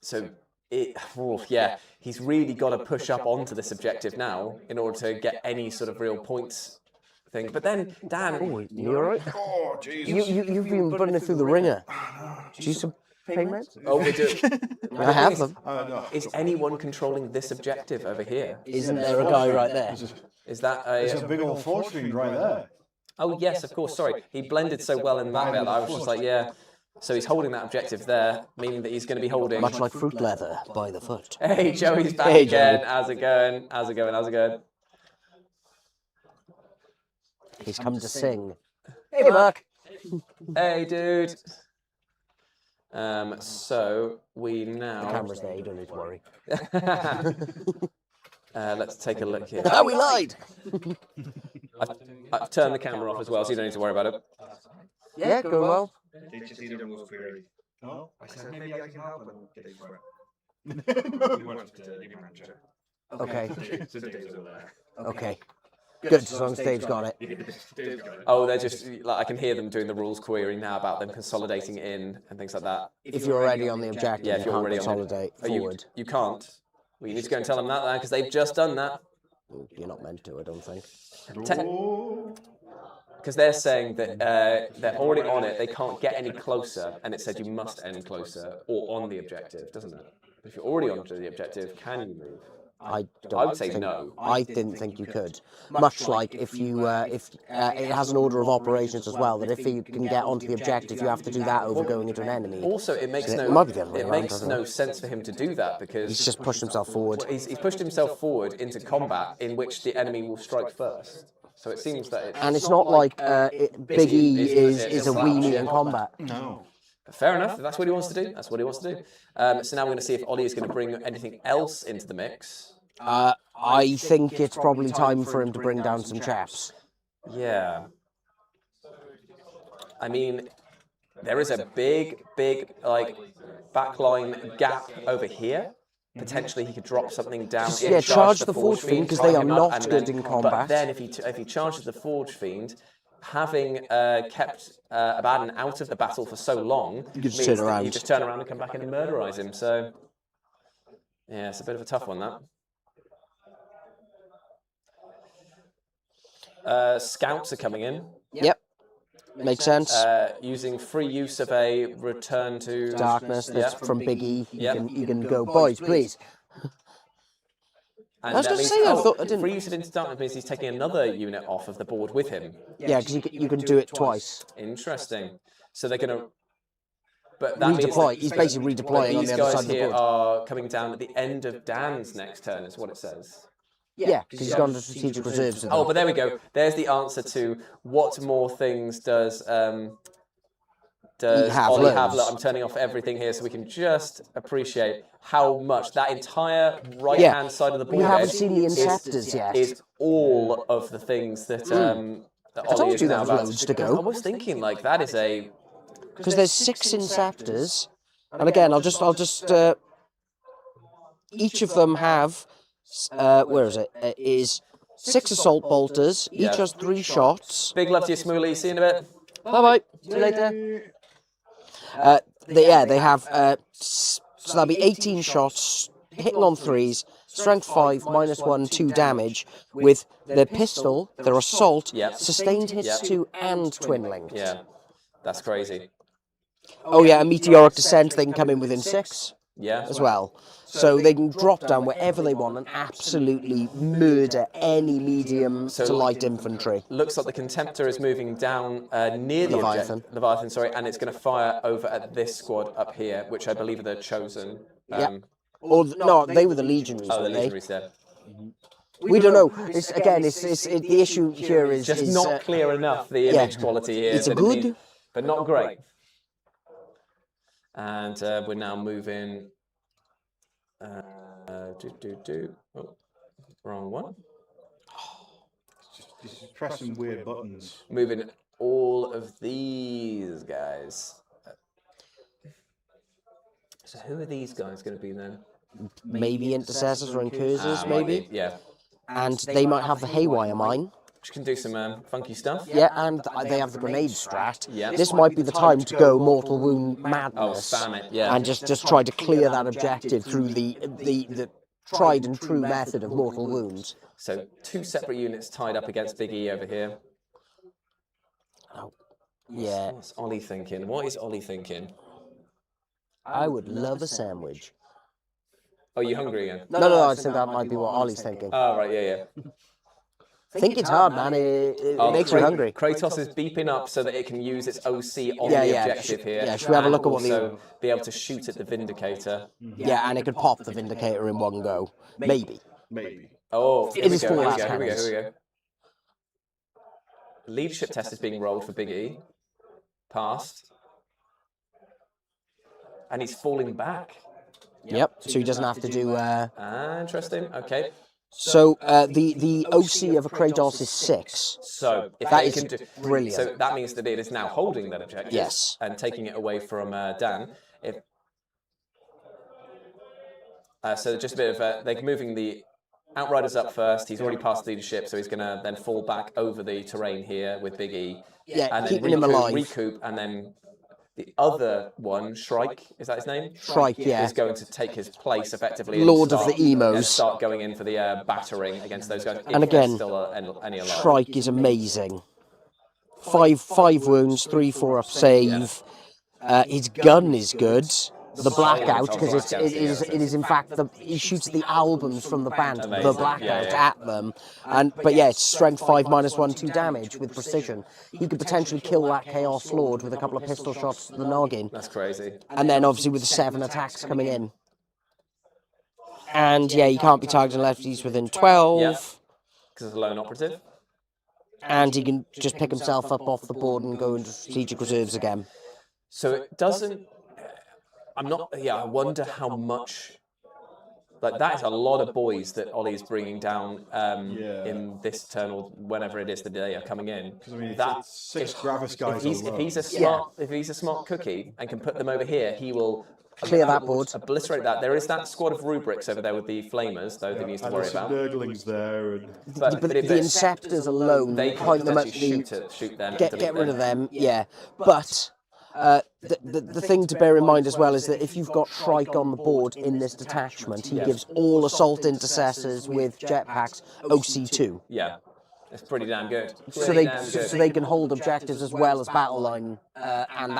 So, he's really got to push up onto this objective now in order to get any sort of real points thing. But then, Dan... You all right? Oh, Jesus. You've been putting it through the ringer. Do you some pain meds? Oh, we do. I have them. Is anyone controlling this objective over here? Isn't there a guy right there? Is that There's a big old force fiend right there. Oh, yes, of course, sorry. He blended so well in that bit, I was just like, yeah... So he's holding that objective there, meaning that he's going to be holding... Much like fruit leather by the foot. Hey, Joey's back again. Joey. How's it going? How's it going? How's it going? He's come to sing. Hey, Mark. Hey, dude. So we now... The camera's there, you don't need to worry. Let's take a look here. Oh, we lied! I've turned the camera off as well, so you don't need to worry about it. Yeah, going well. HSE was query. No? I said maybe I can help and get it for it. We went to the living manager. Okay. So Dave's over there. Okay. Good, as long as Dave's got it. Dave's got it. Oh, they're just, like, I can hear them doing the rules query now about them consolidating in and things like that. If you're already on the objective, Yeah, if you're already consolidate on forward. You can't. Well, you need to go and tell them that, because they've just done that. You're not meant to, I don't think. Because they're saying that they're already on it, they can't get any closer, and it said you must end closer, or on the objective, doesn't it? If you're already onto the objective, can you move? I I would say no. I didn't think you could. Much like if you, if it has an order of operations as well, that if you can get onto the objective, you have to do that over going into an enemy. Also, it makes it might be the other way it around, makes doesn't no it? sense for him to do that because He's just pushed himself forward. he's pushed himself forward into combat in which the enemy will strike first. So it seems that it's... And it's not like Big E is a weenie in combat. No. Fair enough, if that's what he wants to do, that's what he wants to do. So now we're going to see if Ollie is going to bring anything else into the mix. I think it's probably time for him to bring down some chaps. Yeah. I mean, there is a big, like, backline gap over here. Potentially he could drop something down. Yeah, charge the Forge Fiend, because they are not good in combat. But then if he charges the Forge Fiend, having kept Abaddon out of the battle for so long, you just turn around. You just turn around and come back in and murderize him. So, yeah, it's a bit of a tough one, that. Scouts are coming in. Yep. Makes sense. Using free use of a return to darkness that's from Big E. Yep. You can go, boys, please. And I was that going to means- say, I thought I didn't. free use of into darkness means he's taking another unit off of the board with him. Yeah, because you can do it twice. Interesting. So they're going to... But that means Redeploy. that- He's basically redeploying on these the other guys side of the here board. are coming down at the end of Dan's next turn, is what it says. Yeah, because he's gone to strategic reserves. Oh, but there we go. There's the answer to what more things does Ollie have? loads. I'm turning off everything here so we can just appreciate how much that entire right-hand side of the board We haven't edge seen the Inceptors yet. is all of the things that, that Ollie told is you now there was about loads to go. I was thinking, like, that is a... Because there's 6 Inceptors, and again, I'll just each of them have where is it? Is 6 assault bolters. Each has 3 shots. Big love to you, Smoolie. See you in a bit. Bye bye. See you later. They have so that'll be 18 shots, hitting on 3s, strength 5, -1, 2 damage with their pistol, their assault, Yep. sustained hits Yep. 2, and twin linked. Yeah, that's crazy. Oh yeah, a meteoric descent. They can come in within 6 Yeah. as well. So they can drop down wherever they want and absolutely murder any medium to light infantry. Looks like the Contemptor is moving down near the Leviathan. Leviathan, sorry, and it's going to fire over at this squad up here, which I believe are the Chosen. Yeah. Or no, they were the legionaries, Oh, the weren't they? Legionaries there. We don't know. The issue here is Just not clear enough, the image quality here. It's that it good, needs- but not great. And we're now moving... Oh, wrong one. Just pressing weird buttons. Moving all of these guys. So who are these guys going to be then? maybe intercessors or incursors, Might maybe. be, yeah. And they might have the haywire mine. Which can do some funky stuff. Yeah, and they have the grenade strat. Yeah. This might be the time to go mortal wound Oh, madness. spam it, yeah. And just try to clear that objective through the tried and true method of mortal wounds. So 2 separate units tied up against Big E over here. Oh, yeah. What's Ollie thinking? What is Ollie thinking? I would love a sandwich. Oh, you hungry again? No, I think that might be what Ollie's thinking. Oh, right, yeah. Think it's hard, man. It makes you hungry. Kratos is beeping up so that it can use its OC on Yeah, the yeah. objective here. Yeah, should we have a look at what the- also be able to shoot at the Vindicator. Yeah, and it could pop the Vindicator in one go. Maybe. Maybe. Oh, here It we is go, full here we last go, here we go, cannons. here we go. Leadership test is being rolled for Big E. Passed. And he's falling back. Yep, so he doesn't have to do... Interesting, okay. So the OC of a Kratos is 6. So if That they is can do, brilliant. So that means that it is now holding that objective. Yes. And taking it away from Dan. If so, just a bit of they're moving the Outriders up first. He's already passed leadership, so he's going to then fall back over the terrain here with Big E. Yeah, and then keeping him alive. Recoup, and then the other one, Shrike, is that his name? Shrike, yeah. Is going to take his place effectively. And Lord of the Emos. And start going in for the battering against those guys. And if there's again, still any alive. Shrike is amazing. 5 wounds, 3/4 up save. His gun is good. the Blackout, because it is in fact he shoots the albums from the band, Amazing. the Blackout, at them, but yeah, it's strength 5 -1/2 damage with precision. He could potentially kill that Chaos Lord with a couple of pistol shots to the noggin. That's crazy. And then obviously with the 7 attacks coming in. And yeah, he can't be targeting lefties within 12. Yeah. Because it's a lone operative. And he can just pick himself up off the board and go into strategic reserves again. So it doesn't... I wonder how much... Like, that is a lot of boys that Ollie is bringing down in this turn or whenever it is that they are coming in. I mean, That, 6 Gravis guys if he's a smart cookie and can put them over here, he will... Clear that board. Obliterate that. There is that squad of rubrics over there with the flamers, though, that he needs to worry about. Nurglings there. And... But the Inceptors alone, they can point them at shoot them. get rid of them, yeah. But the thing to bear in mind as well is that if you've got Shrike on the board in this detachment, he gives all assault intercessors with jetpacks OC2. Yeah, it's pretty damn good. So they can hold objectives as well as battle line, and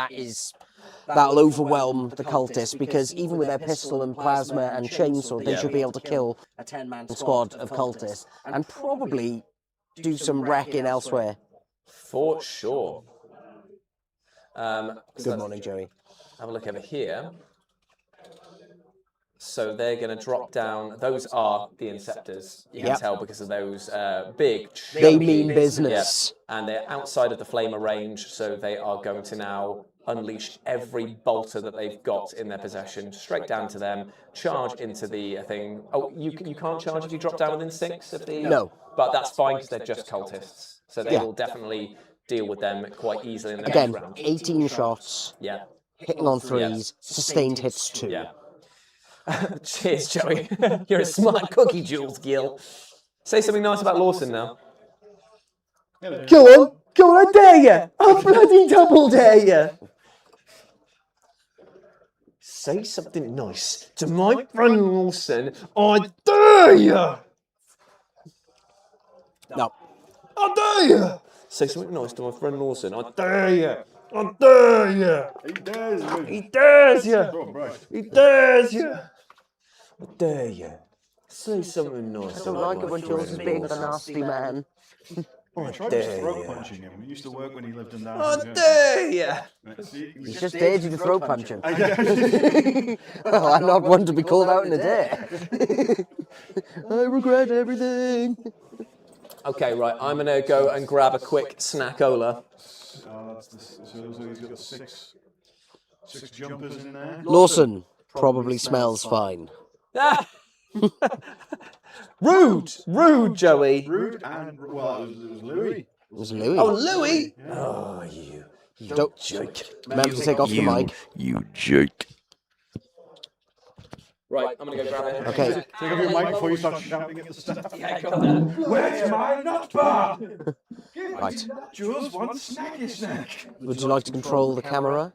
that'll overwhelm the cultists, because even with their pistol and plasma and chainsaw, they should be able to kill a 10-man squad of cultists and probably do some wrecking elsewhere. For sure. Good morning, Joey. Have a look over here. So they're going to drop down. Those are the Inceptors. You can tell because of those big... They mean business. Yeah. And they're outside of the flamer range, so they are going to now unleash every bolter that they've got in their possession, straight down to them, charge into the thing. Oh, you can't charge if you drop down within 6 of the... No. But that's fine because they're just cultists. So they will definitely deal with them quite easily in the next round. 18 shots. Yeah. Hitting on 3s, sustained hits 2. Yeah. Cheers, Joey. You're a smart cookie, Jules Gill. Say something nice about Lawson now. Go on, I dare you! I bloody double dare you! Say something nice to my friend Lawson. I dare you! No. I dare you! Say something nice to my friend Lawson. I dare you! I dare you! He dares you! He dares you! Oh, right. He dares you! I dare you! Say something nice. I don't like it when Jules is being the nasty man. I tried just throat punching him. It used to work when he lived in that. I dare you! He just dared you to throat punch him. Well, I'm not one to be called out in a dare. I regret everything. Okay, right, I'm going to go and grab a quick snackola. So he's got 6 jumpers in there. Lawson probably smells fine. Ah! Rude, Joey. Rude and, well, it was Louis. It was Louis. Oh, Louis! Yeah. Oh, you don't jerk. Remember to take off the mic. You jerk. Right, I'm going to go grab it. Okay. Take off your mic before you start shouting at the staff. Yeah, go on then. Where's my nut bar? Right. Jules wants snacky snack. Would you like to control the camera?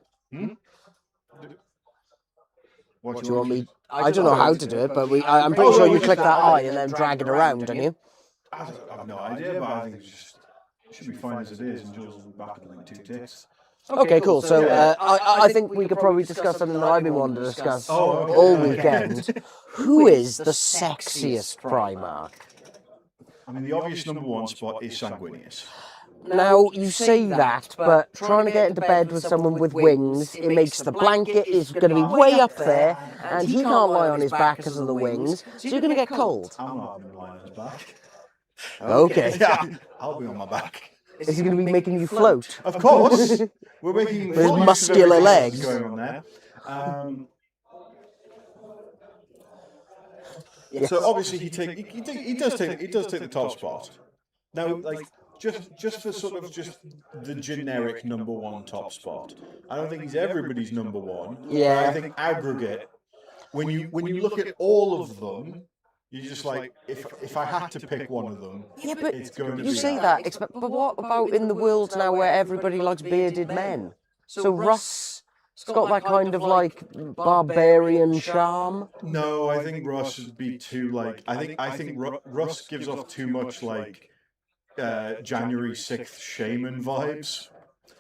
What Do you want me? I don't know how to do it, but I'm pretty sure you click that eye and then drag it around, don't you? I have no idea, but I think it should be fine as it is, and Jules will be back in like 2 ticks. Okay, cool. So I think we could probably discuss something that I've been wanting to discuss all weekend. Who is the sexiest Primarch? I mean, the obvious #1 spot is Sanguinius. Now, you say that, but trying to get into bed with someone with wings, it makes the blanket is going to be way up there, and he can't lie on his back because of the wings, so you're going to get cold. I'm not going to lie on his back. Okay. Yeah, I'll be on my back. Is he going to be making you float? Of course. We're making with his muscular legs. Going on there. Yes. So obviously he does take the top spot. Now, like just for sort of just the generic #1 top spot. I don't think he's everybody's #1. Yeah. I think aggregate. When you look at all of them, you're just like, if I had to pick one of them, yeah, but it's going to be you say that. But what about in the world now where everybody likes bearded men? So Russ has got that kind of like barbarian charm. No, I think Russ would be too like. I think Russ gives off too much like January 6th shaman vibes.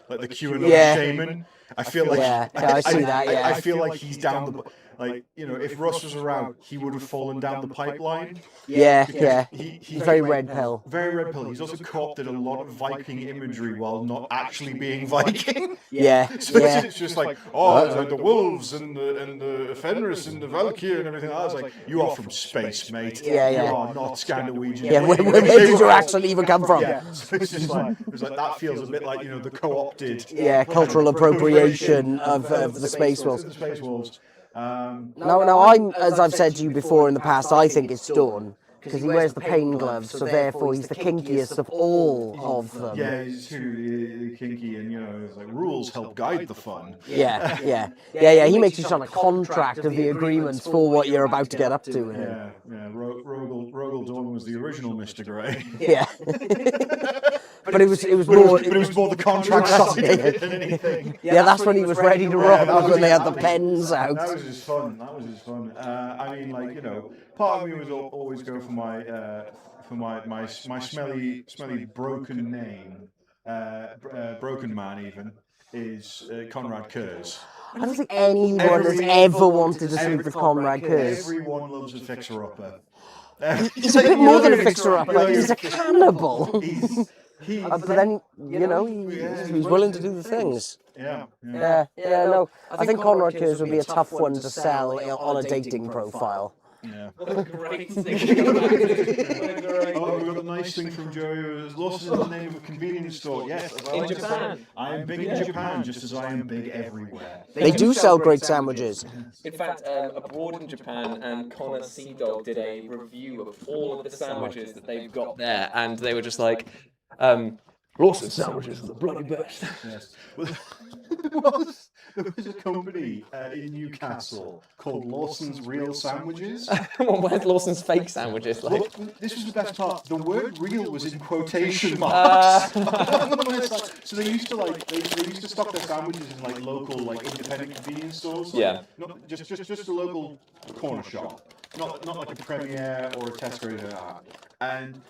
like the QAnon Yeah. shaman. I feel like I see that. Yeah, I feel like he's down the like if Russ was around, he would have fallen down the pipeline. yeah. He's Very red pill. Very red pill. He's also co-opted a lot of Viking imagery while not actually being Viking. Yeah, So it's just like, there's like the wolves and the Fenris and the Valkyrie and everything. I was like, you are from space, mate. Yeah. You are not Scandinavian. Yeah, where did you actually even come from? Yeah, so it's just like that feels a bit like the co-opted. Yeah, cultural appropriation of the space wolves. The space wolves. Now, as I've said to you before in the past, I think it's Dawn. Because he wears the pain gloves, so therefore he's the kinkiest of all of them. Yeah, he's too kinky, and it's like rules help guide the fun. Yeah. He makes you sign a contract of the agreements for what you're about to get up to. Yeah. Rogel Dawn was the original Mr. Grey. Yeah. But it was more the contract side than anything. Yeah, that's when he was ready to rock. That was when they had the pens out. That was just fun. I mean, part of me was always go for my smelly broken name, broken man even is Conrad Kurz. I don't think anyone has ever wanted to sleep with Conrad Kurz. Everyone loves a fixer-upper. He's a bit more than a fixer-upper. He's a cannibal. But then, he's willing to do the things. Yeah. No. I think Conrad Kurz would be a tough one to sell on a dating profile. Yeah. What a great thing. Oh, we got a nice thing from Joe. Lost is the name of a convenience store. Yes, In Japan. I am big in Japan, just as I am big everywhere. They do sell great sandwiches. In fact, abroad in Japan, and Connor Seadog did a review of all of the sandwiches that they've got there, And they were just like, Lawson sandwiches are the bloody best. Yes. There was a company in Newcastle called Lawson's Real Sandwiches. Well, where's Lawson's fake sandwiches? Like, This was the best part. The word "real" was in quotation marks. So they used to they used to stock their sandwiches in local independent convenience stores. Yeah. Not just a local corner shop. Not like a Premier or a Tesco or anything like that. And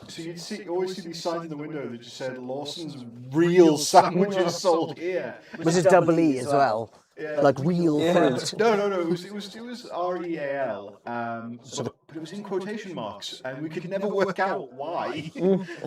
so you'd always see these signs in the window that just said Lawson's Real Sandwiches sold here. Was it double E as well? Yeah. Like real fruit. No. It was REAL. But it was in quotation marks, and we could never work out why.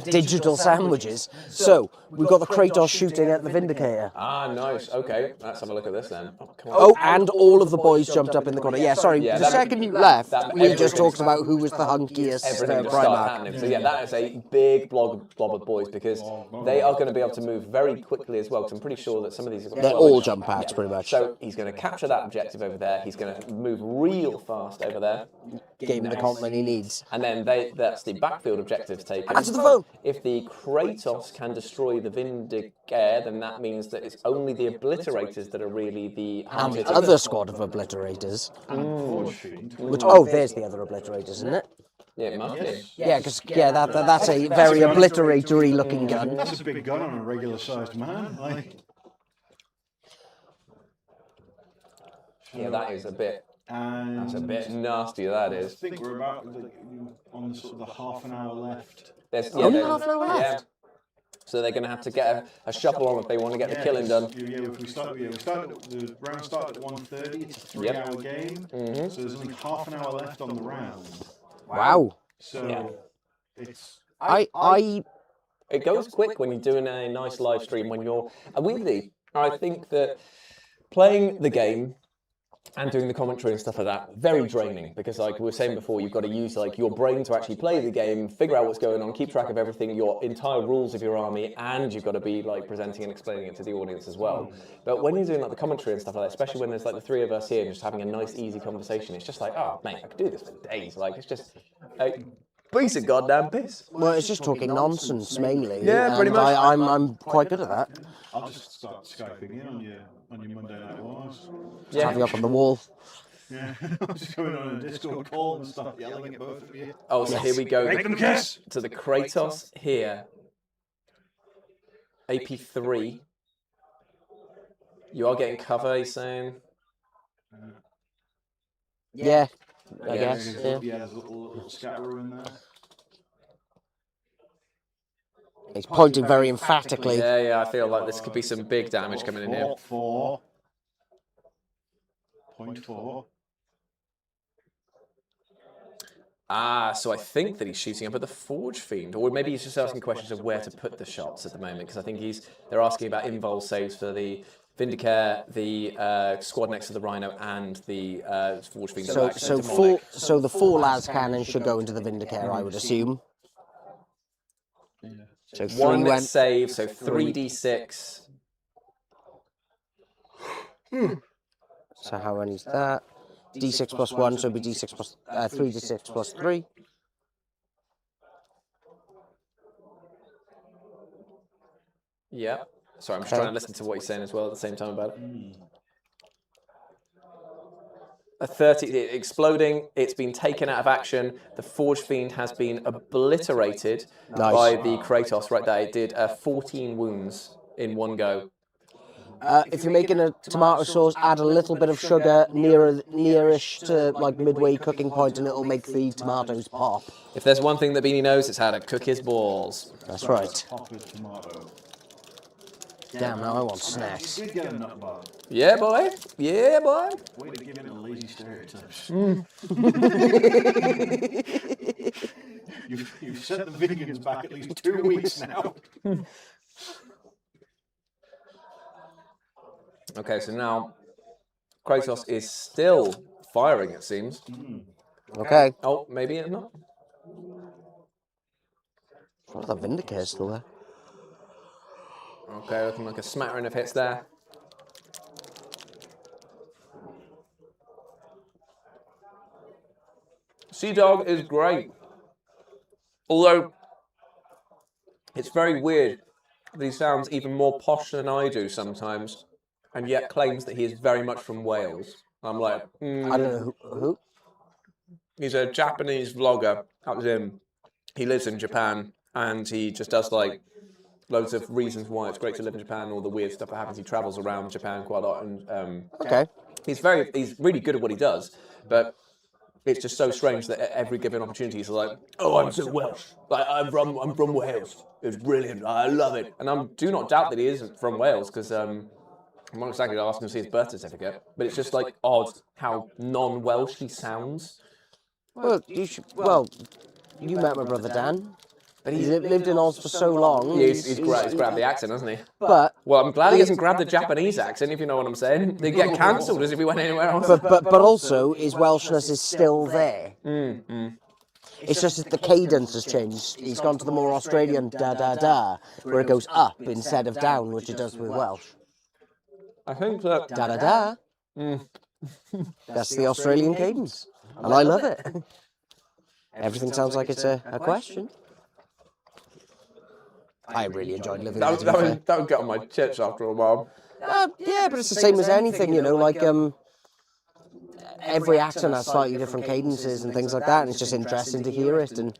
Digital sandwiches. So, we've got the Kratos shooting at the Vindicator. Ah, nice. Okay, let's have a look at this then. Oh, come on. Oh, and all of the boys jumped up in the corner. Yeah, sorry, Yeah, the that- second you left, we just everything- talked about who was the hunkiest Everything just started Primark. happening. So yeah, that is a big blob of boys because they are going to be able to move very quickly as well. Because I'm pretty sure that some of these have got They're quite a all bit- jump packs, pretty much. So he's going to capture that objective over there. He's going to move real fast over there. Gave him the compliment he needs. And then that's the backfield objectives taken. Answer the phone! If the Kratos can destroy the Vindicator, then that means that it's only the Obliterators that are really the And hunted. the other squad of Obliterators. Which, there's the other Obliterators, isn't it? Yeah, it must be. Yeah, because that's a very obliteratory looking gun. That's a big gun on a regular sized man. Yeah, that is a bit. And That's a bit nasty. That I is. think we're about on sort of the half an hour left. Only half an hour left? So they're going to have to get a shuffle on if they want to get the killing done. Yeah, if we started the round started at 1:30. It's a 3-hour game, so there's only half an hour left on the round. Wow. So it's It goes quick when you're doing a nice live stream. When you're weirdly, I think that playing the game and doing the commentary and stuff like that, very draining because like we were saying before, you've got to use your brain to actually play the game, figure out what's going on, keep track of everything, your entire rules of your army, and you've got to be presenting and explaining it to the audience as well. But when you're doing the commentary and stuff like that, especially when there's the three of us here and just having a nice easy conversation, it's just oh mate, I could do this for days. It's just piece of goddamn piss. Well, it's just talking nonsense mainly. Yeah, pretty and much. I'm quite good at that. I'll just start Skyping in on your Monday Night Wars. Just have you up on the wall. Yeah, I'm just going on a Discord call and start yelling at both of you. Oh, so here we go. Make them kiss! To the Kratos here. AP3. You are getting cover, he's saying. Yeah, I Yeah, guess. Yeah. Yeah, there's a little scatteroo in there. He's pointing very emphatically. Yeah, I feel like this could be some big damage coming in here. 4.4. Ah, so I think that he's shooting up at the Forge Fiend, or maybe he's just asking questions of where to put the shots at the moment, because I think they're asking about invul saves for the Vindicare, the squad next to the Rhino, and the Forge Fiend. So the 4 las cannons should go into the Vindicare, I would assume. Yeah. So 1 save, so 3d6. So how many is that? D6 plus 1, so it'll be D6 plus 3d6 plus 3. Yeah. Sorry, I'm just trying to listen to what he's saying as well at the same time about it. A 30, exploding, it's been taken out of action. The Forge Fiend has been obliterated by the Kratos right there. It did 14 wounds in one go. If you're making a tomato sauce, add a little bit of sugar nearish to like midway cooking point, and it'll make the tomatoes pop. If there's one thing that Beanie knows, it's how to cook his balls. That's right. Pop with tomato. Damn, now I want snacks. You did get a nut bar. Yeah, boy. Yeah, boy. Way to give him the lazy stereotypes. You've set the Vigans back at least 2 weeks now. Okay, so now Kratos is still firing, it seems. Okay. Oh, maybe not. What are the Vindicares still there? Okay, looking like a smattering of hits there. Sea Dog is great. Although, it's very weird that he sounds even more posh than I do sometimes, and yet claims that he is very much from Wales. I'm like, I don't know who. He's a Japanese vlogger. That was him. He lives in Japan, and he just does like loads of reasons why it's great to live in Japan, all the weird stuff that happens. He travels around Japan quite a lot, and Okay. he's really good at what he does, but it's just so strange that at every given opportunity he's like, "Oh, I'm so Welsh. Like I'm from Wales. It's brilliant. I love it." And I do not doubt that he is from Wales, because I'm not exactly asking to see his birth certificate, but it's just like odd how non-Welsh he sounds. Well, you met my brother Dan. But he's lived in Oz for so long. He's grabbed the accent, hasn't he? But well, I'm glad he hasn't grabbed the Japanese accent, if you know what I'm saying. They'd get cancelled as if he went anywhere else. But also, his Welshness is still there. It's just that the cadence has changed. He's gone to the more Australian da-da-da, where it goes up instead of down, which it does with Welsh. I think that... Da-da-da. That's the Australian cadence. And I love it. Everything sounds like it's a question. I really enjoyed living there. That would get on my tits after a while. Yeah, but it's the same as anything, you know, like every accent has slightly different cadences and things like that, and it's just interesting to hear it, and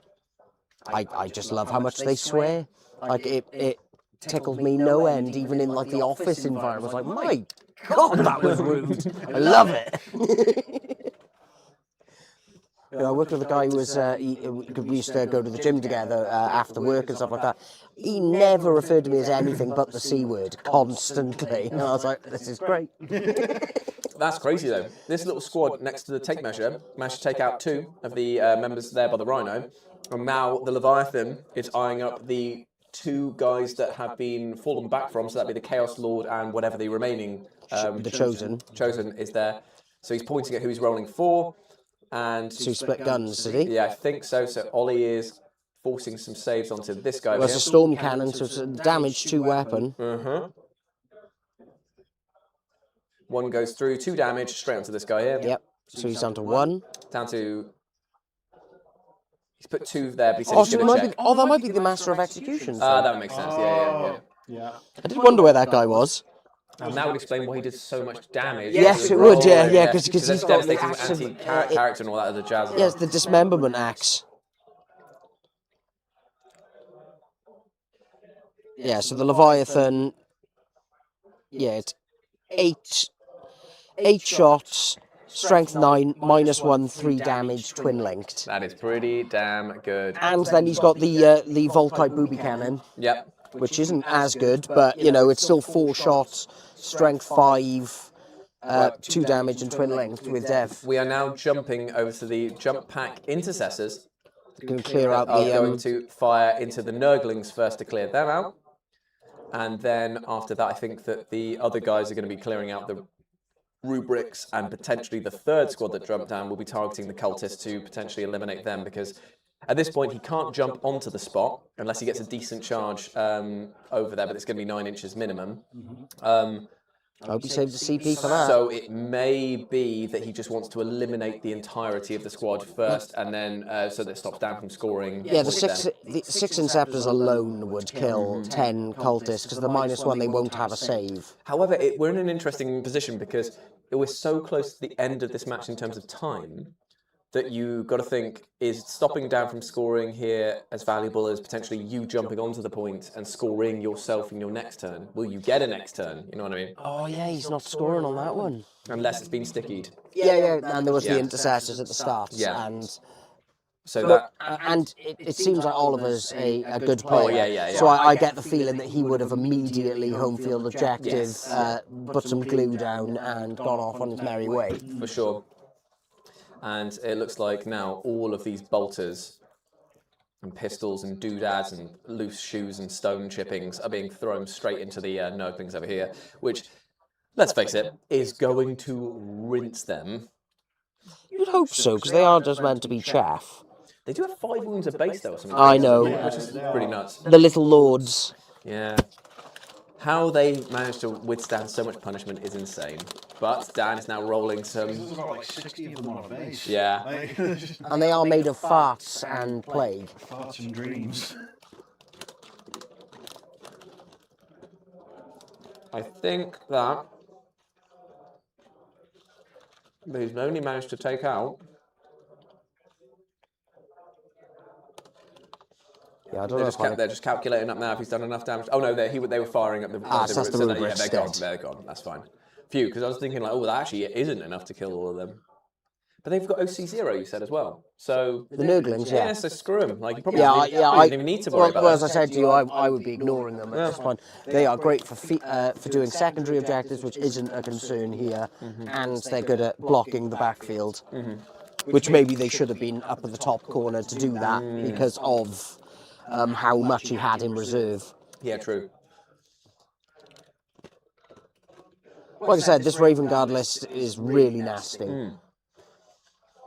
I just love how much they swear. Like, it tickled me no end, even in like the office environment. I was like, my God, that was rude. I love it. You know, I worked with a guy who was, we used to go to the gym together after work and stuff like that. He never referred to me as anything but the C word, constantly. And I was like, this is great. That's crazy, though. This little squad next to the tape measure managed to take out 2 of the members there by the Rhino. And now the Leviathan is eyeing up the 2 guys that have been fallen back from, so that'd be the Chaos Lord and whatever the remaining... the Chosen. Chosen is there. So he's pointing at who he's rolling for. And so he split guns, did he? Yeah, I think so. So Ollie is forcing some saves onto this guy. Well, it's a storm cannon, so it's a damage 2 weapon. One goes through, 2 damage straight onto this guy here. Yep. So he's down to 1. Down to... He's put 2 there, but he said he's going to check. That might be the Master of Executions. That makes sense. Yeah. I did wonder where that guy was. And that would explain why he did so much damage. Yes, it would, yeah, because he's got the anti-character and all that other jazz. Yes, the dismemberment axe. Yeah, so the Leviathan, yeah, it's 8 shots, Strength 9, -1, 3 damage, twin linked. That is pretty damn good. And then he's got the Volkite booby cannon. Yep. Which isn't as good, but you know it's still 4 shots, strength 5, 2 damage and twin length with dev. We are now jumping over to the jump pack intercessors. Can clear out Are the. going to fire into the Nurglings first to clear them out, and then after that, I think that the other guys are going to be clearing out the rubrics, and potentially the third squad that jumped down will be targeting the cultists to potentially eliminate them, because at this point he can't jump onto the spot unless he gets a decent charge over there, but it's going to be 9 inches minimum. I hope he saved the CP for that. So it may be that he just wants to eliminate the entirety of the squad first, and then so that it stops Dan from scoring. Yeah, the six Inceptors alone would kill 10 cultists, because the -1 they won't have a save. However, we're in an interesting position because we're so close to the end of this match in terms of time that you got to think, is stopping Dan from scoring here as valuable as potentially you jumping onto the point and scoring yourself in your next turn? Will you get a next turn? You know what I mean? Oh yeah, he's not scoring on that one. Unless it's been stickied. Yeah, and there was the intercessors at the start. Yeah. And so that... and it seems like Oliver's a good player. Oh, yeah. So I get the feeling that he would have immediately home field objective, put some glue down and gone off on his merry way. For sure. And it looks like now all of these bolters and pistols and doodads and loose shoes and stone chippings are being thrown straight into the Nurglings over here, which, let's face it, is going to rinse them. You'd hope so, because they are just meant to be chaff. They do have 5 wounds at base, though, or something. I know. Which is pretty nuts. The little lords. Yeah. How they managed to withstand so much punishment is insane. But Dan is now rolling some... There's about like 60 of them on a base. Yeah. And they are made of farts and plague. Farts and dreams. I think that he's only managed to take out... Yeah, I don't know. They're just calculating up now if he's done enough damage. Oh no, they were firing up the. So that's the rubrics they're gone. They're gone. That's fine. Phew, because I was thinking like, oh, that actually isn't enough to kill all of them. But they've got OC0, you said as well. So the Nurglings, yeah. Yeah, so screw them. Like, you probably I didn't even need to worry about well, that. as I said to you, I would be ignoring them at this point. They are great for doing secondary objectives, which isn't a concern here, and they're good at blocking the backfield, which maybe they should have been up at the top corner to do that because of how much he had in reserve. Yeah, true. Like I said, this Raven Guard list is really nasty.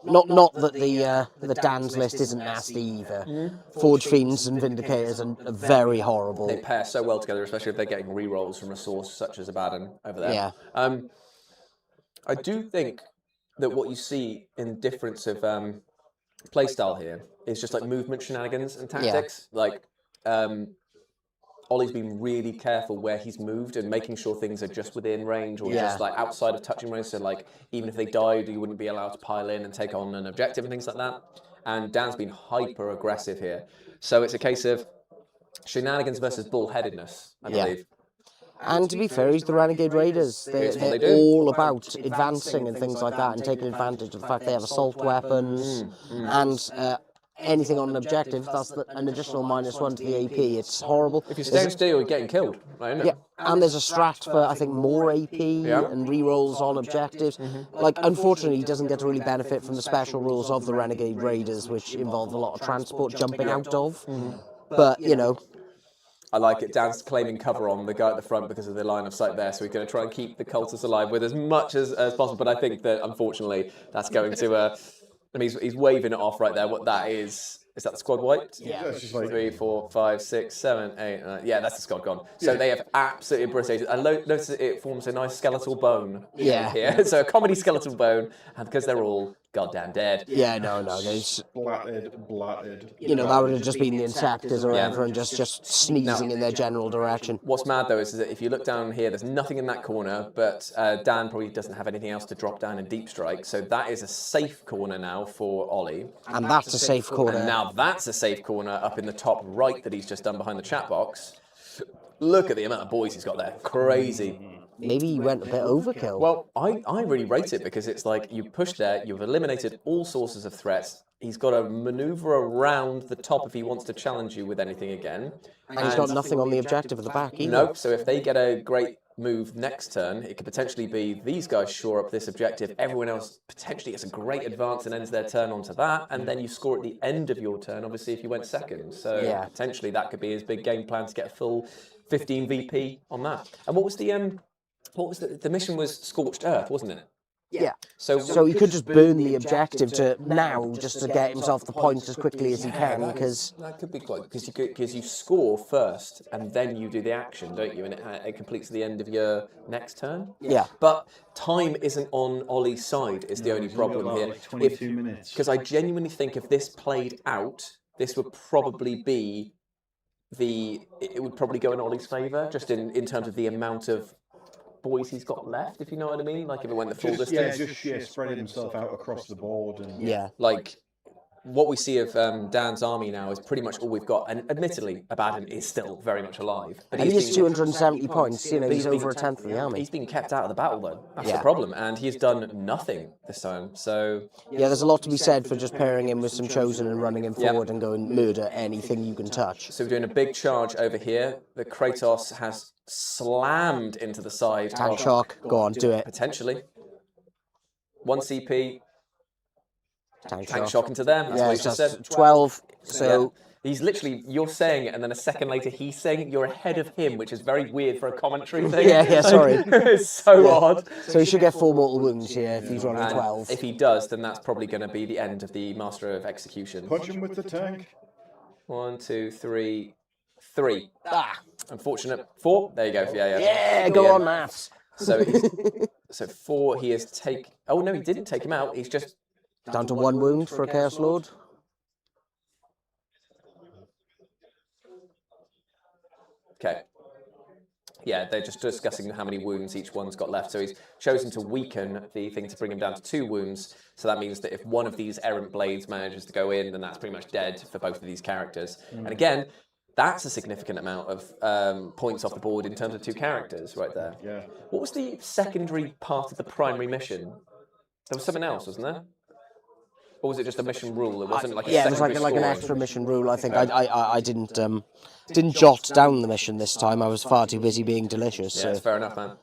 Not that the Dan's list isn't nasty either. Forge Fiends and Vindicators are very horrible. They pair so well together, especially if they're getting rerolls from a source such as Abaddon over there. Yeah. I do think that what you see in difference of playstyle here is just like movement shenanigans and tactics. Like, Ollie's been really careful where he's moved and making sure things are just within range or just like outside of touching range. So like, even if they died, you wouldn't be allowed to pile in and take on an objective and things like that. And Dan's been hyper aggressive here. So it's a case of shenanigans versus bullheadedness, I believe. And to be fair, he's the Renegade Raiders. They're all about advancing and things like that and taking advantage of the fact they have assault weapons and anything on an objective, that's an additional -1 to the AP. It's horrible. If you're staying still, you're getting killed. Right, isn't it? Yeah, and there's a strat for, I think, more AP and rerolls on objectives. Like, unfortunately, he doesn't get to really benefit from the special rules of the Renegade Raiders, which involve a lot of transport jumping out of. But, you know... I like it. Dan's claiming cover on the guy at the front because of the line of sight there, so he's going to try and keep the cultists alive with as much as possible. But I think that, unfortunately, that's going to... I mean, he's waving it off right there. What that is that the squad wiped? Yeah. It's just like 3, 4, 5, 6, 7, 8, 9. Yeah, that's the squad gone. So they have absolutely obliterated. I notice that it forms a nice skeletal bone here. So a comedy skeletal bone, and because they're all goddamn dead. Yeah, no, they're blatted. You know, that would have just been the Insectors or whatever, and just sneezing in their general direction. What's mad though is that if you look down here, there's nothing in that corner, but Dan probably doesn't have anything else to drop down in deep strike, so that is a safe corner now for Ollie. And that's a safe corner. And now that's a safe corner up in the top right that he's just done behind the chat box. Look at the amount of boys he's got there. Crazy. maybe he went a bit overkill. Well, I really rate it because it's like you push there, you've eliminated all sources of threats. He's got to maneuver around the top if he wants to challenge you with anything again. And he's got nothing on the objective at the back either. Nope, so if they get a great move next turn, it could potentially be these guys shore up this objective, everyone else potentially gets a great advance and ends their turn onto that, and then you score at the end of your turn, obviously, if you went second. So potentially that could be his big game plan to get a full 15 VP on that. And what was the mission was Scorched Earth, wasn't it? Yeah. So he could just burn the objective to now, just to get himself the points as quickly as he can, because that could be quite, because you score first and then you do the action, don't you? And it completes the end of your next turn. Yeah. But time isn't on Ollie's side. Is the only problem here. Like 22 minutes. Because I genuinely think if this played out, this would probably be it would probably go in Ollie's favour, just in terms of the amount of boys he's got left, if you know what I mean. Like if it went the full distance. Just spreading himself out across the board. And Like what we see of Dan's army now is pretty much all we've got. And admittedly, Abaddon is still very much alive. But and he's 270 points, you know, he's over a tenth of the army. He's been kept out of the battle though. That's the problem. And he's done nothing this time. So yeah, there's a lot to be said for just pairing him with some Chosen and running him forward and going murder anything you can touch. So we're doing a big charge over here. The Kratos has slammed into the side. Tank shock, go on, do it. Potentially. 1 CP. Tank shock into them. That's what he just said. 12. So he's literally, you're saying it, and then a second later he's saying it. You're ahead of him, which is very weird for a commentary thing. Yeah, sorry. It's so odd. So he should get 4 mortal wounds here if he's running 12. If he does, then that's probably going to be the end of the Master of Execution. punch him with the tank. 1, 2, 3, 3. Unfortunate. 4. There you go. Yeah, go on, maths. So 4. He has Oh no, he didn't take him out. He's just down to 1 wound for a Chaos Lord. Okay. Yeah, they're just discussing how many wounds each one's got left. So he's chosen to weaken the thing to bring him down to 2 wounds. So that means that if one of these errant blades manages to go in, then that's pretty much dead for both of these characters. And again, that's a significant amount of points off the board in terms of 2 characters right there. Yeah. What was the secondary part of the primary mission? There was something else, wasn't there? Or was it just a mission rule? It wasn't like a it was like an extra mission rule. I think I didn't jot down the mission this time. I was far too busy being delicious. Yeah, that's fair enough, man.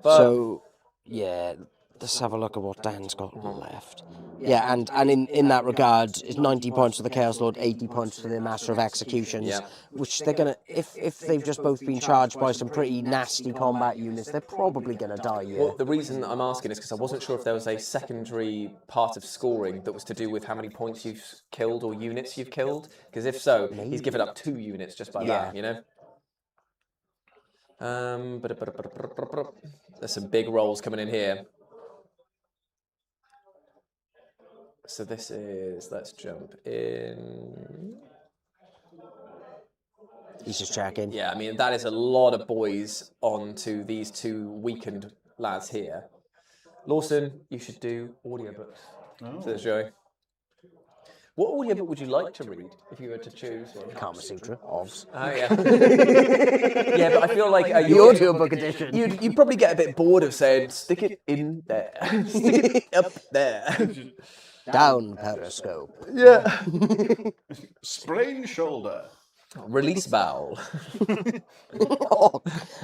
So yeah, let's have a look at what Dan's got left. Yeah, and in that regard, it's 90 points for the Chaos Lord, 80 points for the Master of Executions, which they're gonna, if they've just both been charged by some pretty nasty combat units, they're probably gonna die. Yeah. Well, the reason I'm asking is because I wasn't sure if there was a secondary part of scoring that was to do with how many points you've killed or units you've killed. Because if so, he's given up 2 units just by that, you know. There's some big rolls coming in here. So this is, let's jump in. He's just checking. Yeah, I mean, that is a lot of boys onto these 2 weakened lads here. Lawson, you should do audiobooks for the show. What audiobook would you like to read if you were to choose one? Kama Sutra, obvs. Oh, yeah. Yeah, but I feel like... the audiobook edition. You'd probably get a bit bored of saying, stick it in there. Stick it up there. Down periscope. Yeah. Sprain shoulder. Release bowel.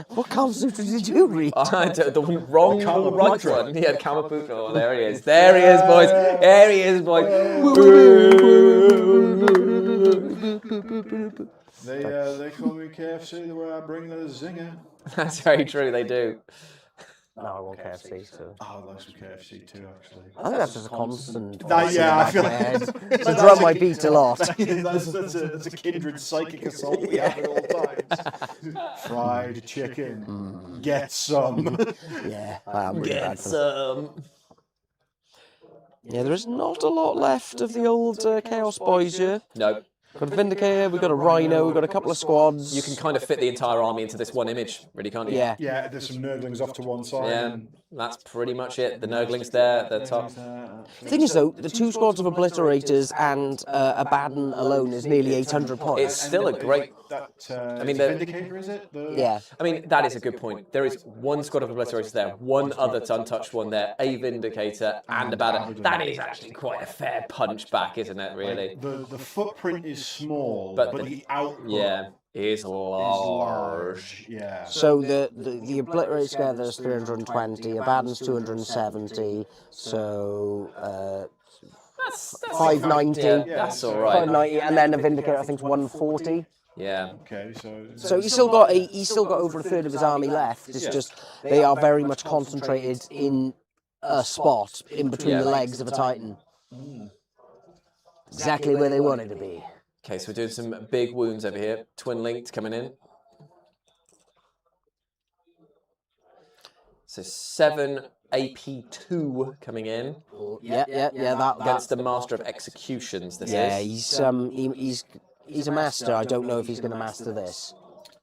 What Kama Sutra did you read? The wrong right one. Yeah, Kamaputra. Oh, there he is. There he is, boys. There he is, boys. They call me KFC the way I bring the zinger. That's very true, they do. No, I want KFC, so... Oh, I like some KFC too, actually. I think that's just a constant... I feel like... It's a drum I beat a lot. That's a kindred psychic assault we have at all times. Fried chicken. Get some. Yeah, I am really bad for some. Yeah, there is not a lot left of the old Chaos Boys here. No. Got a Vindicator, we've got a Rhino, we've got a couple of squads. You can kind of fit the entire army into this one image, really, can't you? Yeah. Yeah, there's some Nurglings off to one side. Yeah, And that's pretty much it. The Nurglings there at the top. The thing is, though, the 2 squads of Obliterators and Abaddon alone is nearly 800 points. It's still a great... I mean, the Vindicator, is it? Yeah. I mean, that is a good point. There is one squad of Obliterators there, one other untouched one there, a Vindicator and a Abaddon. That is actually quite a fair punch back, isn't it, really? The footprint is small, But but the output is large. Yeah. So the Obliterators together is 320, Abaddon's 270, so... That's 590. Yeah, that's all right. 590, and then a Vindicator, I think, is 140. Yeah. Okay, So he's still got over a third of his army left. It's just they are very much concentrated in a spot in between the legs of a Titan. Exactly where they wanted to be. Okay, so we're doing some big wounds over here. Twin linked coming in. So 7 AP2 coming in. Yeah. That Against the Master of Executions, this is. He's a master. I don't know if he's going to master this.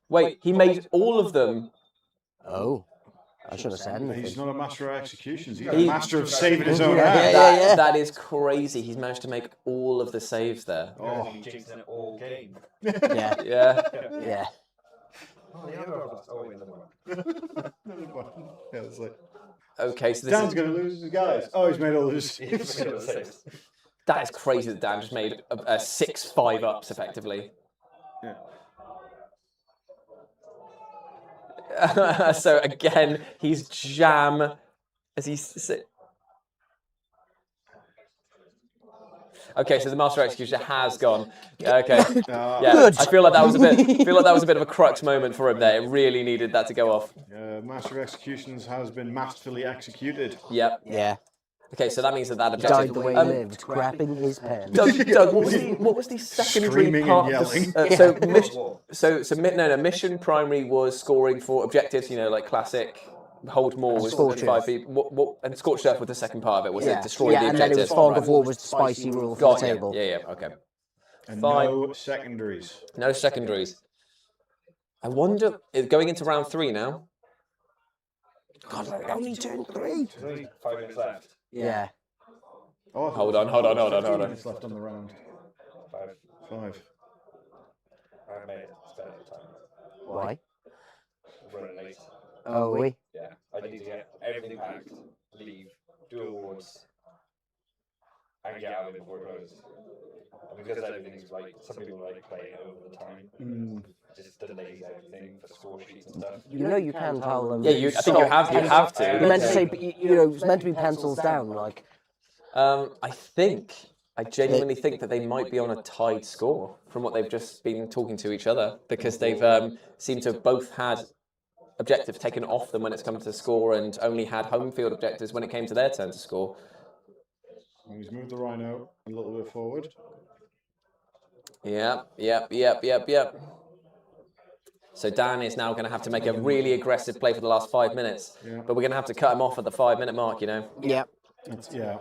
Wait, he made all of them. Oh, I should have said anything. he's not a master of executions. He's a master of saving his own ass. Yeah. That is crazy. He's managed to make all of the saves there. Oh, Jinxing it all game. Yeah. Yeah. Oh, the other one. Oh, wait, another one. yeah, it's like Okay, so this Dan's is, going to lose his guys. Oh, he's made all his. that is crazy that Dan just made a 6-5 ups effectively. Yeah. So again, he's jam as he's. Okay, so the Master Executioner has gone. Okay, yeah. Good. I feel like that was a bit of a crux moment for him there. It really needed that to go off. Master of Executions has been masterfully executed. Yep. Yeah. Okay, so that means that objective. Died the way he lived, grabbing his pen. Doug, what was the secondary Screaming part? and yelling. Mission primary was scoring for objectives. You know, like classic. Hold more was Scorch 5 feet. And Scorched Earth was the second part of it. Was it destroy the and then objectives? it was Fog of War was the spicy rule for the table. Yeah, okay. And Fine. no secondaries. No secondaries. I wonder, going into round 3 now. God, I only turned 3. 5 minutes left. Yeah. Oh, Hold on. 15 minutes left on the round. 5. I made it. Spend the time. Why? Running late. Oh, we? Yeah. I need to get everything packed, leave, do awards, and get out of it before it closes. And because everything's like, some people like play it over the time. Just delays everything for score sheets and stuff. You know you can tell them. Yeah, I think you have to. You meant to say, it's meant to be pencils down, like. I genuinely think that they might be on a tied score from what they've just been talking to each other, because they've seemed to have both had objectives taken off them when it's come to score and only had home field objectives when it came to their turn to score. He's moved the Rhino a little bit forward. Yep. So Dan is now going to have to make a really aggressive play for the last 5 minutes, but we're going to have to cut him off at the 5-minute mark, you know? Yeah. Yeah.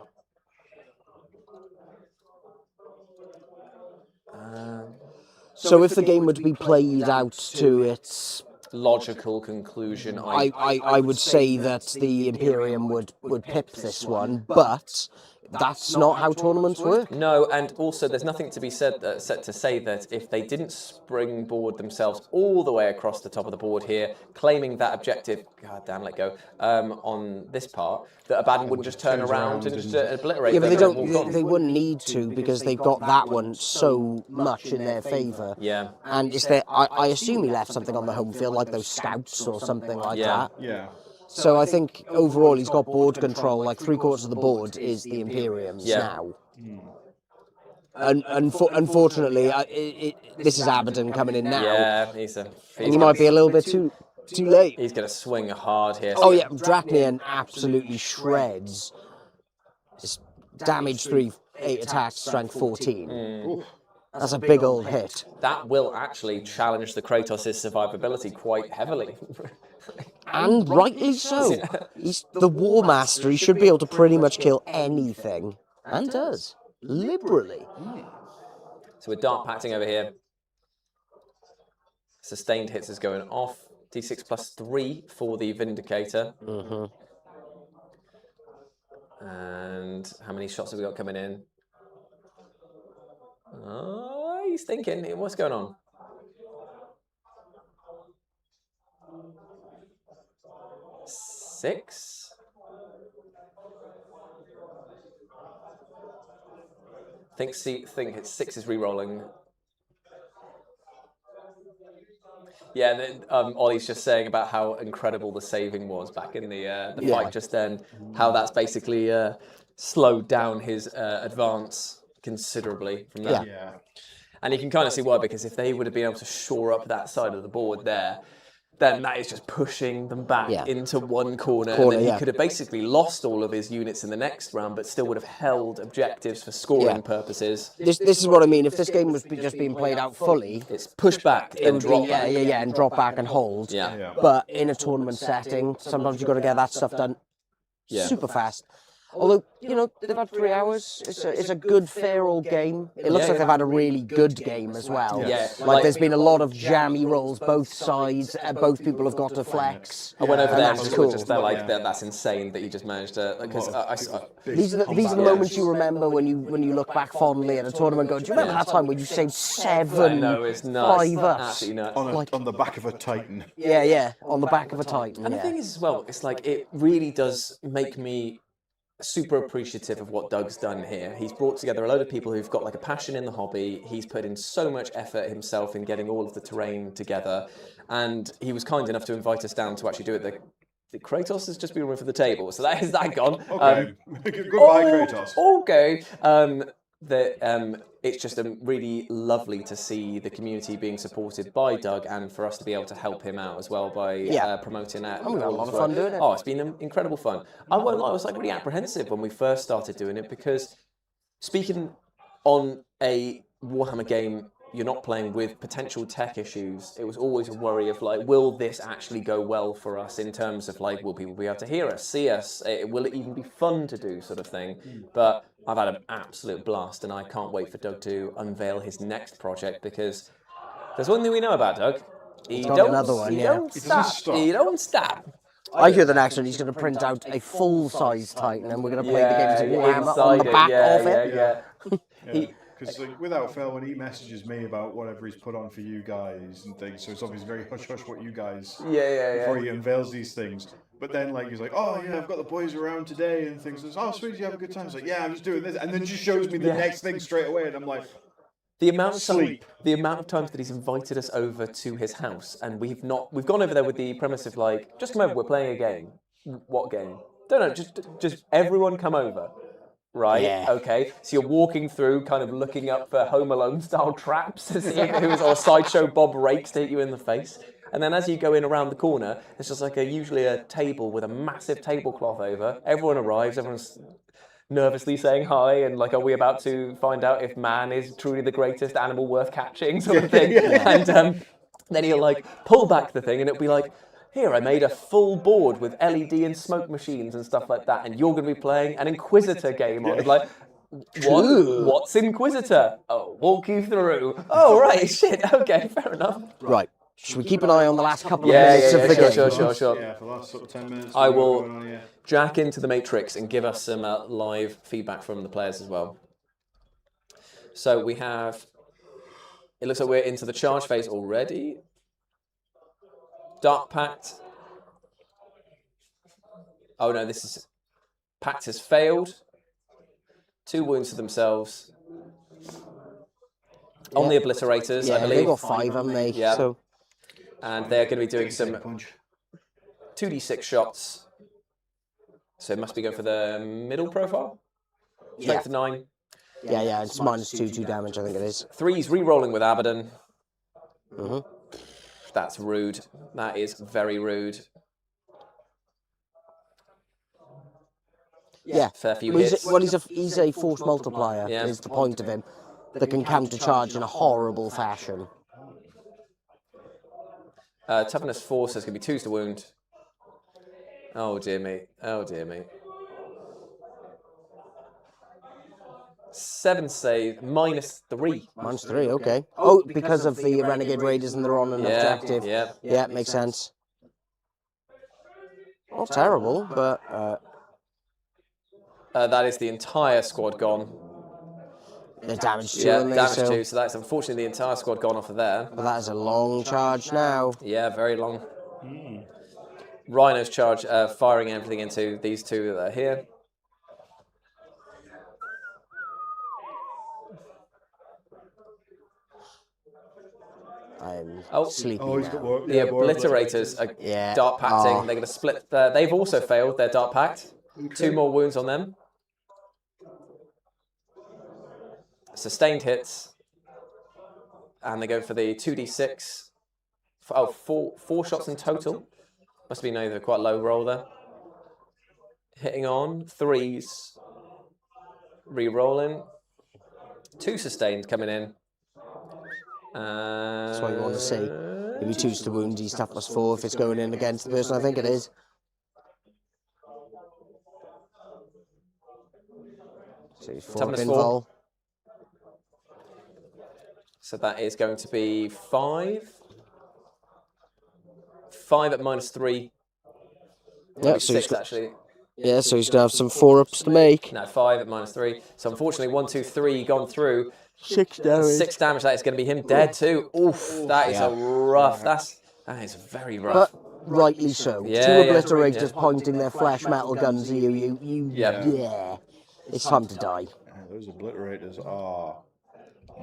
So if the game were to be played out to its Logical conclusion, I would say that the Imperium would pip this one, but that's not how tournaments work. No, and also there's nothing to be said to say that if they didn't springboard themselves all the way across the top of the board here, claiming that objective, god damn, let go, on this part, that Abaddon wouldn't just turn around and just obliterate Yeah, but them. they wouldn't need to, because they've got that one so much in their favour. Yeah. And it's there. I assume he left something on the home field, like those scouts or something like that. Yeah. So I think overall he's got board control, like 3/4 of the board is the Imperium's now. And unfortunately, this is Abaddon coming in now. Yeah, And he might be a little bit too late. He's going to swing hard here. Oh yeah, Drachnian absolutely shreds. It's damage 3, 8 attacks, strength 14. That's a big old hit. That will actually challenge the Kratos' survivability quite heavily. And rightly so. He's the War Master. He should be able to pretty much kill anything. And does. Liberally. So we're dark pacting over here. Sustained hits is going off. D6 plus 3 for the Vindicator. And how many shots have we got coming in? Oh, he's thinking. What's going on? Six. Think it's 6 is re-rolling. Yeah, Ollie's just saying about how incredible the saving was back in the fight just then. How that's basically slowed down his advance considerably from that. Yeah. And you can kind of see why, because if they would have been able to shore up that side of the board there, then that is just pushing them back into one corner, and then he could have basically lost all of his units in the next round, but still would have held objectives for scoring purposes. This is what I mean. If this game was just being played out fully, It's push back and drop back. and drop back and hold. Yeah. But in a tournament setting, sometimes you've got to get that stuff done super fast. Although, you know, they've had 3 hours. It's a good, fair old game. It looks like they've had a really good game as well. Yeah. Like there's been a lot of jammy rolls, both sides, both people have got to flex. I went over there and that's just cool. That's insane that you just managed to, because These are the moments you remember when you look back fondly at a tournament going, do you remember that time when you saved 7 it's nuts. 5 ups? Absolutely nuts. On the back of a Titan. Yeah, on the back of a Titan. And the thing is as well, it's like, it really does make me super appreciative of what Doug's done here. He's brought together a load of people who've got like a passion in the hobby. He's put in so much effort himself in getting all of the terrain together, and he was kind enough to invite us down to actually do it. The Kratos has just been removed from the table, so that is that gone. Okay. Goodbye, Kratos. Okay. It's just really lovely to see the community being supported by Doug, and for us to be able to help him out as well by promoting that. And we had a lot of fun doing it. Oh, it's been incredible fun. I was like really apprehensive when we first started doing it, because speaking on a Warhammer game, you're not playing with potential tech issues. It was always a worry of like, will this actually go well for us in terms of like, will people be able to hear us, see us? Will it even be fun to do, sort of thing? But I've had an absolute blast, and I can't wait for Doug to unveil his next project, because there's one thing we know about Doug. He don't stop. I hear the next one, he's going to print out a full-size Titan, and we're going to play the games of Warhammer on the back of it. Because without fail, when he messages me about whatever he's put on for you guys and things, so it's obviously very hush-hush what you guys... Before he unveils these things. But then, like, he's like, oh, yeah, I've got the boys around today and things. Oh, sweet, you have a good time? It's like, yeah, I'm just doing this. And then just shows me the next thing straight away, and I'm like... The amount of times that he's invited us over to his house, and we've gone over there with the premise of like, just come over, we're playing a game. What game? Don't know, just everyone come over. Right, okay. So you're walking through, kind of looking up for Home Alone style traps to see or Sideshow Bob rakes to hit you in the face. And then as you go in around the corner, it's just like usually a table with a massive tablecloth over. Everyone arrives, everyone's nervously saying hi, and like, are we about to find out if man is truly the greatest animal worth catching, sort of thing. And then he'll like pull back the thing, and it'll be like, here, I made a full board with LED and smoke machines and stuff like that, and you're going to be playing an Inquisitor game on it. Like, what's Inquisitor? Oh, walk you through. Oh, right, shit, okay, fair enough. Right. Should we keep an eye on the last couple of minutes of the game? Sure. Yeah, for the last sort of 10 minutes. I will jack into the Matrix and give us some live feedback from the players as well. So we have... It looks like we're into the charge phase already. Dark Pact. Oh no, this is... Pact has failed. 2 wounds to themselves. On the Obliterators, I believe. They've got 5, haven't they? Yeah. So. And they're going to be doing some 2d6 shots. So it must be going for the middle profile. Strength 9. Yeah, it's -2 damage, I think it is. 3's re-rolling with Abaddon. That's rude. That is very rude. Yeah. Fair few hits. He's a force multiplier, is the point of him, that can countercharge in a horrible fashion. Toughness 4, so it's going to be 2s to wound. Oh dear me. 7 save, -3. -3, okay. Oh, because of the Renegade Raiders and they're on an objective. Yeah. Yeah, makes sense. Not terrible, but... that is the entire squad gone. they're damaged too, Yeah, aren't they? damage too. So that's unfortunately the entire squad gone off of there. But that is a long charge now. Yeah, very long. Rhino's charge, firing everything into these two that are here. I'm sleepy Oh, he's got now. work. The Obliterators are dart pacting. They're going to split. They've also failed their dart pact. 2 more wounds on them. Sustained hits. And they go for the 2d6. Oh, four shots in total. Must be either quite low roll there. Hitting on 3s. Re-rolling. 2 sustained coming in. That's what you want to see. If he chooses to wound, he's tough +4 if it's going in against the person I think it is. So he's 4 pinfall. So that is going to be 5. 5 at -3. Yeah, so 6 actually. Yeah, so he's going to have some 4-ups to make. No, 5 at -3. So unfortunately, 1, 2, 3 gone through. 6 damage. 6 damage. That is going to be him dead too. Oof, that is a rough. That is very rough. But rightly so. Yeah, 2 Obliterators pointing their flash metal guns at you. Yeah. It's time to die. Those Obliterators are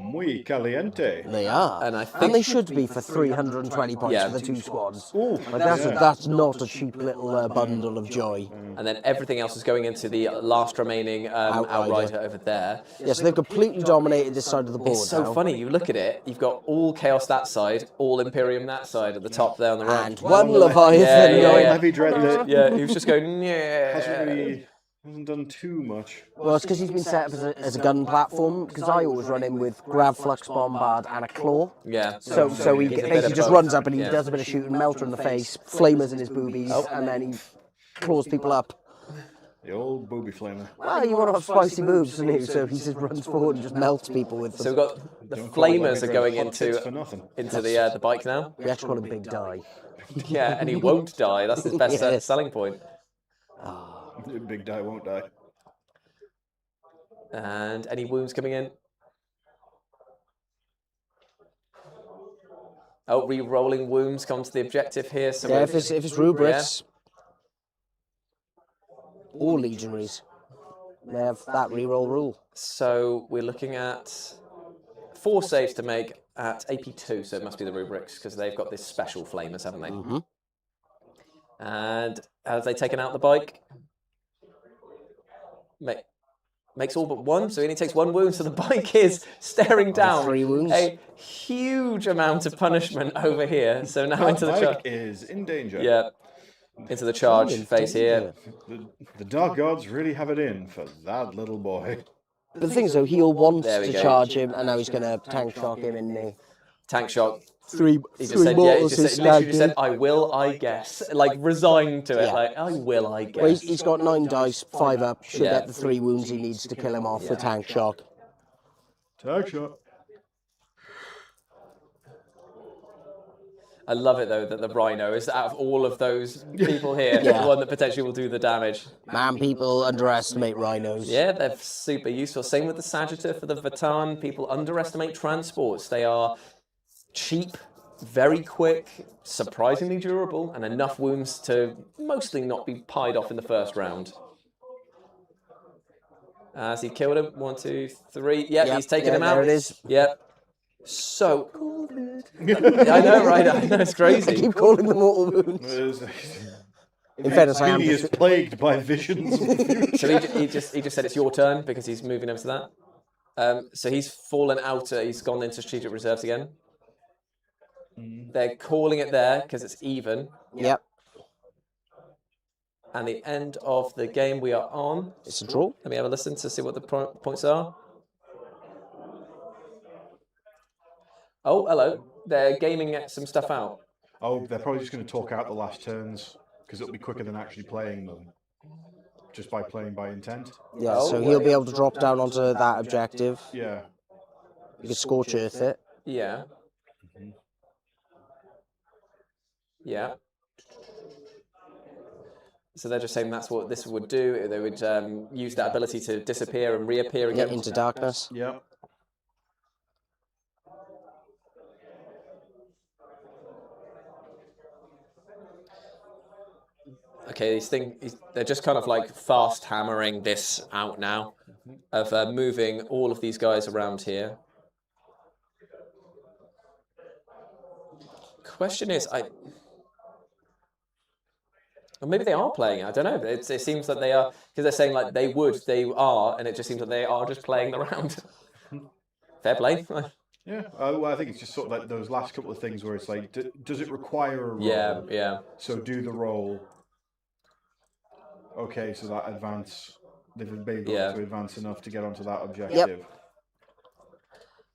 muy caliente. They are. And they should be for 320 points for the 2 squads. Like that's not a cheap little bundle of joy. And then everything else is going into the last remaining Outrider over there. Yeah, so they've completely dominated this side of the board. It's so funny, you look at it, you've got all Chaos that side, all Imperium that side at the top there on the right. And 1 Leviathan going. Heavy dread. Yeah, he was just going, yeah. Hasn't done too much. Well, it's because he's been set up as a gun platform, because I always run him with Grav, Flux, Bombard and a Claw. Yeah. So he basically just runs up and he does a bit of shooting, Melter in the face, Flamers in his boobies, and then he claws people up. The old booby flamer. Well, you want to have spicy moves, don't you? So he just runs forward and just melts people with them. So we've got the Flamers are going into the bike now. We actually call him Big Die. Yeah, and he won't die. That's his best selling point. Big Die won't die. And any wounds coming in? Oh, re-rolling wounds come to the objective here. So yeah, if it's rubrics or legionaries, they have that re-roll rule. So we're looking at 4 saves to make at AP2, so it must be the rubrics because they've got this special flamers, haven't they? Mm-hmm. And have they taken out the bike? Makes all but 1, so he only takes 1 wound, so the bike is staring down 3 wounds. A huge amount of punishment over here. So now into the charge. Bike is in danger. Yeah, into the charge phase here. The Dark Gods really have it in for that little boy. But the thing is, though, he'll want to charge him, and now he's going to tank shock him in the... Tank shock. 3 He just said, mortals he literally said, I will, I guess. Like, resigned to it. Like, I will, I guess. Well, he's got 9 dice, 5 up, should get the 3 wounds he needs to kill him off with tank shock. Tank shock. I love it, though, that the Rhino is, out of all of those people here, the one that potentially will do the damage. Man, people underestimate rhinos. Yeah, they're super useful. Same with the Sagittar for the Vatan. People underestimate transports. They are cheap, very quick, surprisingly durable, and enough wounds to mostly not be pied off in the first round. As he killed him, 1, 2, 3. Yep, he's taken him out. There it is. Yep. So, I know, right? I know, it's crazy. I keep calling them mortal wounds. In fairness, I am. He is plagued by visions. So he just said it's your turn because he's moving over to that. So he's fallen out. He's gone into strategic reserves again. They're calling it there because it's even. Yep. And the end of the game we are on. It's a draw. Let me have a listen to see what the points are. Oh, hello. They're gaming some stuff out. Oh, they're probably just going to talk out the last turns because it'll be quicker than actually playing them. just by playing by intent. Yeah, Oh, so he'll be able to drop down onto that objective. Yeah. You can scorch earth it. Yeah. Mhm. Yeah. So they're just saying that's what this would do. They would use that ability to disappear and reappear Yeah, again. into darkness. Yep. Okay, they're just kind of like fast hammering this out now, of moving all of these guys around here. Question is, or maybe they are playing it. I don't know. It seems that they are, because they're saying like they are, and it just seems that they are just playing the round. Fair play. Yeah. Well, I think it's just sort of like those last couple of things where it's like, does it require a roll? Yeah, yeah. So do the roll. Okay, so that advance, they've been able to advance enough to get onto that objective. Yep.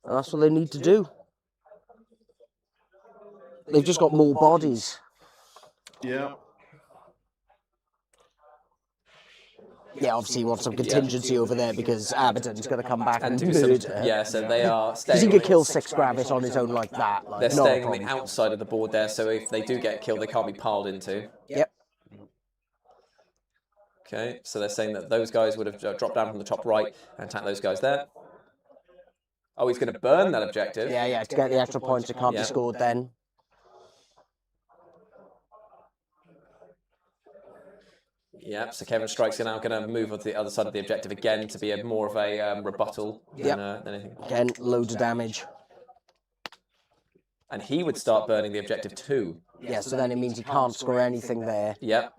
And that's what they need to do. They've just got more bodies. Yeah. Yeah, obviously you want some contingency over there because Abaddon's going to come back and do murder. some. Yeah, so they are Because staying. he could kill 6 Gravis on his own like that. Like, They're not a staying on the problem. outside of the board there, so if they do get killed, they can't be piled into. Yep. Okay, so they're saying that those guys would have dropped down from the top right and attacked those guys there. Oh, he's going to burn that objective. Yeah, yeah, to get the extra points that can't be scored then. Yep, so Kevin Strike's now going to move on to the other side of the objective again to be more of a rebuttal than anything. Again, loads of damage. And he would start burning the objective too. Yeah, so then it means he can't score anything there. Yep.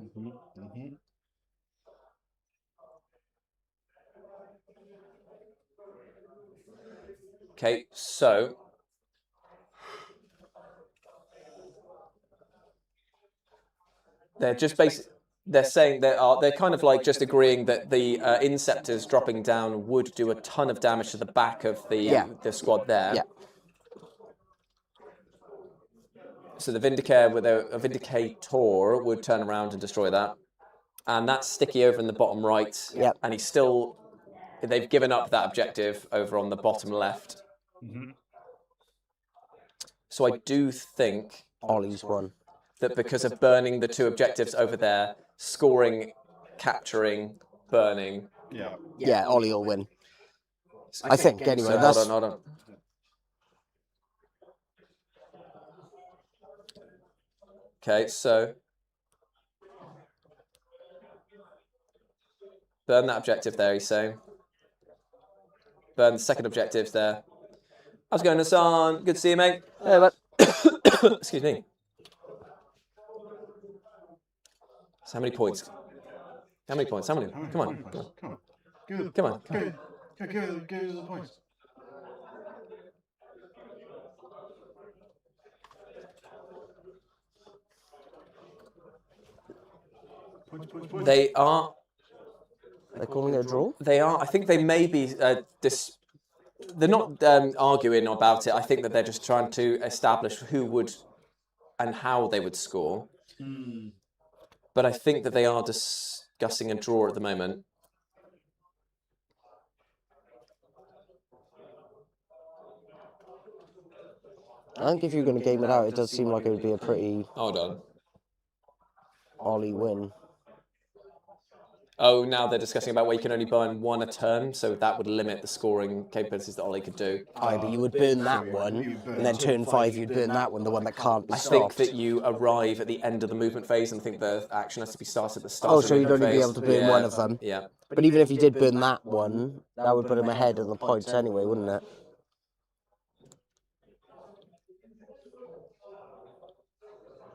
Okay, so they're just basically, they're saying they're kind of like just agreeing that the Inceptors dropping down would do a ton of damage to the back of the squad there. Yeah. So the Vindicator would turn around and destroy that. And that's Sticky over in the bottom right. Yep. And they've given up that objective over on the bottom left. So I do think Ollie's won. that because of burning the 2 objectives over there, scoring, capturing, burning. Yeah, Ollie will win. I think, anyway. So That's... hold on. Okay, so burn that objective there, he's saying. Burn the second objectives there. How's it going, Hassan? Good to see you, mate. Yeah, but... Excuse me. So how many points? How many points? How many? Come on. Come on. Give us the points. Points. They are. They're calling it a draw? They are. I think they may be. They're not arguing about it. I think that they're just trying to establish who would and how they would score. But I think that they are discussing a draw at the moment. I think if you're going to game it out, it does seem like it would be a pretty Hold on. Ollie win. Oh, now they're discussing about where you can only burn 1 a turn, so that would limit the scoring capabilities that Ollie could do. Aye, but you would burn that one, and then turn 5 you'd burn that one, the one that can't be I stopped. think that you arrive at the end of the movement phase, and I think the action has to be started at the start. Oh, of the so you'd movement only be phase. able to burn one of them. Yeah. But even if you did burn that one, that would put him ahead of the points anyway, wouldn't it?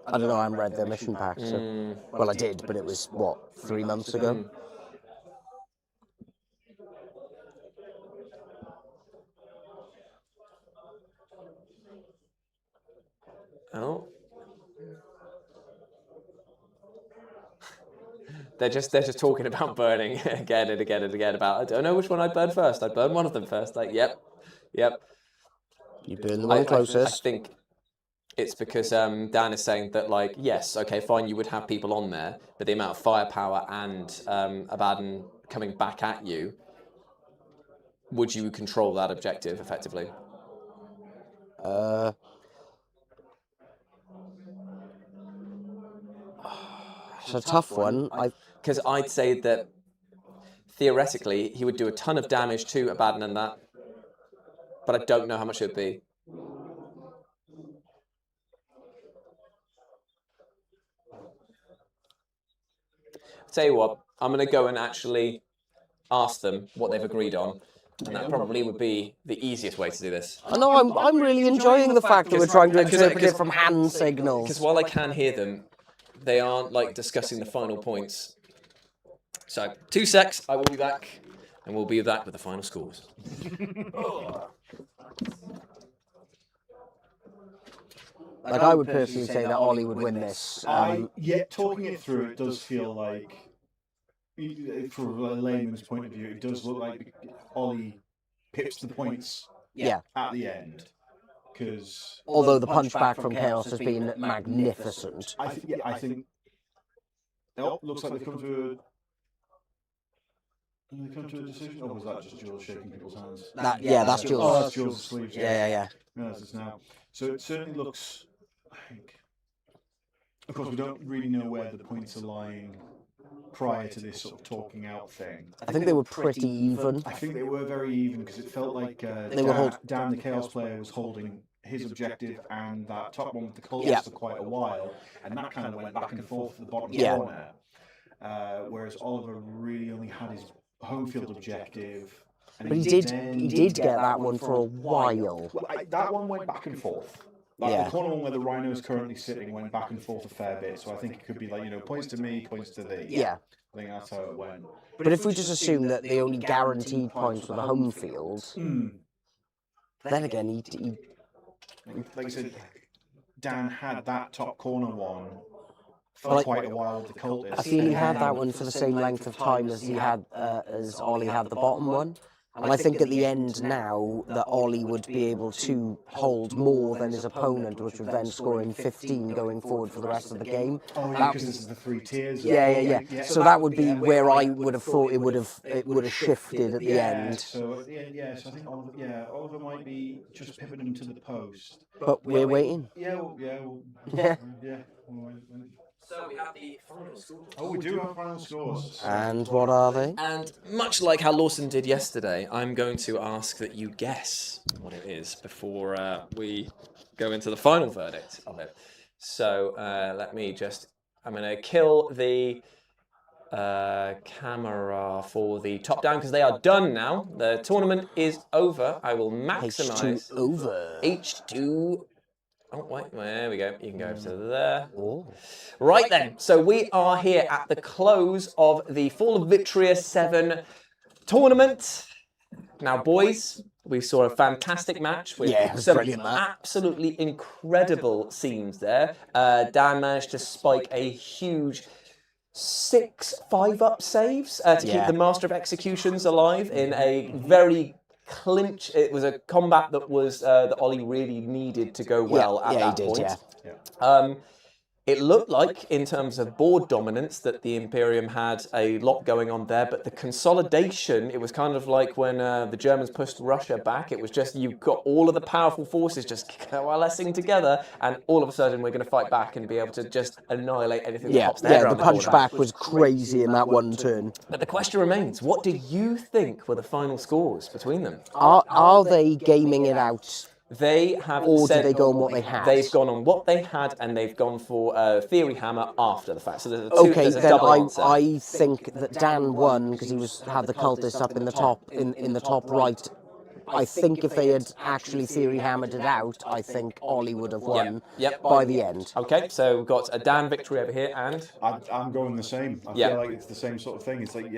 I don't know, I haven't read their mission pack, so... Well, I did, but it was, what, 3 months ago? Oh. They're just talking about burning again and again and again about, I don't know which one I'd burn first. I'd burn one of them first. Like, yep. You burn the one closest. I think it's because Dan is saying that, like, yes, okay, fine, you would have people on there, but the amount of firepower and Abaddon coming back at you, would you control that objective effectively? It's a tough one. Because I'd say that theoretically he would do a ton of damage to Abaddon and that, but I don't know how much it would be. Tell you what, I'm going to go and actually ask them what they've agreed on, and that probably would be the easiest way to do this. I know, I'm really enjoying the fact that we're trying to interpret it from hand signals. Because while I can hear them, they aren't, like, discussing the final points. So, 2 secs, I will be back, and we'll be back with the final scores. Like, I would personally say that Ollie would win this. Talking it through, it does feel like, from a layman's point of view, it does look like Ollie pips the points at the end. Because although the punchback from Chaos has been magnificent. I think. Oh, looks like they've come to a decision, or was that just Jules shaking people's hands? That's Jules. Oh, that's Jules' sleeves. Yeah. Yes, it's now. So it certainly looks. I think. Of course, we don't really know where the points are lying prior to this sort of talking out thing. I think they were pretty even. I think they were very even because it felt like Dan, the Chaos player, was holding his objective and that top one with the cultists for quite a while, and that kind of went back and forth at the bottom corner. Whereas Oliver really only had his home field objective. But he did get that one for a while. That one went back and forth. The corner one where the Rhino is currently sitting went back and forth a fair bit. So I think it could be like, points to me, points to thee. Yeah. I think that's how it went. But if we just assume that the only guaranteed points were the home field, then again, he like I said, Dan had that top corner one for quite a while with the cultists. I feel he had that one for the same length of time as he had as Ollie had the bottom one. And I think at the end now that Ollie would be able to hold more than his opponent, which would then score in 15 going forward for the rest of the game. Oh yeah, because this is the 3 tiers. Yeah. So that would be where I would have thought it would have shifted at the end. So so I think Oliver might be just pivoting him to the post. But we're waiting. Yeah. So we have the final scores. Oh, we do have final scores. And what are they? And much like how Lawson did yesterday, I'm going to ask that you guess what it is before we go into the final verdict of it. So let me just, I'm going to kill the camera for the top down because they are done now. The tournament is over. I will maximize H2 over. H2. Oh, wait, there we go. You can go over to there. Right then, so we are here at the close of the Fall of Vitria 7 tournament. Now, boys, we saw a fantastic match with some absolutely incredible scenes there. Dan managed to spike a huge 6 5-up saves to keep the Master of Executions alive in a very clinch. It was a combat that was that Ollie really needed to go well at that point. It looked like, in terms of board dominance, that the Imperium had a lot going on there, but the consolidation, it was kind of like when the Germans pushed Russia back. It was just, you've got all of the powerful forces just coalescing together, and all of a sudden we're going to fight back and be able to just annihilate anything that pops there. The punchback was crazy in that one turn. But the question remains, what do you think were the final scores between them? Are they gaming it out? They have or said, did they go on what they had? They've gone on what they had, and they've gone for Theory Hammer after the fact. So there's a okay, then I think that Dan won because he had the cultists up in the top in the top right. I think if they had actually Theory Hammered it out, I think Ollie would have won by the end. Okay, so we've got a Dan victory over here, and I'm going the same. I feel like it's the same sort of thing. It's like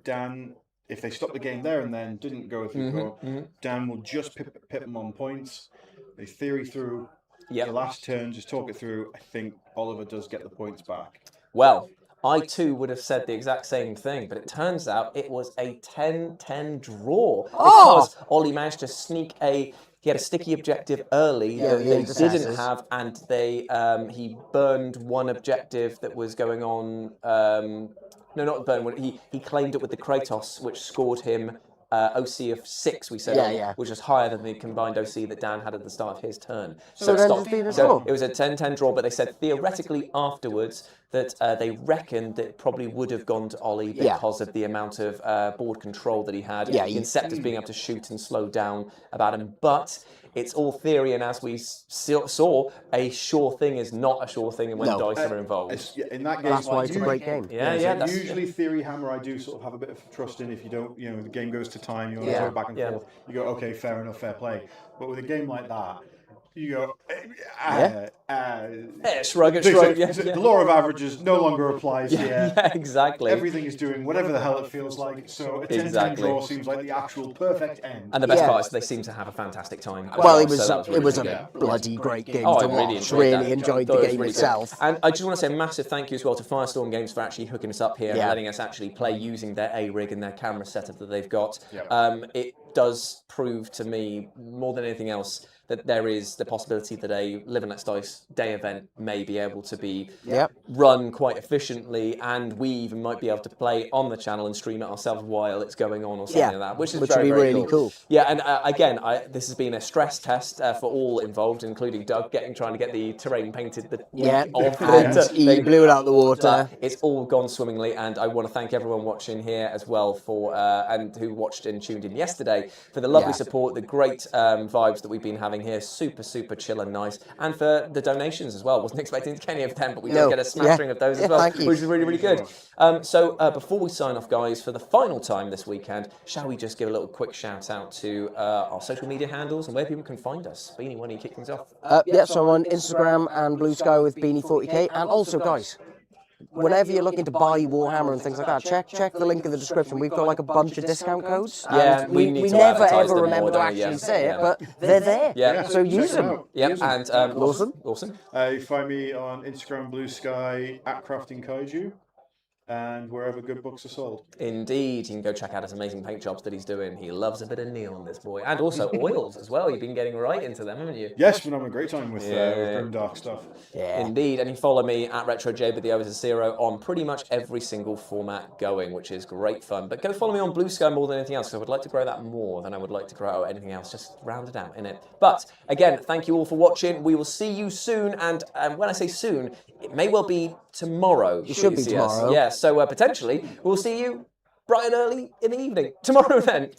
Dan. If they stopped the game there and then didn't go through, Dan will just pip them on points. They theory through the last turn, just talk it through. I think Oliver does get the points back. Well, I too would have said the exact same thing, but it turns out it was a 10-10 draw because Ollie managed to sneak a he had a sticky objective early that the they intercessors. didn't have, and he burned one objective that was going on. No, not burned one. He claimed it with the Kratos, which scored him OC of 6, we said, which was higher than the combined OC that Dan had at the start of his turn. So it ended up being a draw. It was a 10-10 draw, but they said theoretically afterwards that they reckoned that it probably would have gone to Ollie because of the amount of board control that he had. The Inceptors being able to shoot and slow down about him. But it's all theory, and as we saw, a sure thing is not a sure thing when dice are involved. In that game, That's why it's a great game. That's usually theory hammer. I do sort of have a bit of trust in. If you don't, the game goes to time, you want to go back and forth. You go, okay, fair enough, fair play. But with a game like that, you go, shrug. The law of averages no longer applies here. Yeah, exactly. Everything is doing whatever the hell it feels like. So a 10-10 draw seems like the actual perfect end. And the best part is they seem to have a fantastic time. Well, it was a bloody great game to watch. Really enjoyed the game itself. And I just want to say a massive thank you as well to Firestorm Games for actually hooking us up here and letting us actually play using their A-rig and their camera setup that they've got. It does prove to me, more than anything else, that there is the possibility that a Live and Let's Dice day event may be able to be run quite efficiently, and we even might be able to play on the channel and stream it ourselves while it's going on or something like that, which is very, very really cool. Yeah, and again, this has been a stress test for all involved, including Doug, trying to get the terrain painted. And he blew it out the water. It's all gone swimmingly, and I want to thank everyone watching here as well for and who watched and tuned in yesterday for the lovely support, the great vibes that we've been having here, super chill and nice, and for the donations as well. Wasn't expecting any of them, but we did get a smattering of those as well, which is really good. So before we sign off, guys, for the final time this weekend, shall we just give a little quick shout out to our social media handles and where people can find us? Beanie, why don't you kick things off? So I'm on Instagram and Blue Sky with Beanie40k, and also, guys, whenever you're looking to buy Warhammer and things like that, check the link in the description. We've got like a bunch of discount codes. We never ever remember to actually say it, but they're there. So use them. And Lawson. You find me on Instagram, Blue Sky, @Crafting Kaiju, and wherever good books are sold. Indeed, you can go check out his amazing paint jobs that he's doing. He loves a bit of neon, this boy, and also oils as well. You've been getting right into them, haven't you? Yes, been having a great time with grimdark stuff. Indeed, and you follow me at RetroJ with the O as a 0 on pretty much every single format going, which is great fun. But go follow me on Blue Sky more than anything else, because I would like to grow that more than I would like to grow anything else. Just round it out, innit? But again, thank you all for watching. We will see you soon, and when I say soon, it may well be tomorrow. It should be tomorrow. So potentially we'll see you bright and early in the evening tomorrow then.